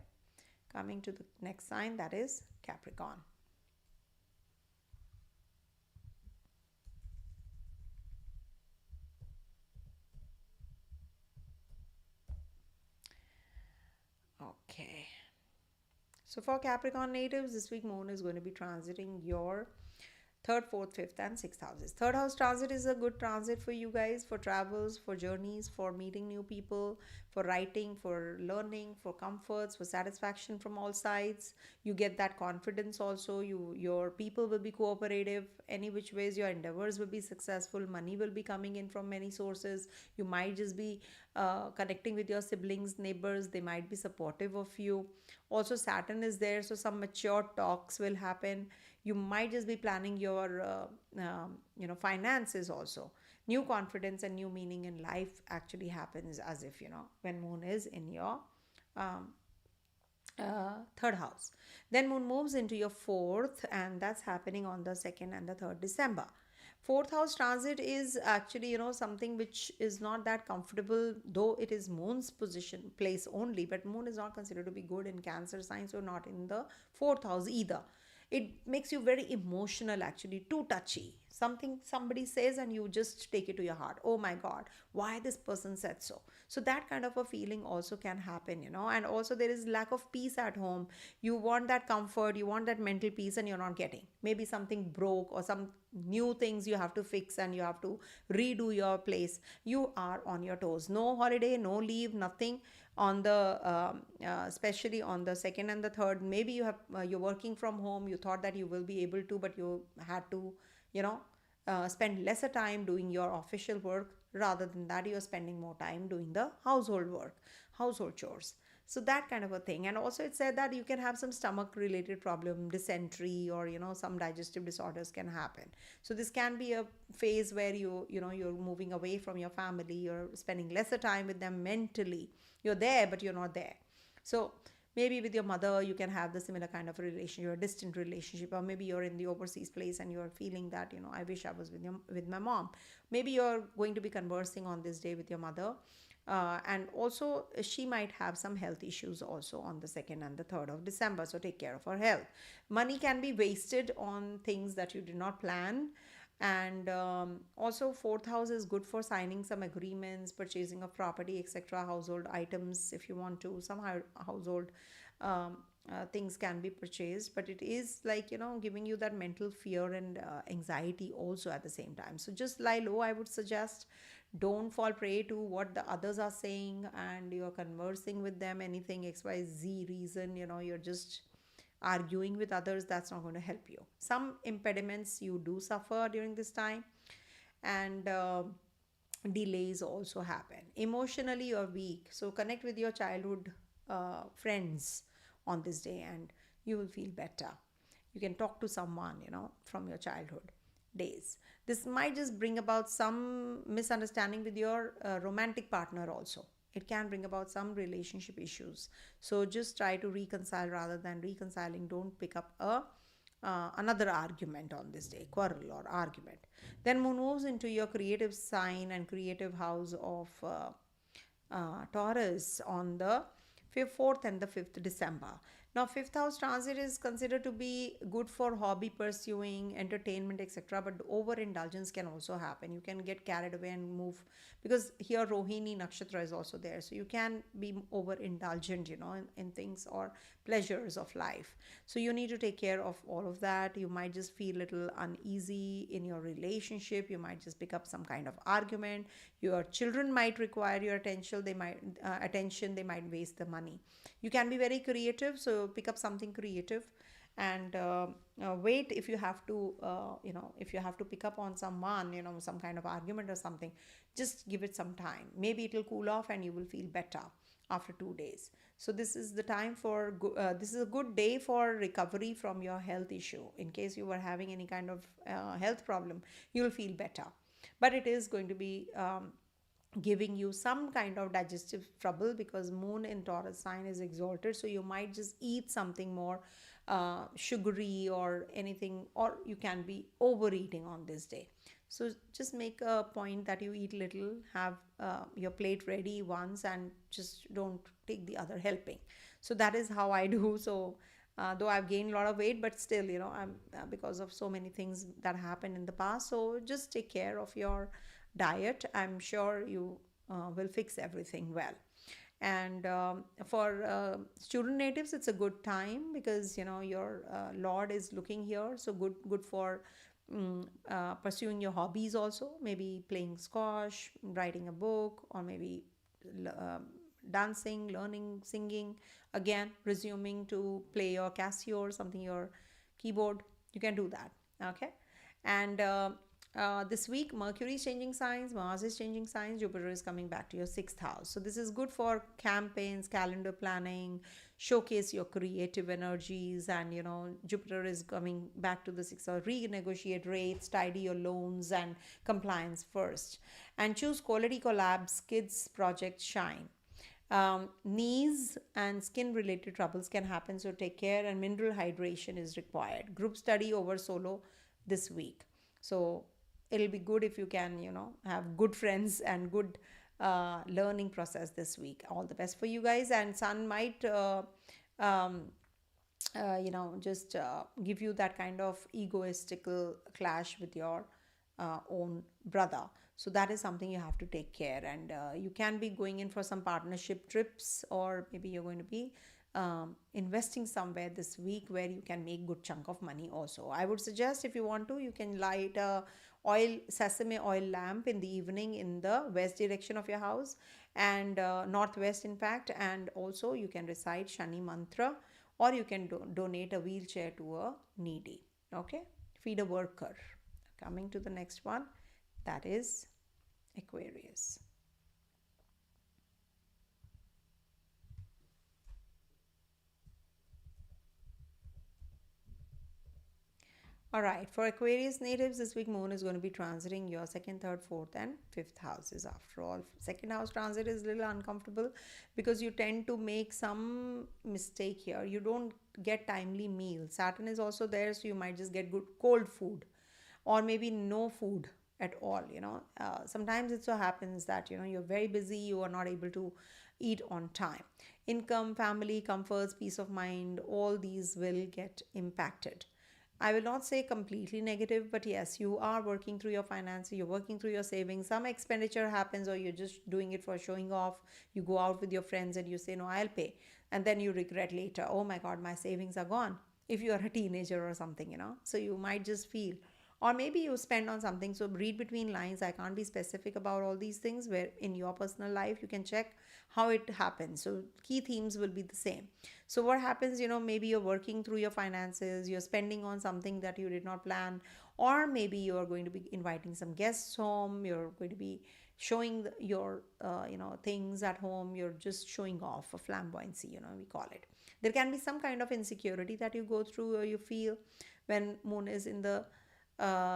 Coming to the next sign, that is Capricorn. Okay. So for Capricorn natives, this week moon is going to be transiting your third, fourth, fifth, and sixth houses. Third house transit is a good transit for you guys, for travels, for journeys, for meeting new people, for writing, for learning, for comforts, for satisfaction from all sides. You get that confidence also. Your people will be cooperative. Any which ways your endeavors will be successful. Money will be coming in from many sources. You might just be connecting with your siblings, neighbors. They might be supportive of you. Also, Saturn is there, so some mature talks will happen. You might just be planning your finances also. New confidence and new meaning in life actually happens, as if when moon is in your um, third house. Then moon moves into your fourth, and that's happening on the 2nd and the 3rd December. Fourth house transit is actually something which is not that comfortable, though it is moon's position place only, but moon is not considered to be good in Cancer sign, so not in the fourth house either. It makes you very emotional, actually, too touchy. Something somebody says and you just take it to your heart. Oh my god, why this person said so. So that kind of a feeling also can happen, and also there is lack of peace at home. You want that comfort, you want that mental peace, and you're not getting. Maybe something broke or some new things you have to fix, and you have to redo your place. You are on your toes. No holiday, no leave, nothing on the especially on the 2nd and the 3rd. Maybe you're working from home. You thought that you will be able to, but you had to spend lesser time doing your official work. Rather than that, you're spending more time doing the household work, household chores. So that kind of a thing. And also it said that you can have some stomach related problem, dysentery, or some digestive disorders can happen. So this can be a phase where you're moving away from your family, you're spending lesser time with them mentally. You're there but you're not there. So maybe with your mother you can have the similar kind of relationship, a distant relationship, or maybe you're in the overseas place and you're feeling that I wish I was with my mom. Maybe you're going to be conversing on this day with your mother, and also she might have some health issues also on the 2nd and the 3rd of December, so take care of her health. Money can be wasted on things that you did not plan. And also fourth house is good for signing some agreements, purchasing of property, etc., household items. If you want to, some household things can be purchased, but it is like giving you that mental fear and anxiety also at the same time. So just lie low, I would suggest. Don't fall prey to what the others are saying, and you're conversing with them anything xyz reason, you're just arguing with others. That's not going to help you. Some impediments you do suffer during this time, and delays also happen. Emotionally you're weak, so connect with your childhood friends on this day and you will feel better. You can talk to someone from your childhood days. This might just bring about some misunderstanding with your romantic partner also. It can bring about some relationship issues. So just try to reconcile rather than reconciling. Don't pick up another argument on this day, quarrel or argument. Then moon moves into your creative sign and creative house of Taurus on the 4th and the 5th December. Now, 5th house transit is considered to be good for hobby pursuing, entertainment, etc. But overindulgence can also happen. You can get carried away and move, because here Rohini Nakshatra is also there. So you can be overindulgent, in things or pleasures of life. So you need to take care of all of that. You might just feel a little uneasy in your relationship. You might just pick up some kind of argument. Your children might require your attention. They might waste the money. You can be very creative, so pick up something creative, and wait if you have to if you have to pick up on someone, some kind of argument or something. Just give it some time. Maybe it will cool off and you will feel better after 2 days. So this is the time for this is a good day for recovery from your health issue. In case you were having any kind of health problem, you will feel better. But it is going to be giving you some kind of digestive trouble, because moon in Taurus sign is exalted. So you might just eat something more sugary or anything, or you can be overeating on this day. So just make a point that you eat little, have your plate ready once, and just don't take the other helping. So that is how I do. So though I've gained a lot of weight, but still, I'm because of so many things that happened in the past. So just take care of your diet. I'm sure you will fix everything well. And for student natives, it's a good time because your Lord is looking here, so good for pursuing your hobbies also, maybe playing squash, writing a book, or maybe dancing, learning, singing, again resuming to play your Casio or something, your keyboard. You can do that. Okay. And this week Mercury is changing signs, Mars is changing signs, Jupiter is coming back to your sixth house. So this is good for campaigns, calendar planning, showcase your creative energies. And Jupiter is coming back to the sixth house, renegotiate rates, tidy your loans and compliance first, and choose quality collabs, kids projects shine. Knees and skin related troubles can happen, so take care, and mineral hydration is required. Group study over solo this week. So it'll be good if you can have good friends and good learning process this week. All the best for you guys. And sun might um, just give you that kind of egoistical clash with your own brother. So that is something you have to take care. And you can be going in for some partnership trips, or maybe you're going to be investing somewhere this week where you can make good chunk of money also. I would suggest, if you want to, you can light a sesame oil lamp in the evening in the west direction of your house, and northwest in fact. And also you can recite Shani mantra, or you can donate a wheelchair to a needy. Okay, feed a worker. Coming to the next one, that is Aquarius. All right, for Aquarius natives, this week moon is going to be transiting your second, third, fourth, and fifth houses. After all, second house transit is a little uncomfortable because you tend to make some mistake here. You don't get timely meals. Saturn is also there, so you might just get good cold food, or maybe no food at all. Sometimes it so happens that you're very busy, you are not able to eat on time. Income, family, comforts, peace of mind, all these will get impacted. I will not say completely negative, but yes, you are working through your finances, you're working through your savings. Some expenditure happens, or you're just doing it for showing off. You go out with your friends and you say, no, I'll pay. And then you regret later, oh my God, my savings are gone. If you are a teenager or something, so you might just feel, or maybe you spend on something. So read between lines. I can't be specific about all these things, where in your personal life you can check how it happens. So key themes will be the same. So what happens, maybe you're working through your finances, you're spending on something that you did not plan, or maybe you're going to be inviting some guests home, you're going to be showing your things at home, you're just showing off, a flamboyancy, we call it. There can be some kind of insecurity that you go through or you feel when moon is in the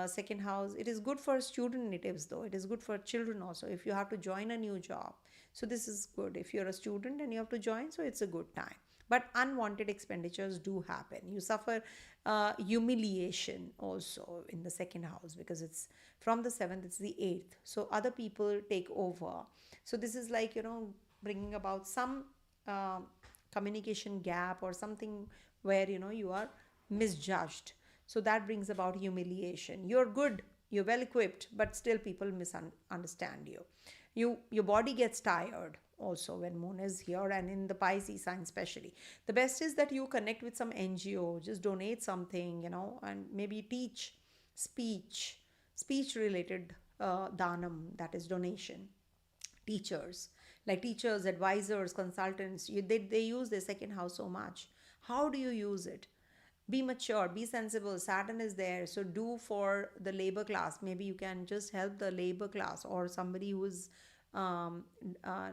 second house. It is good for student natives though. It is good for children also, if you have to join a new job. So this is good if you're a student and you have to join, so it's a good time. But unwanted expenditures do happen. You suffer humiliation also in the second house, because it's from the seventh, it's the eighth, so other people take over. So this is like bringing about some communication gap or something where you are misjudged. So that brings about humiliation. You're good, you're well equipped, but still people misunderstand you. Your body gets tired also when moon is here, and in the Pisces sign especially. The best is that you connect with some NGO, just donate something, and maybe teach speech related danam, that is donation. Teachers, like teachers, advisors, consultants, they use their second house so much. How do you use it? Be mature, be sensible. Saturn is there, so do for the labor class. Maybe you can just help the labor class, or somebody who's um, uh,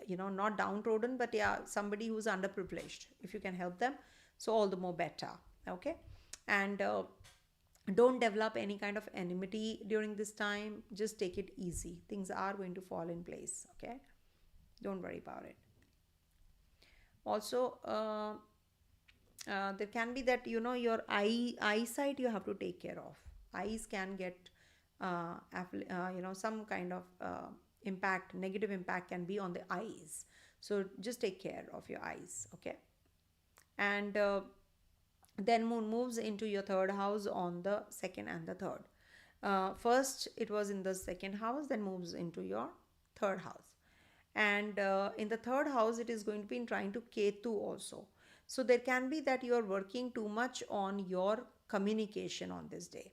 not downtrodden, but yeah, somebody who's underprivileged. If you can help them, so all the more better. Okay. And don't develop any kind of enmity during this time. Just take it easy, things are going to fall in place. Okay, don't worry about it. Also there can be that your eyesight you have to take care of. Eyes can get some kind of impact, negative impact can be on the eyes. So just take care of your eyes. Okay. And then moon moves into your third house on the second and the third. First it was in the second house, then moves into your third house. And in the third house, it is going to be in trine to Ketu also. So there can be that you are working too much on your communication on this day.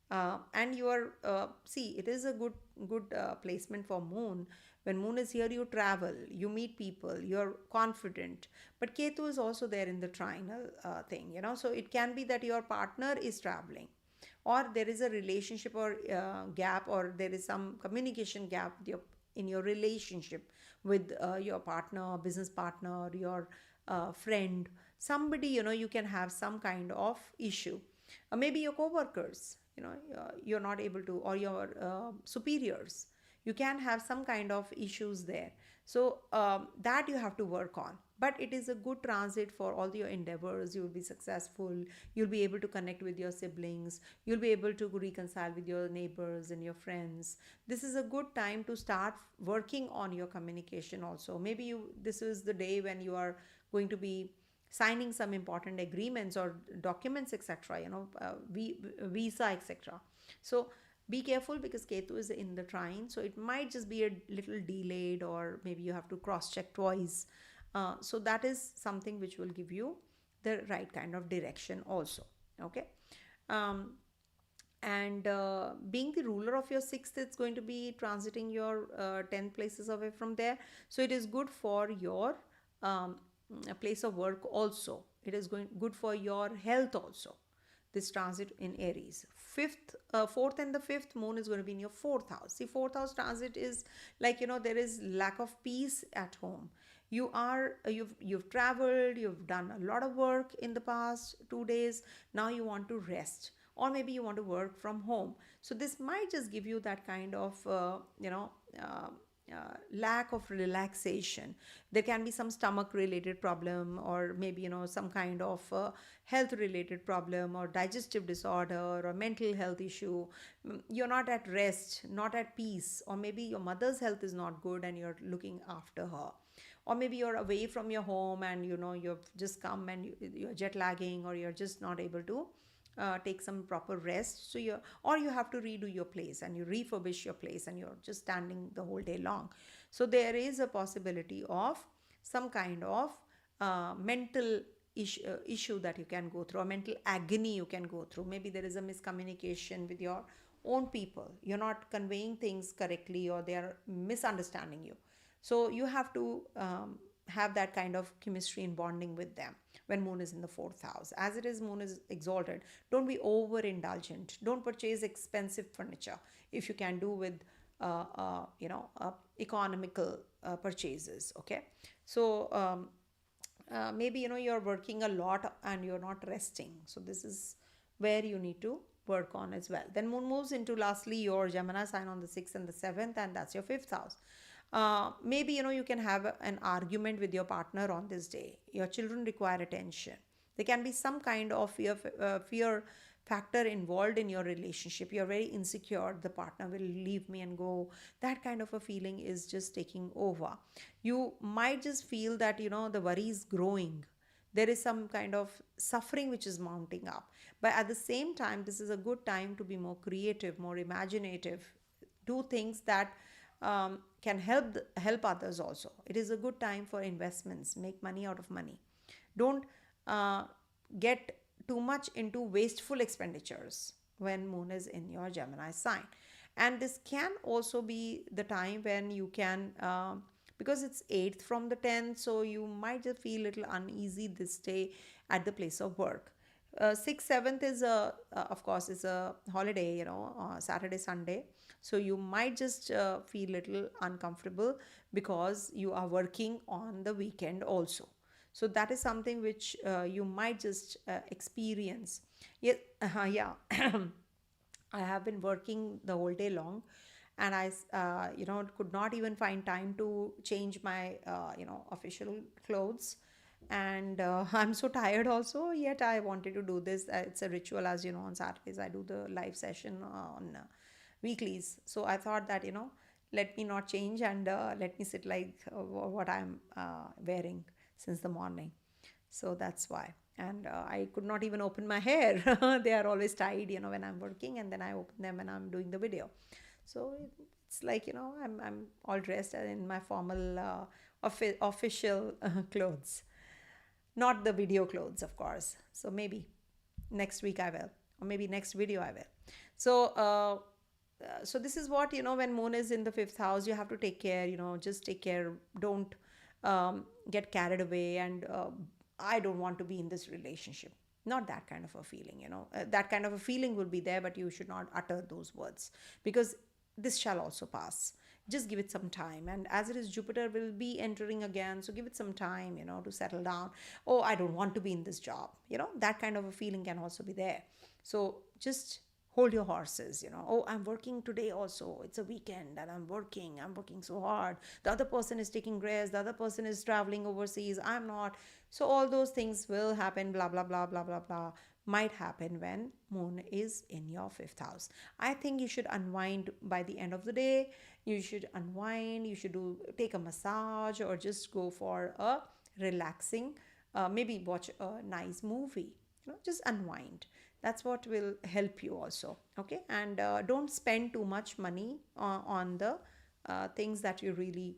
And you are see, it is a good placement for moon. When moon is here, you travel, you meet people, you're confident. But Ketu is also there in the trinal thing, so it can be that your partner is traveling, or there is a relationship or gap, or there is some communication gap with in your relationship with your partner, business partner, your friend, somebody, you can have some kind of issue. Maybe your co-workers, you're not able to, or your superiors, you can have some kind of issues there. So that you have to work on. But it is a good transit for all your endeavors. You will be successful, you'll be able to connect with your siblings, you'll be able to reconcile with your neighbors and your friends. This is a good time to start working on your communication also. Maybe this is the day when you are going to be signing some important agreements or documents, etc., visa, etc. So be careful, because Ketu is in the trine, so it might just be a little delayed, or maybe you have to cross check twice. So that is something which will give you the right kind of direction also. Okay. And being the ruler of your sixth, it's going to be transiting your 10 places away from there. So it is good for your place of work also. It is good for your health also, this transit in Aries. Fourth and the fifth, moon is going to be in your fourth house. See, fourth house transit is like, there is lack of peace at home. You've traveled, you've done a lot of work in the past 2 days. Now you want to rest, or maybe you want to work from home. So this might just give you that kind of lack of relaxation. There can be some stomach related problem, or maybe some kind of health related problem, or digestive disorder, or mental health issue. You're not at rest, not at peace, or maybe your mother's health is not good and you're looking after her. Or maybe you're away from your home, and you've just come, and you're jet lagging, or you're just not able to take some proper rest. So you have to redo your place, and you refurbish your place, and you're just standing the whole day long. So there is a possibility of some kind of mental issue that you can go through, a mental agony you can go through. Maybe there is a miscommunication with your own people, you're not conveying things correctly, or they are misunderstanding you. So you have to have that kind of chemistry and bonding with them when moon is in the fourth house. As it is, moon is exalted, don't be overindulgent, don't purchase expensive furniture if you can do with economical purchases. Okay. So maybe you're working a lot and you're not resting, so this is where you need to work on as well. Then moon moves into lastly your Gemini sign on the 6th and the 7th, and that's your 5th house. Maybe you can have an argument with your partner on this day. Your children require attention. There can be some kind of fear factor involved in your relationship. You're very insecure, the partner will leave me and go. That kind of a feeling is just taking over. You might just feel that the worry is growing. There is some kind of suffering which is mounting up. But at the same time, this is a good time to be more creative, more imaginative, do things that can help others also. It is a good time for investments, make money out of money. Don't get too much into wasteful expenditures when moon is in your Gemini sign. And this can also be the time when you can because it's 8th from the 10th, so you might just feel a little uneasy this day at the place of work. 6th, 7th is of course is a holiday, Saturday, Sunday. So you might just feel little uncomfortable because you are working on the weekend also. So that is something which you might just experience. Yeah. I have been working the whole day long, and I could not even find time to change my official clothes. And I'm so tired also, yet I wanted to do this. It's a ritual, as you know, on Saturdays I do the live session on weeklies. So I thought that let me not change, and let me sit like what I'm wearing since the morning. So that's why. And I could not even open my hair. They are always tied when I'm working, and then I open them when I'm doing the video. So It's like, I'm all dressed in my formal official clothes, not the video clothes, of course. So maybe next week I will, or maybe next video I will. So so this is what, when moon is in the fifth house, you have to take care, just take care. Don't get carried away, and I don't want to be in this relationship. Not that kind of a feeling, that kind of a feeling will be there, but you should not utter those words, because this shall also pass. Just give it some time, and as it is, Jupiter will be entering again, so give it some time, to settle down. Oh, I don't want to be in this job, that kind of a feeling can also be there. So just hold your horses. Oh, I'm working today also, it's a weekend and I'm working so hard. The other person is taking rest, the other person is traveling overseas, I'm not. So all those things will happen, blah blah blah blah blah blah, might happen when moon is in your fifth house. I think you should unwind by the end of the day. You should unwind, you should take a massage, or just go for a relaxing, maybe watch a nice movie, just unwind. That's what will help you also. Okay, and don't spend too much money on the things that you really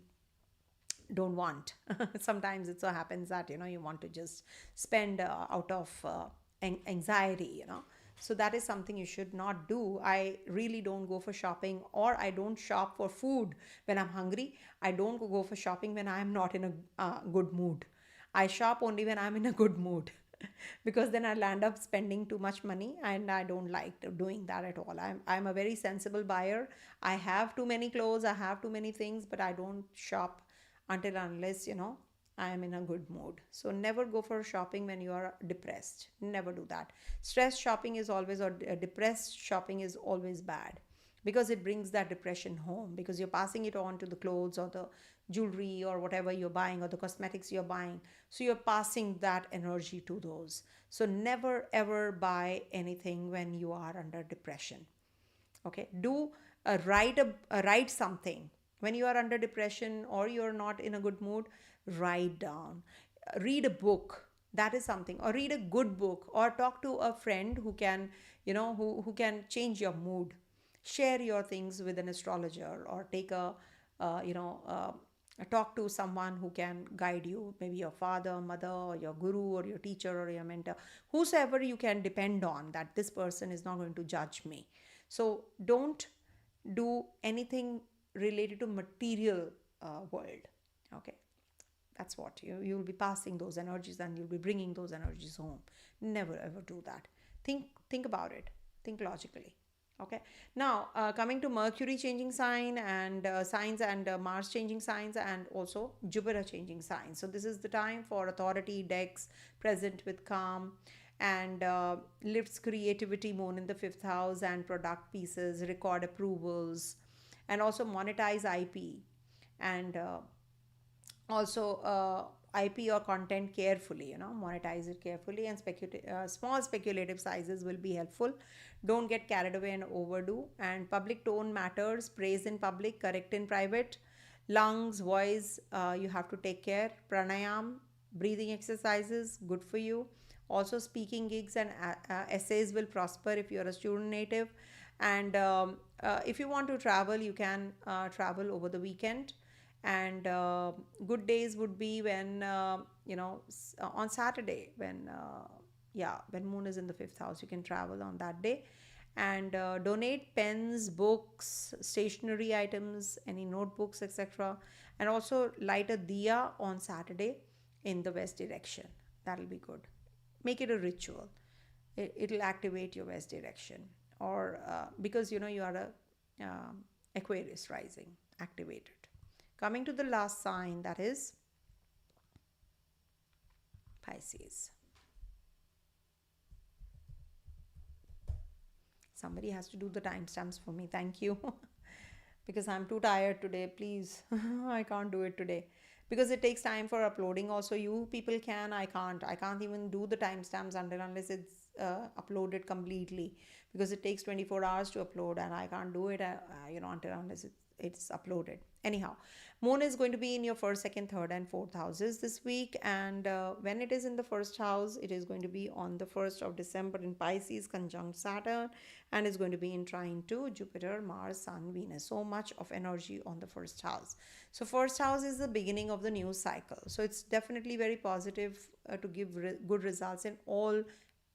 don't want. Sometimes it so happens that you want to just spend out of anxiety. So that is something you should not do. I really don't go for shopping, or I don't shop for food when I'm hungry. I don't go for shopping when I'm not in a good mood. I shop only when I'm in a good mood. Because then I'll end up spending too much money, and I don't like doing that at all. I'm a very sensible buyer. I have too many clothes, I have too many things, but I don't shop until unless I am in a good mood. So never go for shopping when you are depressed. Never do that. Stress shopping is always, or depressed shopping is always bad, because it brings that depression home, because you're passing it on to the clothes or the jewelry or whatever you're buying, or the cosmetics you're buying. So you're passing that energy to those. So never ever buy anything when you are under depression. Okay, do write something when you are under depression, or you're not in a good mood. Write down, read a book, that is something, or read a good book, or talk to a friend who can, who can change your mood. Share your things with an astrologer, or take a talk to someone who can guide you, maybe your father, mother, or your guru, or your teacher, or your mentor, whosoever you can depend on, that this person is not going to judge me. So don't do anything related to material world. Okay, that's what you'll be passing those energies, and you'll be bringing those energies home. Never ever do that. Think about it. Think logically. Okay, now coming to Mercury changing sign, and signs, and Mars changing signs, and also Jupiter changing signs. So this is the time for authority decks, present with calm, and lifts creativity, moon in the fifth house, and product pieces, record approvals, and also monetize IP, and also IP or content carefully, monetize it carefully, and small speculative sizes will be helpful. Don't get carried away and overdo. And public tone matters, praise in public, correct in private. Lungs, voice, you have to take care. Pranayam, breathing exercises, good for you. Also, speaking gigs and essays will prosper if you're a student native. And if you want to travel, you can travel over the weekend. And good days would be when on Saturday, when when moon is in the fifth house, you can travel on that day. And donate pens, books, stationery items, any notebooks, etc. And also light a diya on Saturday in the west direction. That'll be good. Make it a ritual. It'll activate your west direction. Or because you are a Aquarius rising, activate it. Coming to the last sign, that is Pisces. Somebody has to do the timestamps for me. Thank you. Because I'm too tired today. Please, I can't do it today. Because it takes time for uploading. Also, you people can. I can't. I can't even do the timestamps unless it's uploaded completely. Because it takes 24 hours to upload, and I can't do it. Until unless it's it's uploaded. Anyhow, moon is going to be in your first, second, third, and fourth houses this week. And when it is in the first house, it is going to be on the 1st of December in Pisces, conjunct Saturn, and is going to be in trine to Jupiter, Mars, Sun, Venus. So much of energy on the first house. So first house is the beginning of the new cycle. So it's definitely very positive to give good results in all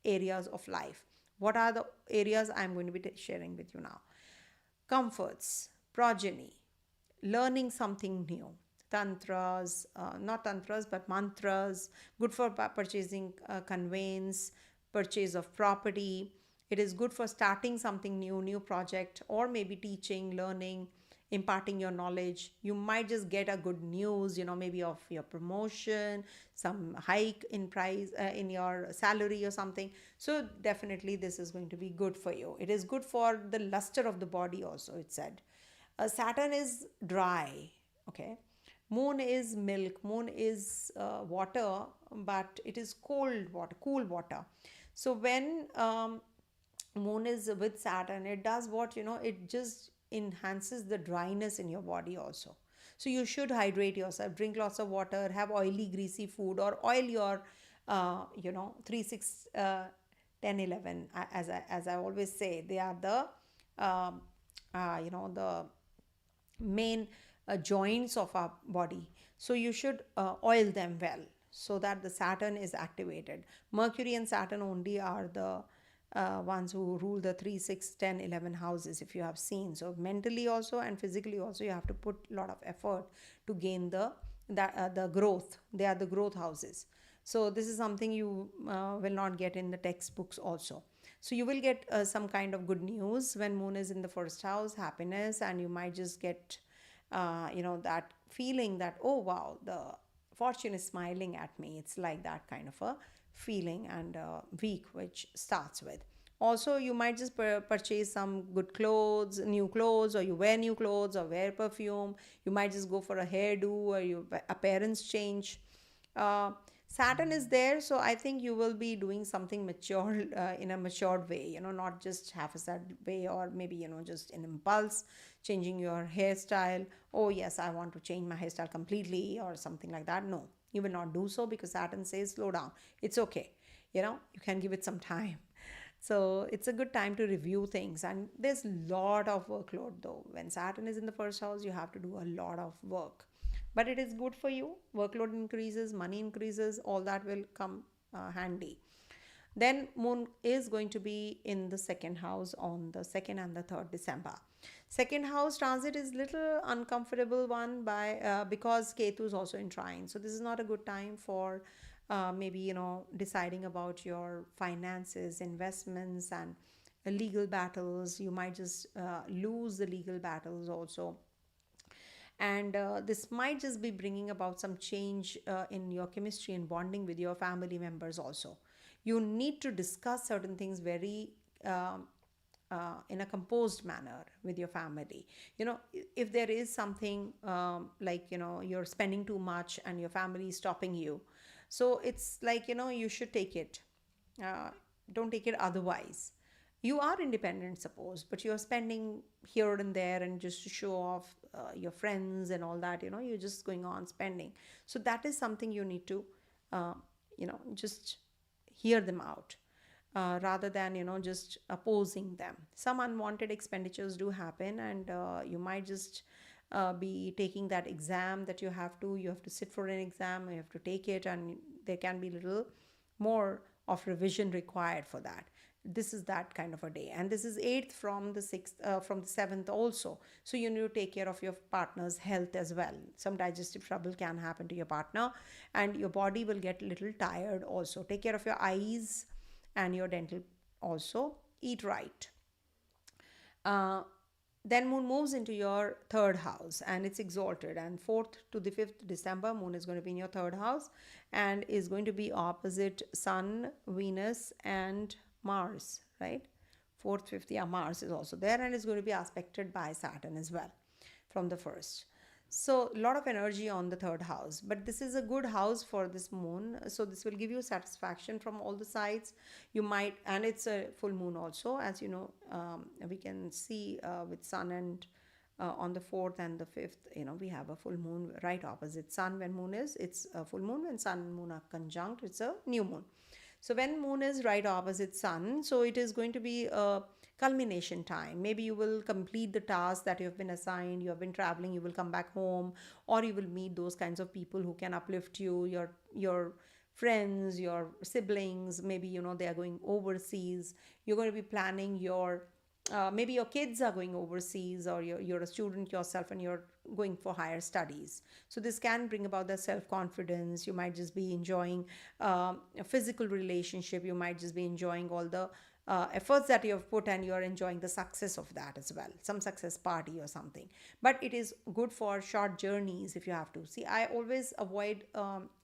areas of life. What are the areas I'm going to be sharing with you now? Comforts, progeny, learning something new, tantras, not tantras but mantras, good for purchasing conveyance, purchase of property. It is good for starting something new project, or maybe teaching, learning, imparting your knowledge. You might just get a good news, maybe of your promotion, some hike in price, in your salary or something. So definitely this is going to be good for you. It is good for the luster of the body also, it said. Saturn is dry, okay. Moon is milk, moon is water, but it is cold water, cool water. So when moon is with Saturn, it does what, it just enhances the dryness in your body also. So you should hydrate yourself, drink lots of water, have oily, greasy food, or oil your, 3, 6, 10, 11. As I always say, they are the, the main joints of our body. So you should oil them well so that the Saturn is activated. Mercury and Saturn only are the ones who rule the 3, 6, 10, 11 houses, if you have seen. So mentally also and physically also, you have to put a lot of effort to gain the growth. They are the growth houses. So this is something you will not get in the textbooks also. So you will get some kind of good news when moon is in the first house, happiness, and you might just get that feeling that, oh wow, the fortune is smiling at me. It's like that kind of a feeling and week which starts with. Also, you might just purchase some good clothes, new clothes, or you wear new clothes or wear perfume. You might just go for a hairdo, or your appearance change. Saturn is there, so I think you will be doing something mature, in a matured way, not just half-assed way, or maybe, just in impulse, changing your hairstyle. Oh yes, I want to change my hairstyle completely or something like that. No, you will not do so, because Saturn says slow down. It's okay. You can give it some time. So it's a good time to review things, and there's a lot of workload though. When Saturn is in the first house, you have to do a lot of work, but it is good for you. Workload increases, money increases, all that will come handy. Then moon is going to be in the second house on the 2nd and the 3rd December. Second house transit is little uncomfortable one because Ketu is also in trine. So this is not a good time for maybe deciding about your finances, investments, and legal battles. You might just lose the legal battles also. And this might just be bringing about some change in your chemistry and bonding with your family members also. You need to discuss certain things very in a composed manner with your family. If there is something like you're spending too much and your family is stopping you, so it's like you should take it. Don't take it otherwise. You are independent, suppose, but you're spending here and there, and just to show off your friends and all that, you're just going on spending. So that is something you need to just hear them out, rather than just opposing them. Some unwanted expenditures do happen, and you might just be taking that exam that you have to sit for an exam, you have to take it, and there can be little more of revision required for that. This is that kind of a day, and this is 8th from the 6th, from the 7th also. So you need to take care of your partner's health as well. Some digestive trouble can happen to your partner, and your body will get a little tired also. Take care of your eyes and your dental also. Eat right. Then moon moves into your 3rd house, and it's exalted, and 4th to the 5th December, moon is going to be in your 3rd house and is going to be opposite Sun, Venus, and Mars, right? 4th, 5th, yeah, Mars is also there, and is going to be aspected by Saturn as well from the 1st. So a lot of energy on the 3rd house, but this is a good house for this moon. So this will give you satisfaction from all the sides. You might, and it's a full moon also, as we can see with Sun and on the 4th and the 5th, we have a full moon right opposite sun. When moon is, it's a full moon. When sun and moon are conjunct, it's a new moon. So when moon is right opposite sun, so it is going to be a culmination time. Maybe you will complete the task that you have been assigned. You have been traveling, you will come back home, or you will meet those kinds of people who can uplift you, your friends, your siblings. Maybe they are going overseas. You're going to be planning your maybe your kids are going overseas, or you're a student yourself and you're going for higher studies. So this can bring about the self-confidence. You might just be enjoying a physical relationship. You might just be enjoying all the efforts that you have put, and you're enjoying the success of that as well, some success party or something. But it is good for short journeys. If you have to see, I always avoid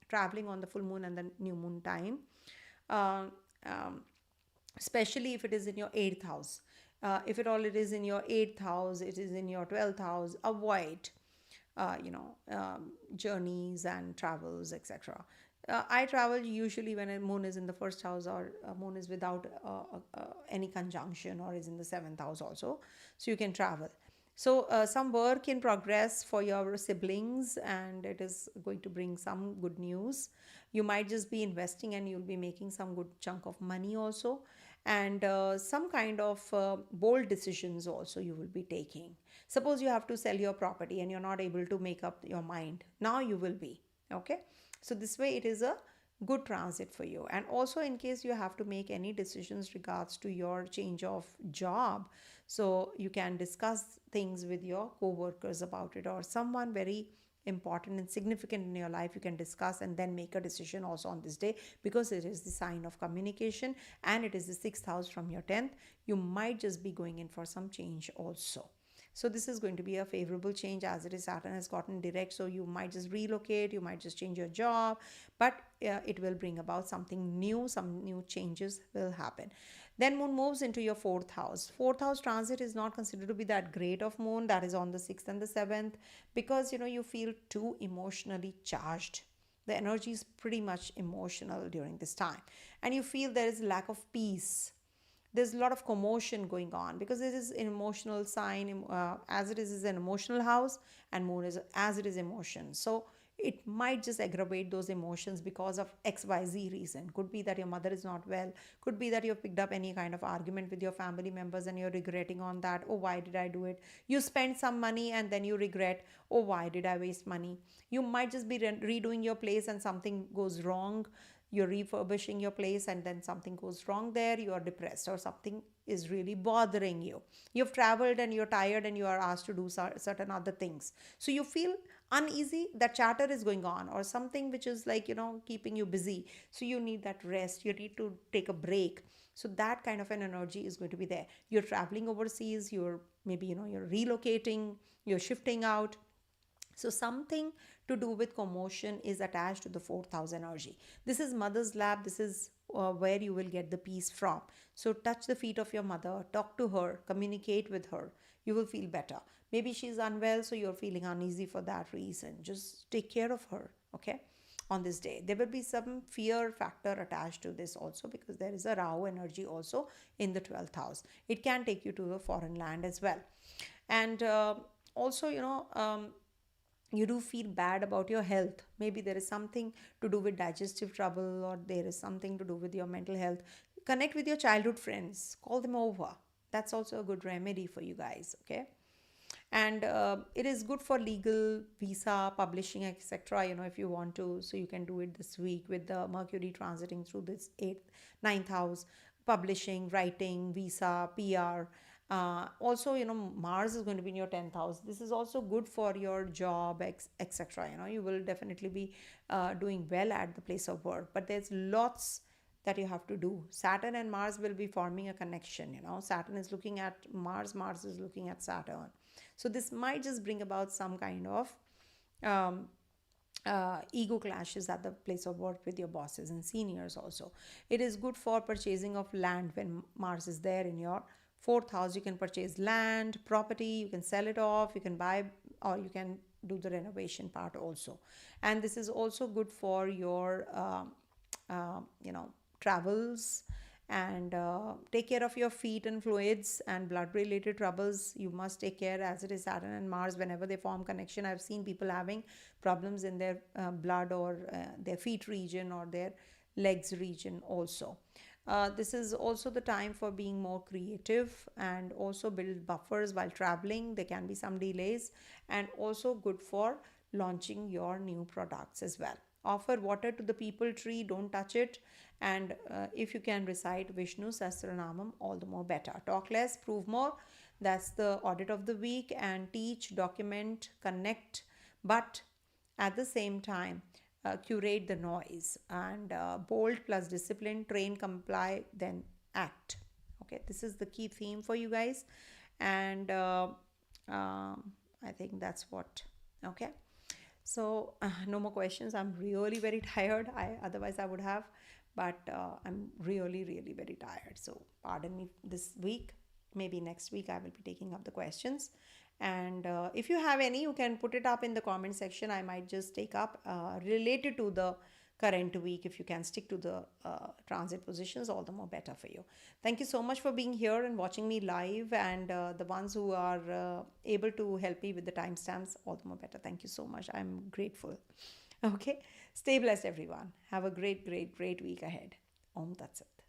traveling on the full moon and the new moon time, uh, um, especially if it is in your 8th house. If it is in your 8th house, it is in your 12th house, avoid journeys and travels, etc. I travel usually when a moon is in the first house, or a moon is without any conjunction, or is in the 7th house also. So you can travel. So some work in progress for your siblings, and it is going to bring some good news. You might just be investing, and you'll be making some good chunk of money also, and some kind of bold decisions also you will be taking. Suppose you have to sell your property and you're not able to make up your mind. Now you will be. Okay. So this way it is a good transit for you. And also, in case you have to make any decisions regards to your change of job, so you can discuss things with your co-workers about it, or someone very important and significant in your life. You can discuss and then make a decision also on this day, because it is the sign of communication, and it is the 6th house from your 10th. You might just be going in for some change also. So this is going to be a favorable change, as it is Saturn has gotten direct. So you might just relocate, you might just change your job, but it will bring about something new. Some new changes will happen. Then moon moves into your 4th house. 4th house transit is not considered to be that great of moon. That is on the 6th and the 7th, because you feel too emotionally charged. The energy is pretty much emotional during this time, and you feel there is lack of peace. There's a lot of commotion going on, because this is an emotional sign, as it is an emotional house, and moon is as it is emotion. So it might just aggravate those emotions because of XYZ reason. Could be that your mother is not well, could be that you've picked up any kind of argument with your family members and you're regretting on that. Oh, why did I do it? You spend some money and then you regret, oh, why did I waste money? You might just be redoing your place and something goes wrong. You're refurbishing your place and then something goes wrong there. You are depressed, or something is really bothering you. You've traveled and you're tired and you are asked to do certain other things. So you feel uneasy, that chatter is going on, or something which is like, keeping you busy. So you need that rest. You need to take a break. So that kind of an energy is going to be there. You're traveling overseas. You're maybe, you're relocating, you're shifting out. So something to do with commotion is attached to the 4th house energy. This is mother's lap. This is where you will get the peace from. So touch the feet of your mother, talk to her, communicate with her. You will feel better. Maybe she's unwell, so you're feeling uneasy for that reason. Just take care of her, okay? On this day, there will be some fear factor attached to this also, because there is a Rahu energy also in the 12th house. It can take you to a foreign land as well. And also, you do feel bad about your health. Maybe there is something to do with digestive trouble, or there is something to do with your mental health. Connect with your childhood friends, call them over. That's also a good remedy for you guys, okay? And it is good for legal, visa, publishing, etc. If you want to, so you can do it this week with the Mercury transiting through this 8th, 9th house. Publishing, writing, visa, PR. Also, Mars is going to be in your 10th house. This is also good for your job, etc. You will definitely be doing well at the place of work, but there's lots that you have to do. Saturn and Mars will be forming a connection. Saturn is looking at Mars, Mars is looking at Saturn. So this might just bring about some kind of ego clashes at the place of work with your bosses and seniors also. It is good for purchasing of land when Mars is there in your 4th house. You can purchase land, property, you can sell it off, you can buy, or you can do the renovation part also. And this is also good for your, travels And take care of your feet and fluids and blood related troubles. You must take care, as it is Saturn and Mars. Whenever they form connection, I've seen people having problems in their blood or their feet region or their legs region also. This is also the time for being more creative and also build buffers while traveling. There can be some delays, and also good for launching your new products as well. Offer water to the people tree, don't touch it. And if you can recite Vishnu Sahasranamam, all the more better. Talk less, prove more. That's the audit of the week. And teach, document, connect, but at the same time, curate the noise. And bold plus discipline, train, comply, then act. Okay, this is the key theme for you guys. And I think that's what. Okay. So no more questions. I'm really very tired. Otherwise I would have, but I'm really very tired. So pardon me this week. Maybe next week I will be taking up the questions. And if you have any, you can put it up in the comment section. I might just take up related to the current week. If you can stick to the transit positions, all the more better for you. Thank you so much for being here and watching me live, and the ones who are able to help me with the timestamps, all the more better. Thank you so much. I'm grateful. Okay, stay blessed everyone. Have a great week ahead. Om Tat Sat.